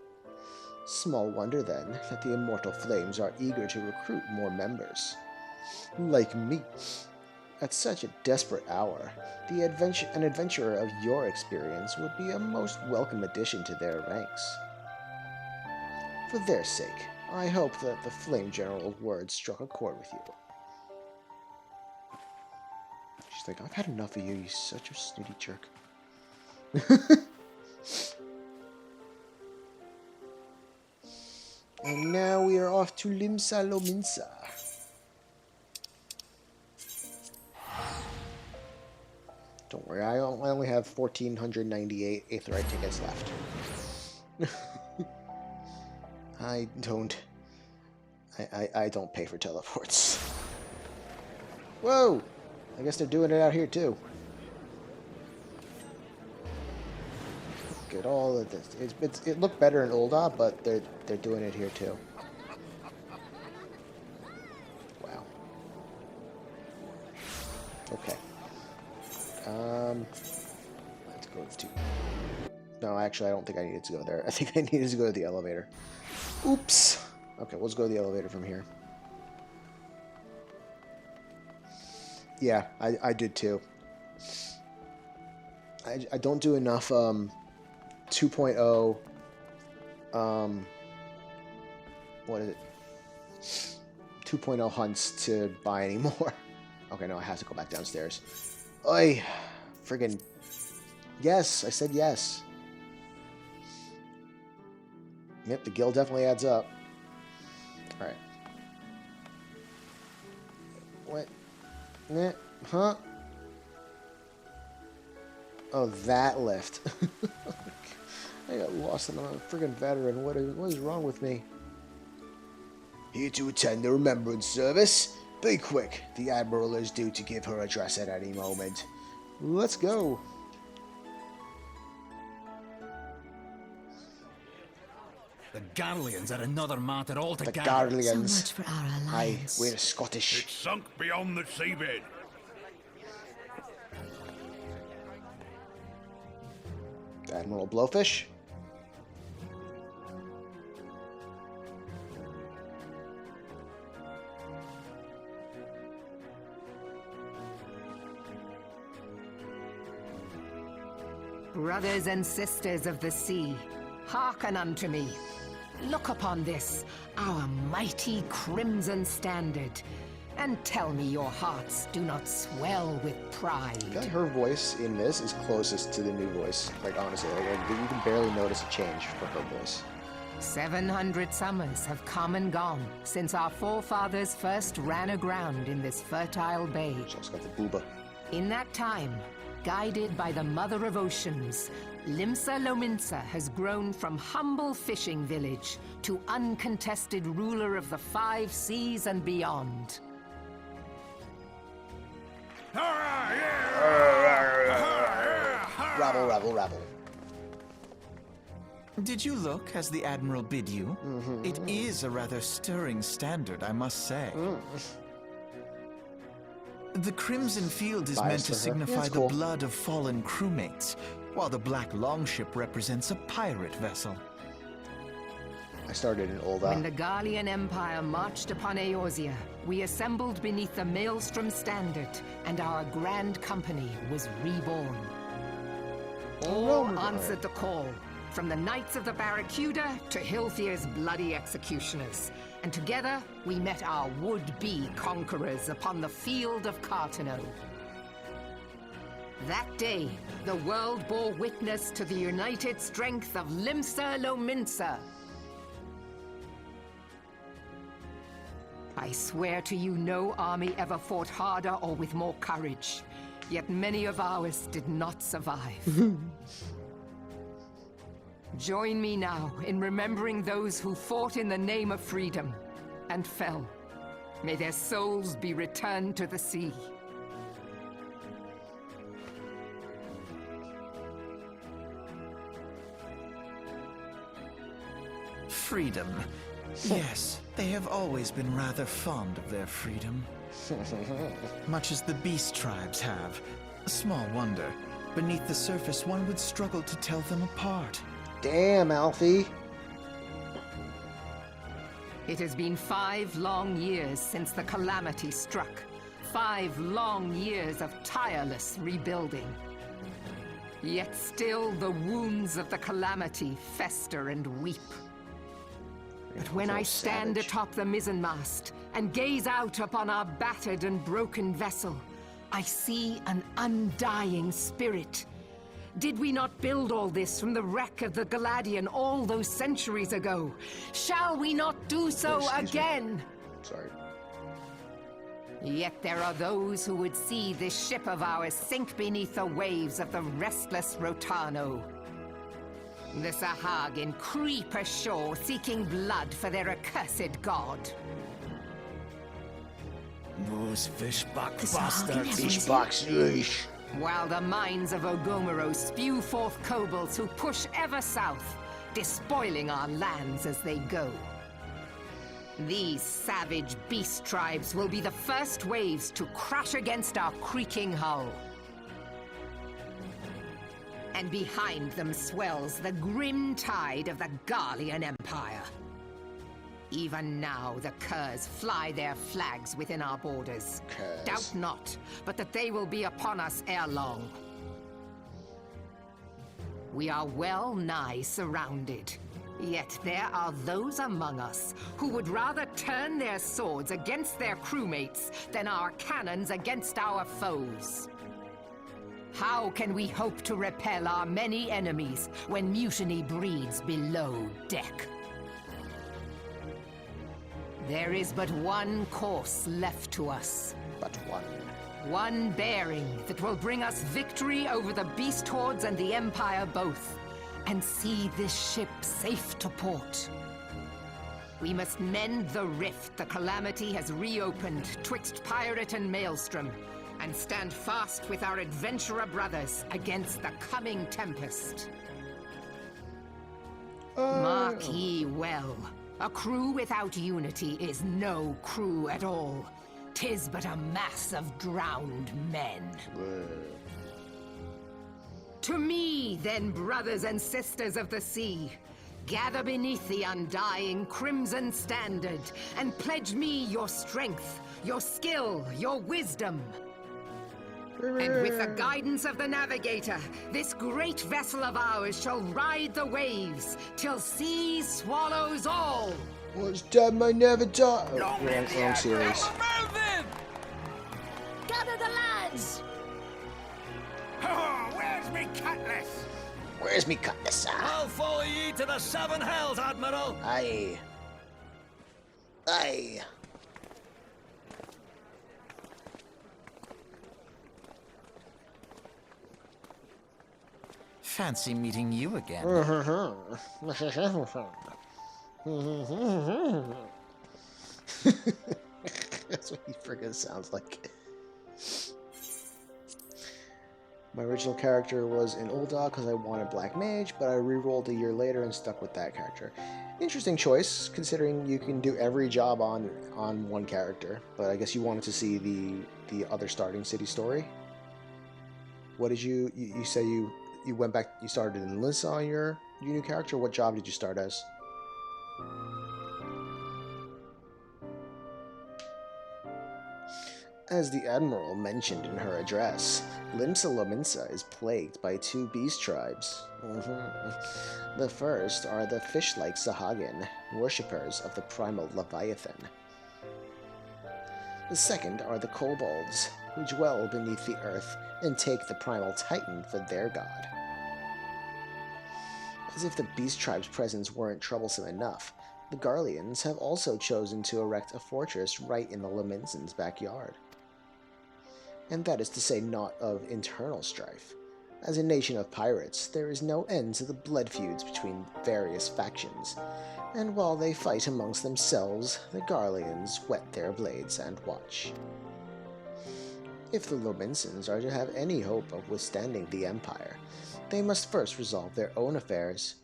Small wonder, then, that the immortal flames are eager to recruit more members. Like me. At such a desperate hour, an adventurer of your experience would be a most welcome addition to their ranks. For their sake, I hope that the Flame General's words struck a chord with you. She's like, I've had enough of you, you're such a snooty jerk. And now we are off to Limsa Lominsa. Don't worry, I only have 1,498 Aetheryte tickets left. I I don't pay for teleports. Whoa! I guess they're doing it out here too. Look at all of this. It looked better in Ul'dah, but they're doing it here too. Wow. Okay. Let's go to... No, actually, I don't think I needed to go there. I think I needed to go to the elevator. Oops! Okay, let's go to the elevator from here. Yeah, I did too. I don't do enough 2.0 what is it? 2.0 hunts to buy anymore. Okay, no, I have to go back downstairs. Oi! Friggin' yes, I said yes. Yep, the guild definitely adds up. Alright. What? Nah, huh? Oh, that lift. I got lost and I'm a friggin' veteran. What is wrong with me? Here to attend the remembrance service. Be quick. The Admiral is due to give her address at any moment. Let's go. The Garleans are another matter The altogether. So Garleans. much for our Aye, alliance. we're Scottish. It's sunk beyond the seabed. Admiral Blowfish. Brothers and sisters of the sea, hearken unto me. Look upon this, our mighty crimson standard, and tell me your hearts do not swell with I feel like pride. her voice in this is closest to the new voice. Like, honestly, like, you can barely notice a change for her voice. 700 summers have come and gone since our forefathers first ran aground in this fertile bay. She also got the booba. In that time, guided by the Mother of Oceans, Limsa Lominsa has grown from humble fishing village to uncontested ruler of the 5 seas and beyond. Rabble, rabble, rabble. Did you look as the Admiral bid you? It is a rather stirring standard, I must say. The Crimson Field is Bias meant to for her. signify Yeah, it's the cool. blood of fallen crewmates, while the Black Longship represents a pirate vessel. I started in When the Ul'dah. Garlean Empire marched upon Eorzea, we assembled beneath the Maelstrom Standard, and our grand company was reborn. All answered the call, from the Knights of the Barracuda to Hilthier's bloody executioners. And together, we met our would-be conquerors upon the field of Cartano. That day, the world bore witness to the united strength of Limsa Lominsa. I swear to you, no army ever fought harder or with more courage. Yet many of ours did not survive. Join me now in remembering those who fought in the name of freedom and fell. May their souls be returned to the sea. Freedom. Yes, they have always been rather fond of their freedom. Much as the beast tribes have. Small wonder. Beneath the surface, one would struggle to tell them apart. Damn, Alfie. It has been 5 long years since the calamity struck. 5 long years of tireless rebuilding. Yet still the wounds of the calamity fester and weep. But when I stand atop the mizzenmast and gaze out upon our battered and broken vessel, I see an undying spirit. Did we not build all this from the wreck of the Galadian all those centuries ago? Shall we not do so again? Sorry. Yet there are those who would see this ship of ours sink beneath the waves of the restless Rotano. The Sahagin creep ashore seeking blood for their accursed god. Those fishbuck The Sahagin have bastards. Beach box, yeesh. While the mines of Ogomoro spew forth kobolds who push ever south, despoiling our lands as they go. These savage beast tribes will be the first waves to crash against our creaking hull. And behind them swells the grim tide of the Garlean Empire. Even now, the Curs fly their flags within our borders. Curs. Doubt not, but that they will be upon us ere long. We are well nigh surrounded. Yet there are those among us who would rather turn their swords against their crewmates than our cannons against our foes. How can we hope to repel our many enemies when mutiny breeds below deck? There is but one course left to us. But one. One bearing that will bring us victory over the beast hordes and the Empire both, and see this ship safe to port. We must mend the rift the Calamity has reopened twixt pirate and maelstrom, and stand fast with our adventurer brothers against the coming tempest. Mark ye well. A crew without unity is no crew at all. 'Tis but a mass of drowned men. To me, then, brothers and sisters of the sea, gather beneath the undying crimson standard and pledge me your strength, your skill, your wisdom. And with the guidance of the navigator, this great vessel of ours shall ride the waves till sea swallows all. What's dead may never die. Oh, wrong series. Gather the lads! Oh, where's me cutlass? Where's me cutlass? I'll follow ye to the seven hells, Admiral. Aye. Aye. Fancy meeting you again. That's what he friggin' sounds like. My original character was an old dog because I wanted Black Mage, but I re-rolled a year later and stuck with that character. Interesting choice, considering you can do every job on one character, but I guess you wanted to see the other starting city story. What did you say you went back, you started in Lissa on your new character? What job did you start as? As the Admiral mentioned in her address, Limsa Lominsa is plagued by two beast tribes. The first are the fish-like Sahagin, worshippers of the primal Leviathan. The second are the kobolds, who dwell beneath the earth and take the primal Titan for their god. As if the beast tribe's presence weren't troublesome enough, the Garleans have also chosen to erect a fortress right in the Lominsans' backyard. And that is to say not of internal strife. As a nation of pirates, there is no end to the blood feuds between various factions, and while they fight amongst themselves, the Garleans whet their blades and watch. If the Lominsans are to have any hope of withstanding the Empire, they must first resolve their own affairs.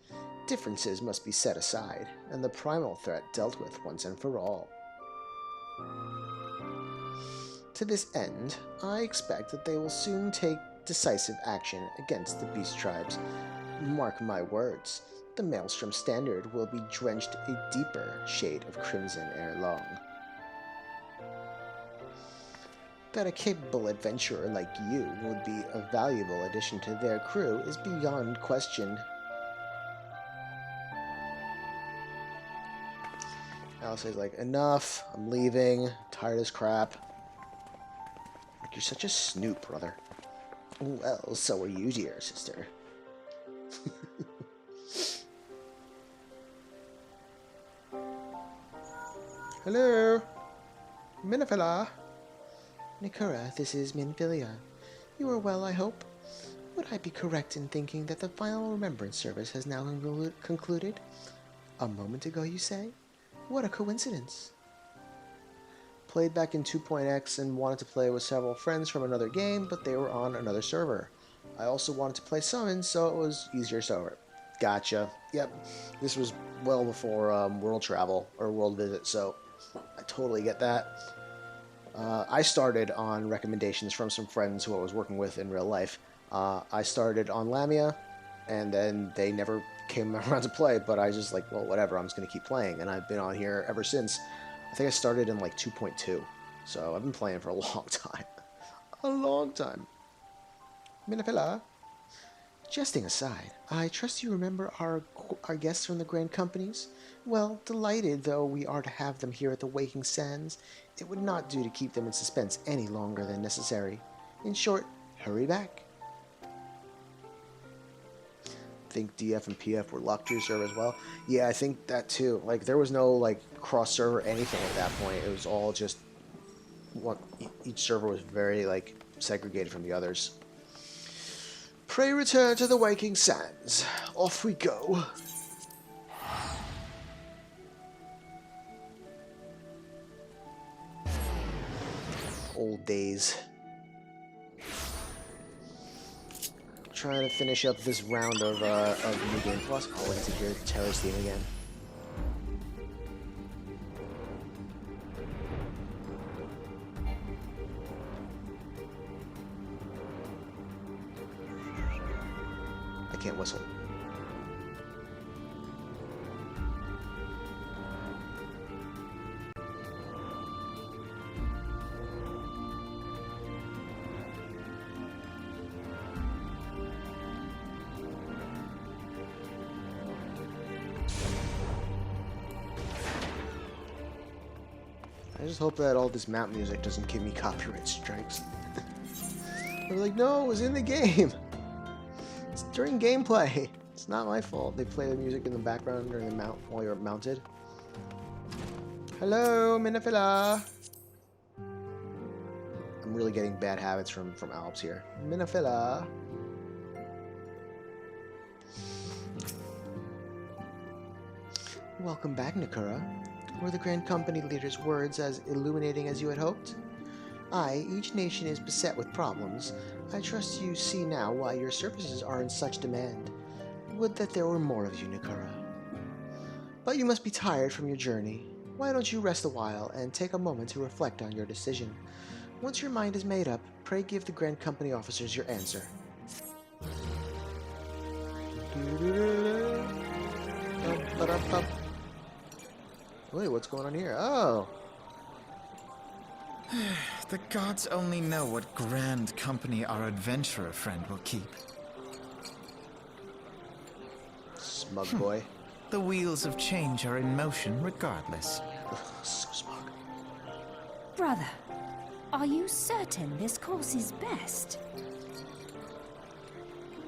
Differences must be set aside, and the primal threat dealt with once and for all. To this end, I expect that they will soon take decisive action against the beast tribes. Mark my words, the Maelstrom Standard will be drenched a deeper shade of crimson ere long. That a capable adventurer like you would be a valuable addition to their crew is beyond question. Alice's like, enough, I'm leaving, tired as crap. You're such a snoop, brother. Well, so are you, dear sister. Hello? Minifila? Nekura, this is Minfilia. You are well, I hope. Would I be correct in thinking that the final remembrance service has now concluded? A moment ago, you say? What a coincidence. Played back in 2.x and wanted to play with several friends from another game, but they were on another server. I also wanted to play Summon, so it was easier server. Gotcha. Yep. This was well before world travel, or world visit, so I totally get that. I started on recommendations from some friends who I was working with in real life. I started on Lamia, and then they never came around to play, but I just like, well, whatever, I'm just going to keep playing, and I've been on here ever since. I think I started in like 2.2, so I've been playing for a long time. A long time. Minafella. Jesting aside, I trust you remember our guests from the Grand Companies? Well, delighted though we are to have them here at the Waking Sands, it would not do to keep them in suspense any longer than necessary. In short, hurry back. I think DF and PF were locked to your server as well. Yeah, I think that too. Like, there was no, like, cross-server anything at that point. It was all just... each server was very, like, segregated from the others. Pray return to the Waking Sands. Off we go. Old days. Trying to finish up this round of New Game Plus. I'll wait to hear Terra's theme again. I can't whistle. I just hope that all this map music doesn't give me copyright strikes. They're like, no, it was in the game. It's during gameplay. It's not my fault. They play the music in the background during the mount while you're mounted. Hello, Minafilla. I'm really getting bad habits from Alps here. Minafilla. Welcome back, Nekura. Were the Grand Company leader's words as illuminating as you had hoped? Aye, each nation is beset with problems. I trust you see now why your services are in such demand. Would that there were more of you, Nekura. But you must be tired from your journey. Why don't you rest a while and take a moment to reflect on your decision? Once your mind is made up, pray give the Grand Company officers your answer. Wait, what's going on here? Oh! The gods only know what grand company our adventurer friend will keep. Smug boy. The wheels of change are in motion regardless. So smug. Brother, are you certain this course is best?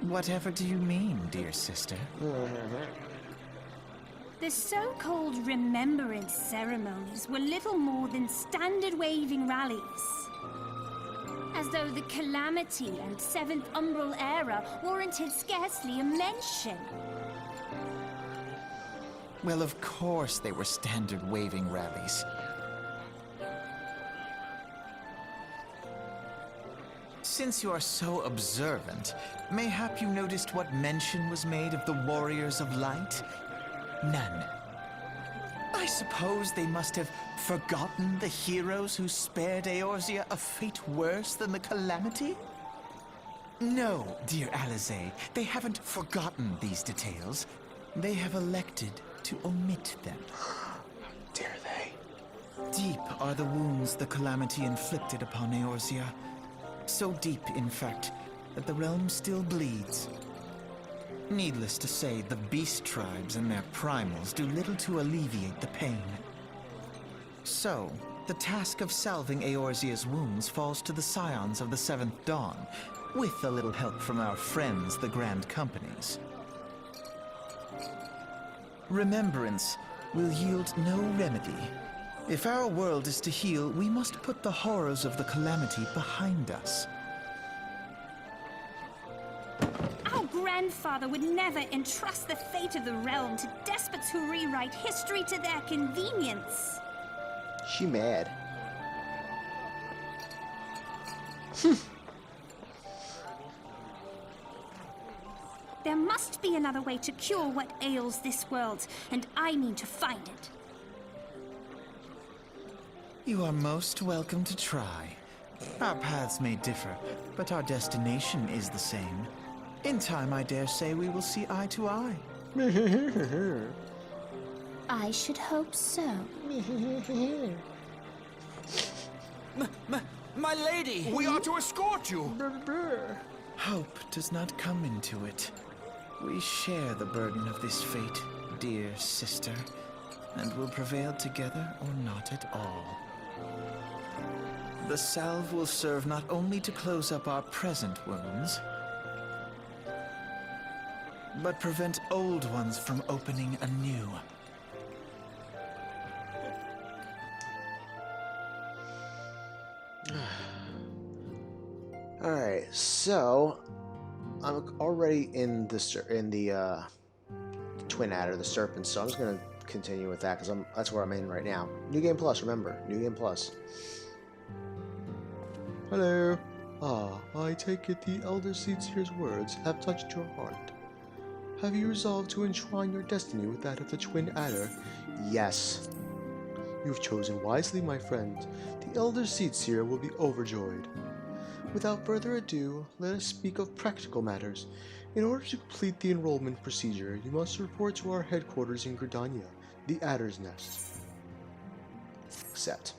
Whatever do you mean, dear sister? The so-called remembrance ceremonies were little more than standard waving rallies. As though the Calamity and Seventh Umbral era warranted scarcely a mention. Well, of course they were standard waving rallies. Since you are so observant, mayhap you noticed what mention was made of the Warriors of Light? None. I suppose they must have forgotten the heroes who spared Eorzea a fate worse than the Calamity? No, dear Alizé, they haven't forgotten these details. They have elected to omit them. Dare they? Deep are the wounds the Calamity inflicted upon Eorzea. So deep, in fact, that the realm still bleeds. Needless to say, the beast tribes and their primals do little to alleviate the pain. So, the task of salving Eorzea's wounds falls to the scions of the Seventh Dawn, with a little help from our friends, the Grand Companies. Remembrance will yield no remedy. If our world is to heal, we must put the horrors of the Calamity behind us. grandfather would never entrust the fate of the realm to despots who rewrite history to their convenience. She mad. There must be another way to cure what ails this world, and I mean to find it. You are most welcome to try. Our paths may differ, but our destination is the same. In time, I dare say we will see eye to eye. I should hope so. My lady! We are to escort you! Hope does not come into it. We share the burden of this fate, dear sister, and will prevail together or not at all. The salve will serve not only to close up our present wounds, but prevent old ones from opening anew. Alright, so I'm already in the Twin Adder, the Serpent, so I'm just gonna continue with that because that's where I'm in right now. New Game Plus, remember, New Game Plus. Hello. I take it the Elder Seedseer's words have touched your heart. Have you resolved to enshrine your destiny with that of the Twin Adder? Yes. You've chosen wisely, my friend. The Elder Seedseer will be overjoyed. Without further ado, let us speak of practical matters. In order to complete the enrollment procedure, you must report to our headquarters in Gridania, the Adder's Nest. Accept.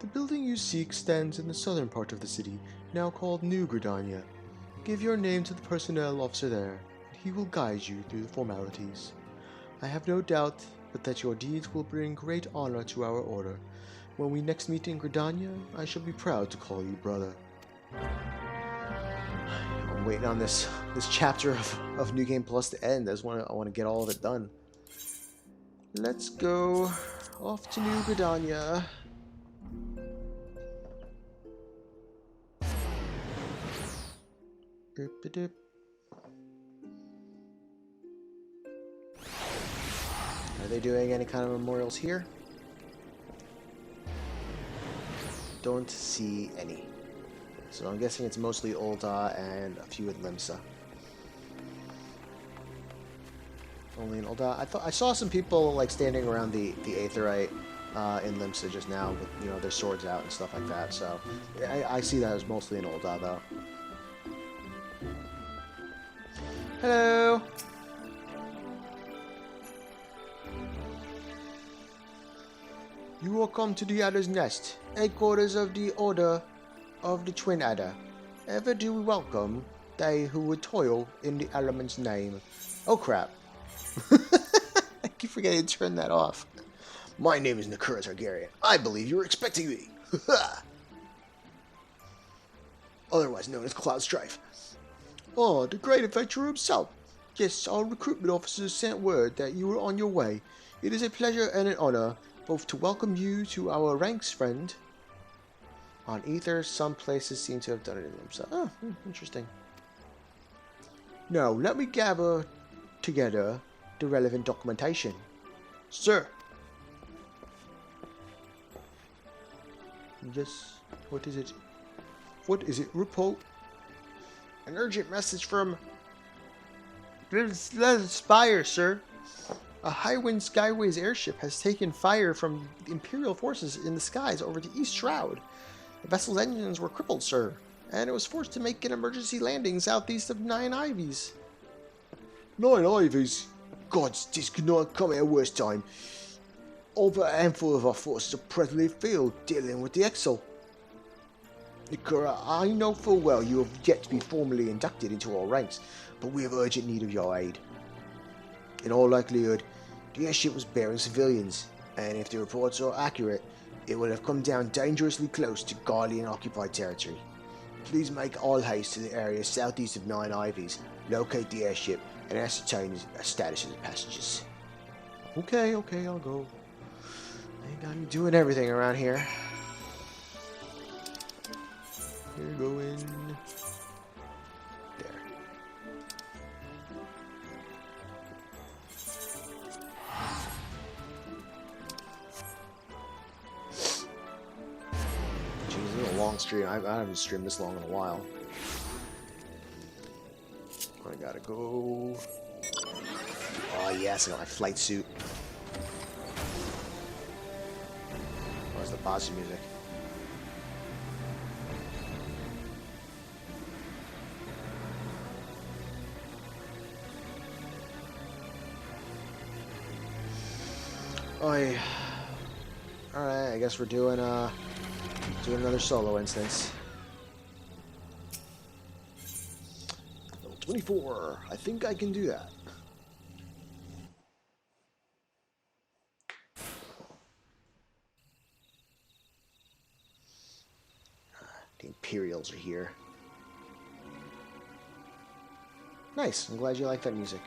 The building you seek stands in the southern part of the city, now called New Gridania. Give your name to the personnel officer there, and he will guide you through the formalities. I have no doubt but that your deeds will bring great honor to our order. When we next meet in Gridania, I shall be proud to call you brother. I'm waiting on this chapter of New Game Plus to end. I want to get all of it done. Let's go off to New Gridania. Doop-a-doop. Are they doing any kind of memorials here? Don't see any. So I'm guessing it's mostly Ul'dah and a few in Limsa. Only in Ul'dah. I saw some people like standing around the Aetheryte in Limsa just now with their swords out and stuff like that. So I see that as mostly in Ul'dah though. Hello. You will come to the Adder's Nest, headquarters of the Order of the Twin Adder. Ever do we welcome they who would toil in the element's name. Oh crap. I keep forgetting to turn that off. My name is Nekura Targaryen. I believe you were expecting me. Otherwise known as Cloud Strife. Oh, the great adventurer himself. Yes, our recruitment officers sent word that you were on your way. It is a pleasure and an honor both to welcome you to our ranks, friend. On Ether, some places seem to have done it in themselves. Oh, interesting. Now, let me gather together the relevant documentation. Sir. Yes, what is it? What is it? Report. An urgent message from Spire, sir. A Highwind Skyways airship has taken fire from the Imperial forces in the skies over the East Shroud. The vessel's engines were crippled, sir, and it was forced to make an emergency landing southeast of Nine Ivies. Nine Ivies? Gods, this could not come at a worse time. Over a handful of our forces are presently afield, dealing with the Exile. Nekura, I know full well you have yet to be formally inducted into our ranks, but we have urgent need of your aid. In all likelihood, the airship was bearing civilians, and if the reports are accurate, it will have come down dangerously close to Guardian-occupied territory. Please make all haste to the area southeast of Nine Ivies, locate the airship, and ascertain the status of the passengers. Okay, I'll go. I'm doing everything around here. You're going there. long stream. I haven't streamed this long in a while. I gotta go. Oh yes, I got my flight suit. Where's the boss music? Oi. Alright, I guess we're doing another solo instance. Level 24. I think I can do that. The Imperials are here. Nice. I'm glad you like that music.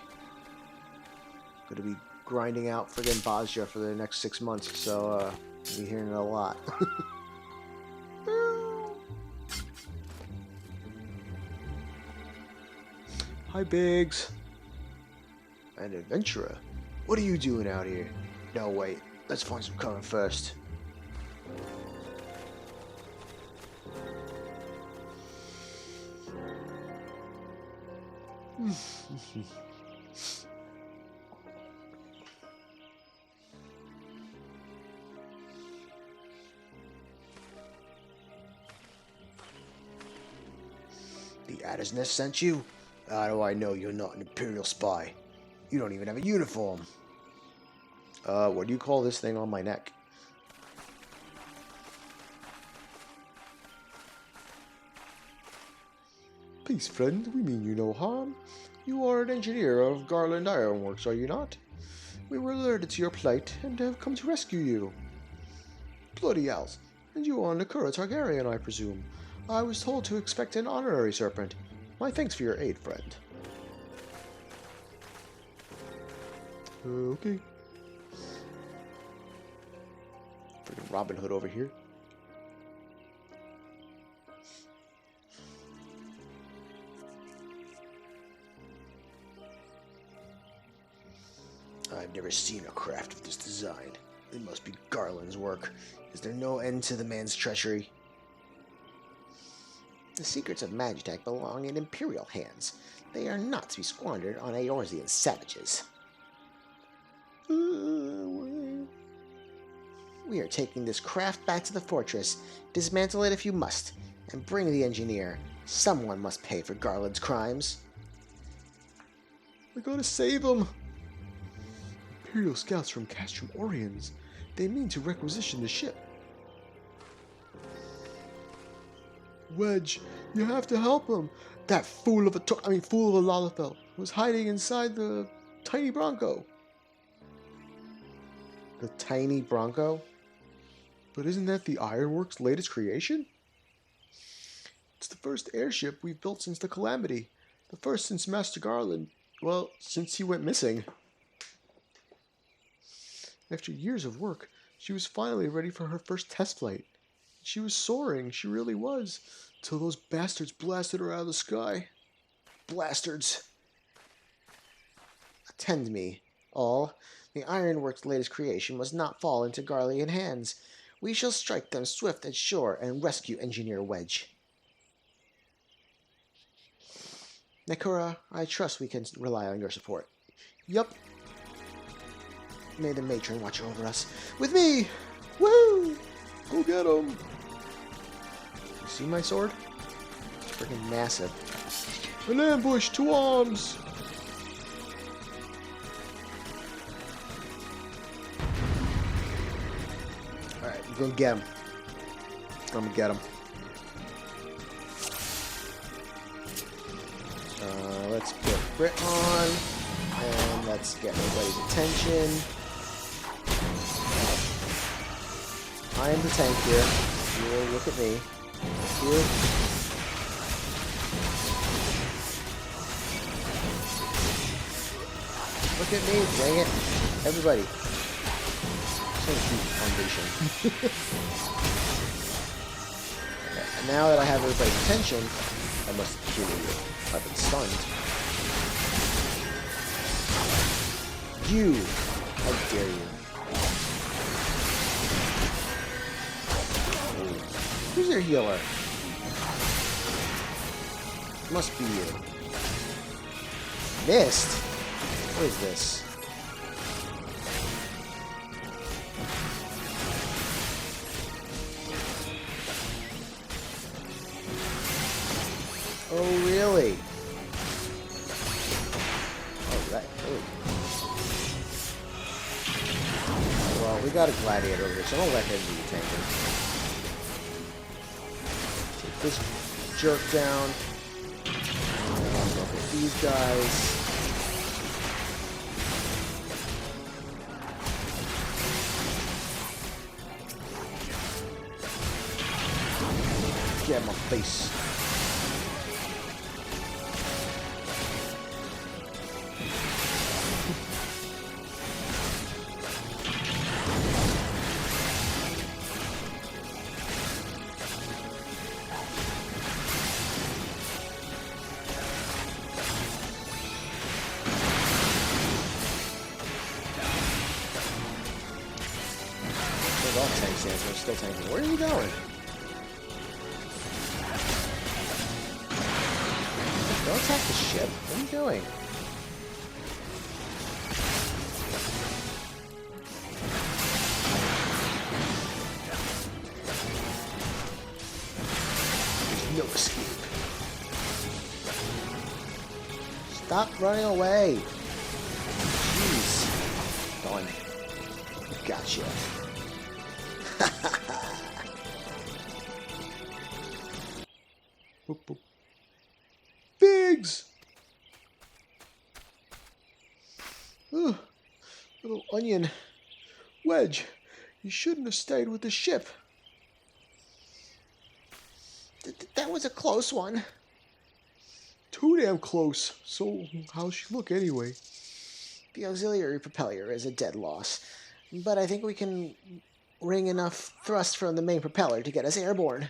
Gonna be grinding out friggin' Bosja for the next 6 months, so you'll be hearing it a lot. Hi, Biggs. An adventurer. What are you doing out here? No, wait. Let's find some cover first. The Adder's Nest sent you? How do I know you're not an Imperial spy? You don't even have a uniform. What do you call this thing on my neck? Peace, friend. We mean you no harm. You are an engineer of Garland Ironworks, are you not? We were alerted to your plight and have come to rescue you. Bloody owls. And you are Nekura Targaryen, I presume. I was told to expect an honorary serpent. My thanks for your aid, friend. Okay. Freaking Robin Hood over here. I've never seen a craft of this design. It must be Garland's work. Is there no end to the man's treachery? The secrets of Magitech belong in Imperial hands. They are not to be squandered on Eorzean savages. We are taking this craft back to the fortress. Dismantle it if you must, and bring the engineer. Someone must pay for Garland's crimes. We're going to save him. Imperial scouts from Castrum Oriens. They mean to requisition the ship. Wedge, you have to help him. That fool of a Lalafell was hiding inside the tiny Bronco. The tiny Bronco? But isn't that the Ironworks' latest creation? It's the first airship we've built since the Calamity. The first since Master Garland. Well, since he went missing. After years of work, she was finally ready for her first test flight. She was soaring, she really was, till those bastards blasted her out of the sky. Bastards. Attend me, all. The Ironworks' latest creation must not fall into Garlean hands. We shall strike them swift at shore and rescue Engineer Wedge. Nekura, I trust we can rely on your support. Yup. May the matron watch over us. With me! Woo! Go get him! You see my sword? It's freaking massive. An ambush! To arms! Alright, I'm gonna get him. I'm gonna get him. Let's put Brit on. And let's get everybody's attention. I am the tank here. You look at me. Here. Look at me, dang it. Everybody. Foundation. Okay, and now that I have everybody's attention, I must kill you. I've been stunned. You! How dare you? Who's your healer? Must be you. Missed? What is this? Oh, really? Oh, right. Oh. Well, we got a gladiator over here, so I'll let him do the tanking. Take this jerk down. Look at these guys. Get my face. We're still tanking. Where are you going? Don't attack the ship. What are you doing? There's no escape. Stop running away. Jeez. Done. Gotcha. Boop, boop. Biggs! Ugh, little onion. Wedge, you shouldn't have stayed with the ship. That was a close one. Too damn close. So, how's she look anyway? The auxiliary propeller is a dead loss, but I think we can wring enough thrust from the main propeller to get us airborne.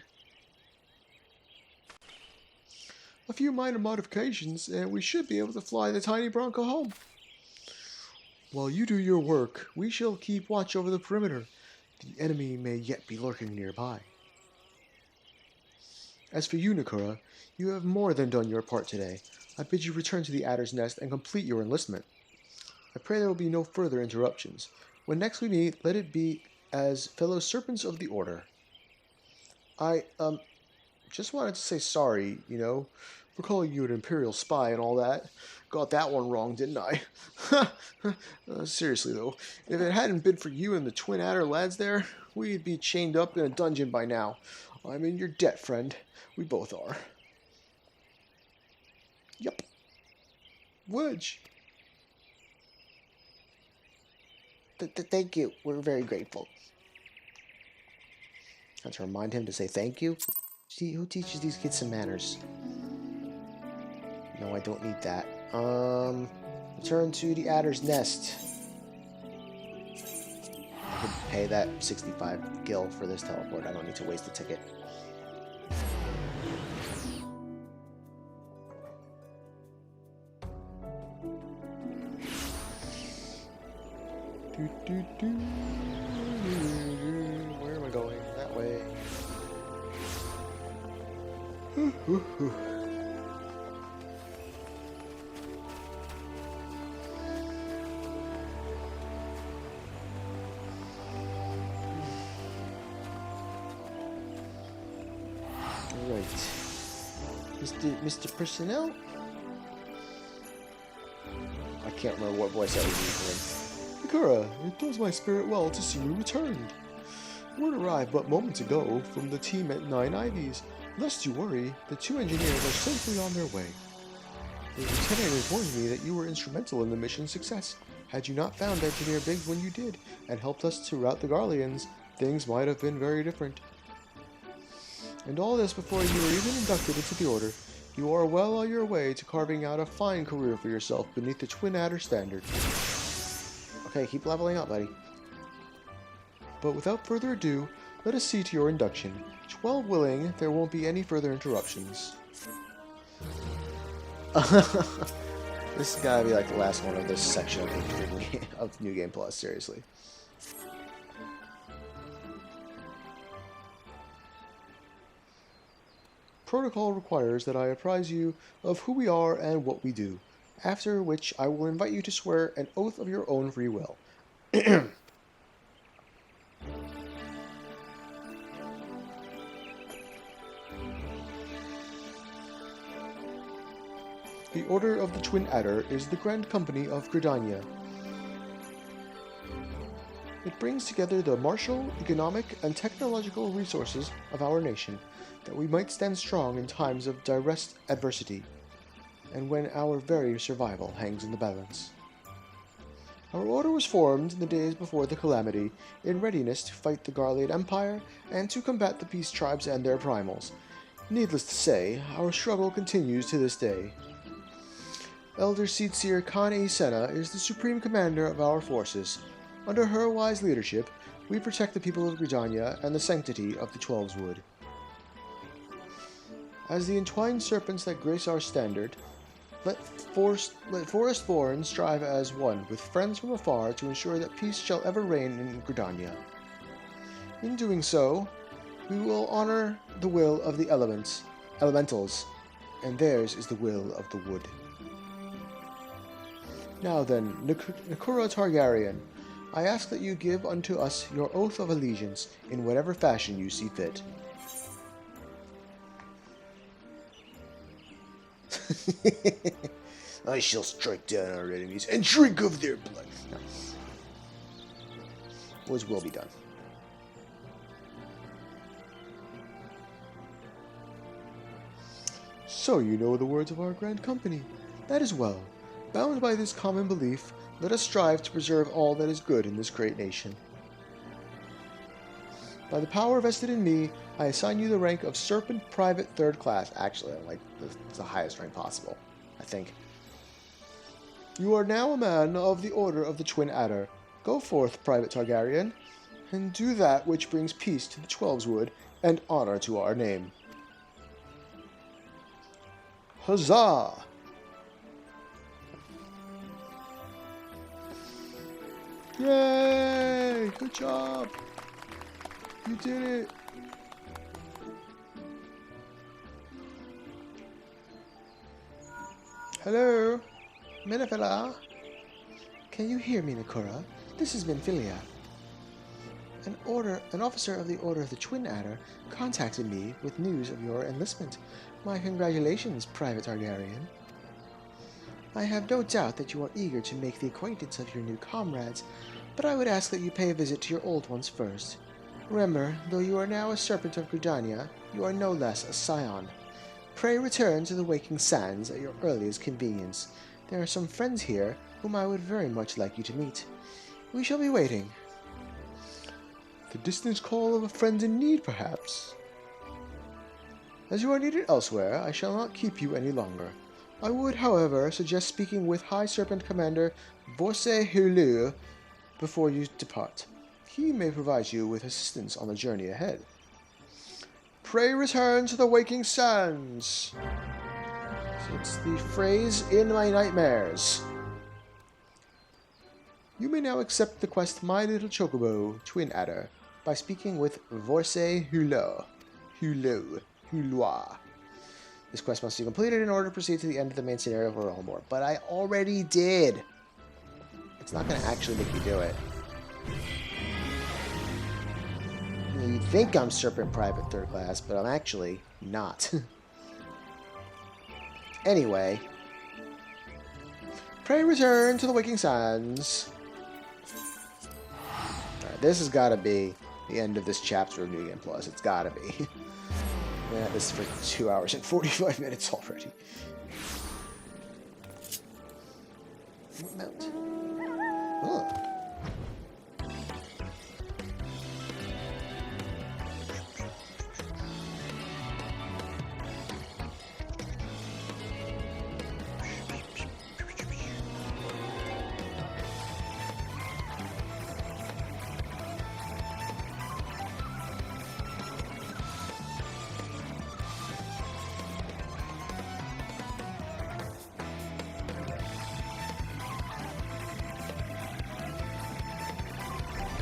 A few minor modifications, and we should be able to fly the tiny Bronco home. While you do your work, we shall keep watch over the perimeter. The enemy may yet be lurking nearby. As for you, Nekura, you have more than done your part today. I bid you return to the Adder's Nest and complete your enlistment. I pray there will be no further interruptions. When next we meet, let it be as fellow serpents of the Order. I, just wanted to say sorry, for calling you an Imperial spy and all that. Got that one wrong, didn't I? Seriously, though, if it hadn't been for you and the twin Adder lads there, we'd be chained up in a dungeon by now. I'm in your debt, friend. We both are. Yup. Wedge. Thank you. We're very grateful. I have to remind him to say thank you. See, who teaches these kids some manners? No, I don't need that. Return to the Adder's Nest. I could pay that 65 gil for this teleport. I don't need to waste a ticket. Where am I going? That way. Alright. Mr. Personnel? I can't remember what voice I was using. Nekura, it does my spirit well to see you returned. Word arrived but moments ago from the team at 9 Ivies. Lest you worry, the 2 engineers are safely on their way. The lieutenant informed me that you were instrumental in the mission's success. Had you not found Engineer Biggs when you did, and helped us to rout the Garleans, things might have been very different. And all this before you were even inducted into the Order. You are well on your way to carving out a fine career for yourself beneath the Twin Adder standard. Okay, keep leveling up, buddy. But without further ado, let us see to your induction. 12 willing, there won't be any further interruptions. This is gotta be like the last one of this section of New Game Plus, seriously. protocol requires that I apprise you of who we are and what we do, after which I will invite you to swear an oath of your own free will. The Order of the Twin Adder is the Grand Company of Gridania. It brings together the martial, economic, and technological resources of our nation, that we might stand strong in times of direct adversity, and when our very survival hangs in the balance. Our order was formed in the days before the calamity, in readiness to fight the Garlean Empire and to combat the Beast Tribes and their primals. Needless to say, our struggle continues to this day. Elder Seedseer Khan-E Senna is the supreme commander of our forces. Under her wise leadership, we protect the people of Gridania and the sanctity of the Twelveswood. As the entwined serpents that grace our standard, let Forestborn strive as one, with friends from afar, to ensure that peace shall ever reign in Gridania. In doing so, we will honor the will of the elementals, and theirs is the will of the wood. Now then, Nekura Targaryen, I ask that you give unto us your oath of allegiance in whatever fashion you see fit. I shall strike down our enemies and drink of their blood. No. Which will be done. So you know the words of our grand company. That is well. Bound by this common belief, let us strive to preserve all that is good in this great nation. By the power vested in me, I assign you the rank of Serpent Private 3rd Class. Actually, I'm like, it's the highest rank possible, I think. You are now a man of the Order of the Twin Adder. Go forth, Private Targaryen, and do that which brings peace to the Twelveswood and honor to our name. Huzzah! Yay! Good job! You did it! Hello? Menefela? Can you hear me, Nekura? This is Menphilia. An officer of the Order of the Twin Adder contacted me with news of your enlistment. My congratulations, Private Targaryen. I have no doubt that you are eager to make the acquaintance of your new comrades, but I would ask that you pay a visit to your old ones first. Remember, though you are now a serpent of Gridania, you are no less a scion. Pray return to the Waking Sands at your earliest convenience. There are some friends here whom I would very much like you to meet. We shall be waiting. The distant call of a friend in need, perhaps? As you are needed elsewhere, I shall not keep you any longer. I would, however, suggest speaking with High Serpent Commander Vorse Hulu before you depart. He may provide you with assistance on the journey ahead. Pray return to the Waking Sands. So it's the phrase in my nightmares. You may now accept the quest My Little Chocobo, Twin Adder, by speaking with Vorse Hulu. Hulua. This quest must be completed in order to proceed to the end of the main scenario for Realmore. But I already did. It's not going to actually make me do it. You think I'm Serpent Private 3rd Class, but I'm actually not. Anyway. Pray return to the Waking Sands. Alright, this has got to be the end of this chapter of New Game Plus. It's got to be. Been at this for 2 hours and 45 minutes already. Mount. Oh.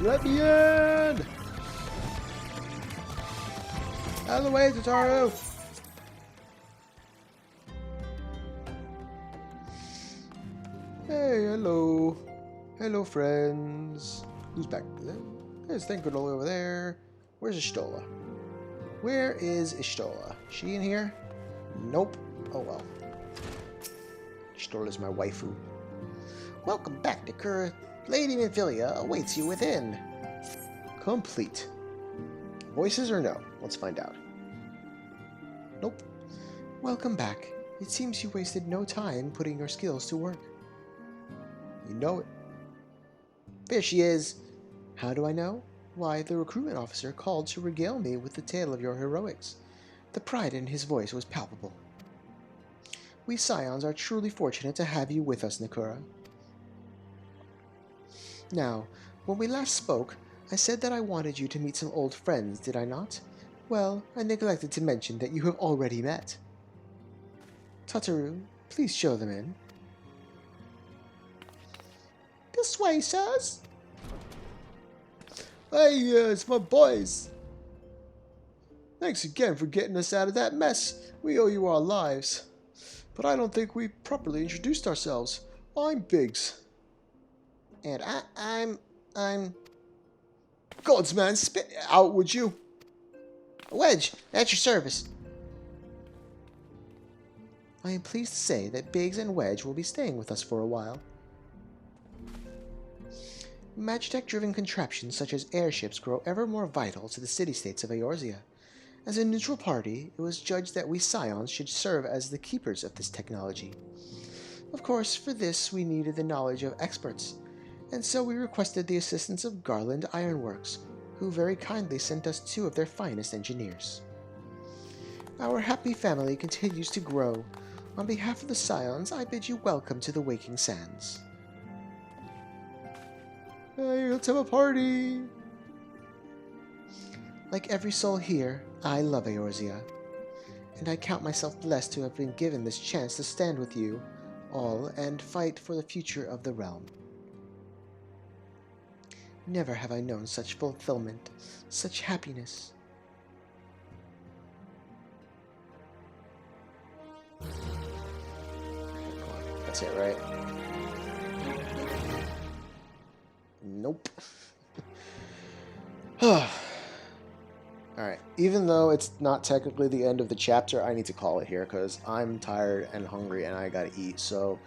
Let me in! Out of the way, Tataru! Hey, hello. Hello, friends. Who's back? There's Thankful over there. Where's Ishtola? Where is Ishtola? She in here? Nope. Oh well. Ishtola's my waifu. Welcome back, Nekura. Lady Minfilia awaits you within. Complete. Voices or no? Let's find out. Nope. Welcome back. It seems you wasted no time putting your skills to work. You know it. There she is. How do I know? Why, the recruitment officer called to regale me with the tale of your heroics. The pride in his voice was palpable. We Scions are truly fortunate to have you with us, Nekura. Now, when we last spoke, I said that I wanted you to meet some old friends, did I not? Well, I neglected to mention that you have already met. Tataru, please show them in. This way, sirs. Hey, it's my boys. Thanks again for getting us out of that mess. We owe you our lives. But I don't think we properly introduced ourselves. I'm Biggs. And I'm... Godsman, spit out, would you? Wedge, at your service. I am pleased to say that Biggs and Wedge will be staying with us for a while. Magitech-driven contraptions such as airships grow ever more vital to the city-states of Eorzea. As a neutral party, it was judged that we Scions should serve as the keepers of this technology. Of course, for this we needed the knowledge of experts, and so we requested the assistance of Garland Ironworks, who very kindly sent us 2 of their finest engineers. Our happy family continues to grow. On behalf of the Scions, I bid you welcome to the Waking Sands. Hey, let's have a party! Like every soul here, I love Eorzea, and I count myself blessed to have been given this chance to stand with you all and fight for the future of the realm. Never have I known such fulfillment, such happiness. That's it, right? Nope. Alright, even though it's not technically the end of the chapter, I need to call it here because I'm tired and hungry and I gotta eat. So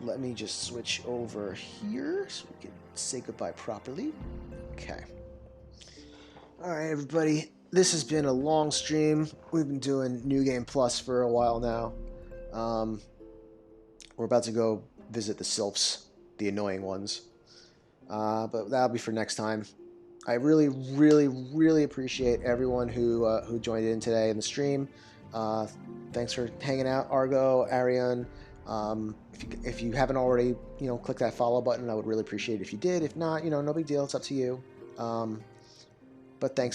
let me just switch over here so we can say goodbye properly. Okay. Alright, everybody. This has been a long stream. We've been doing New Game Plus for a while now. We're about to go visit the Sylphs, the annoying ones. But that'll be for next time. I really, really, really appreciate everyone who joined in today in the stream. Thanks for hanging out, Argo, Arian. If you haven't already, click that follow button. I would really appreciate it if you did. If not, no big deal. It's up to you. But thank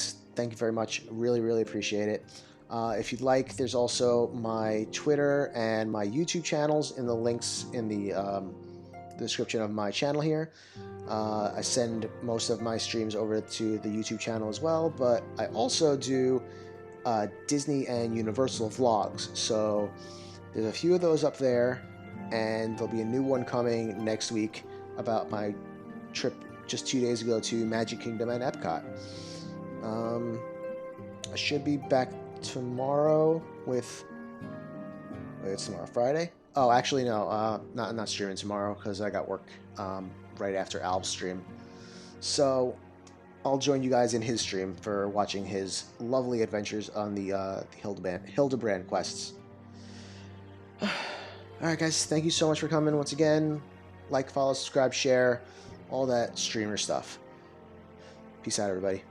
you very much. Really, really appreciate it. If you'd like, there's also my Twitter and my YouTube channels in the links in the description of my channel here. I send most of my streams over to the YouTube channel as well, but I also do Disney and Universal vlogs. So there's a few of those up there, and there'll be a new one coming next week about my trip just 2 days ago to Magic Kingdom and Epcot. I should be back tomorrow with... Wait, it's tomorrow, Friday? Oh, actually, no, not streaming tomorrow because I got work right after Alb's stream. So I'll join you guys in his stream for watching his lovely adventures on the Hildebrand quests. Alright guys, thank you so much for coming once again. Like, follow, subscribe, share, all that streamer stuff. Peace out, everybody.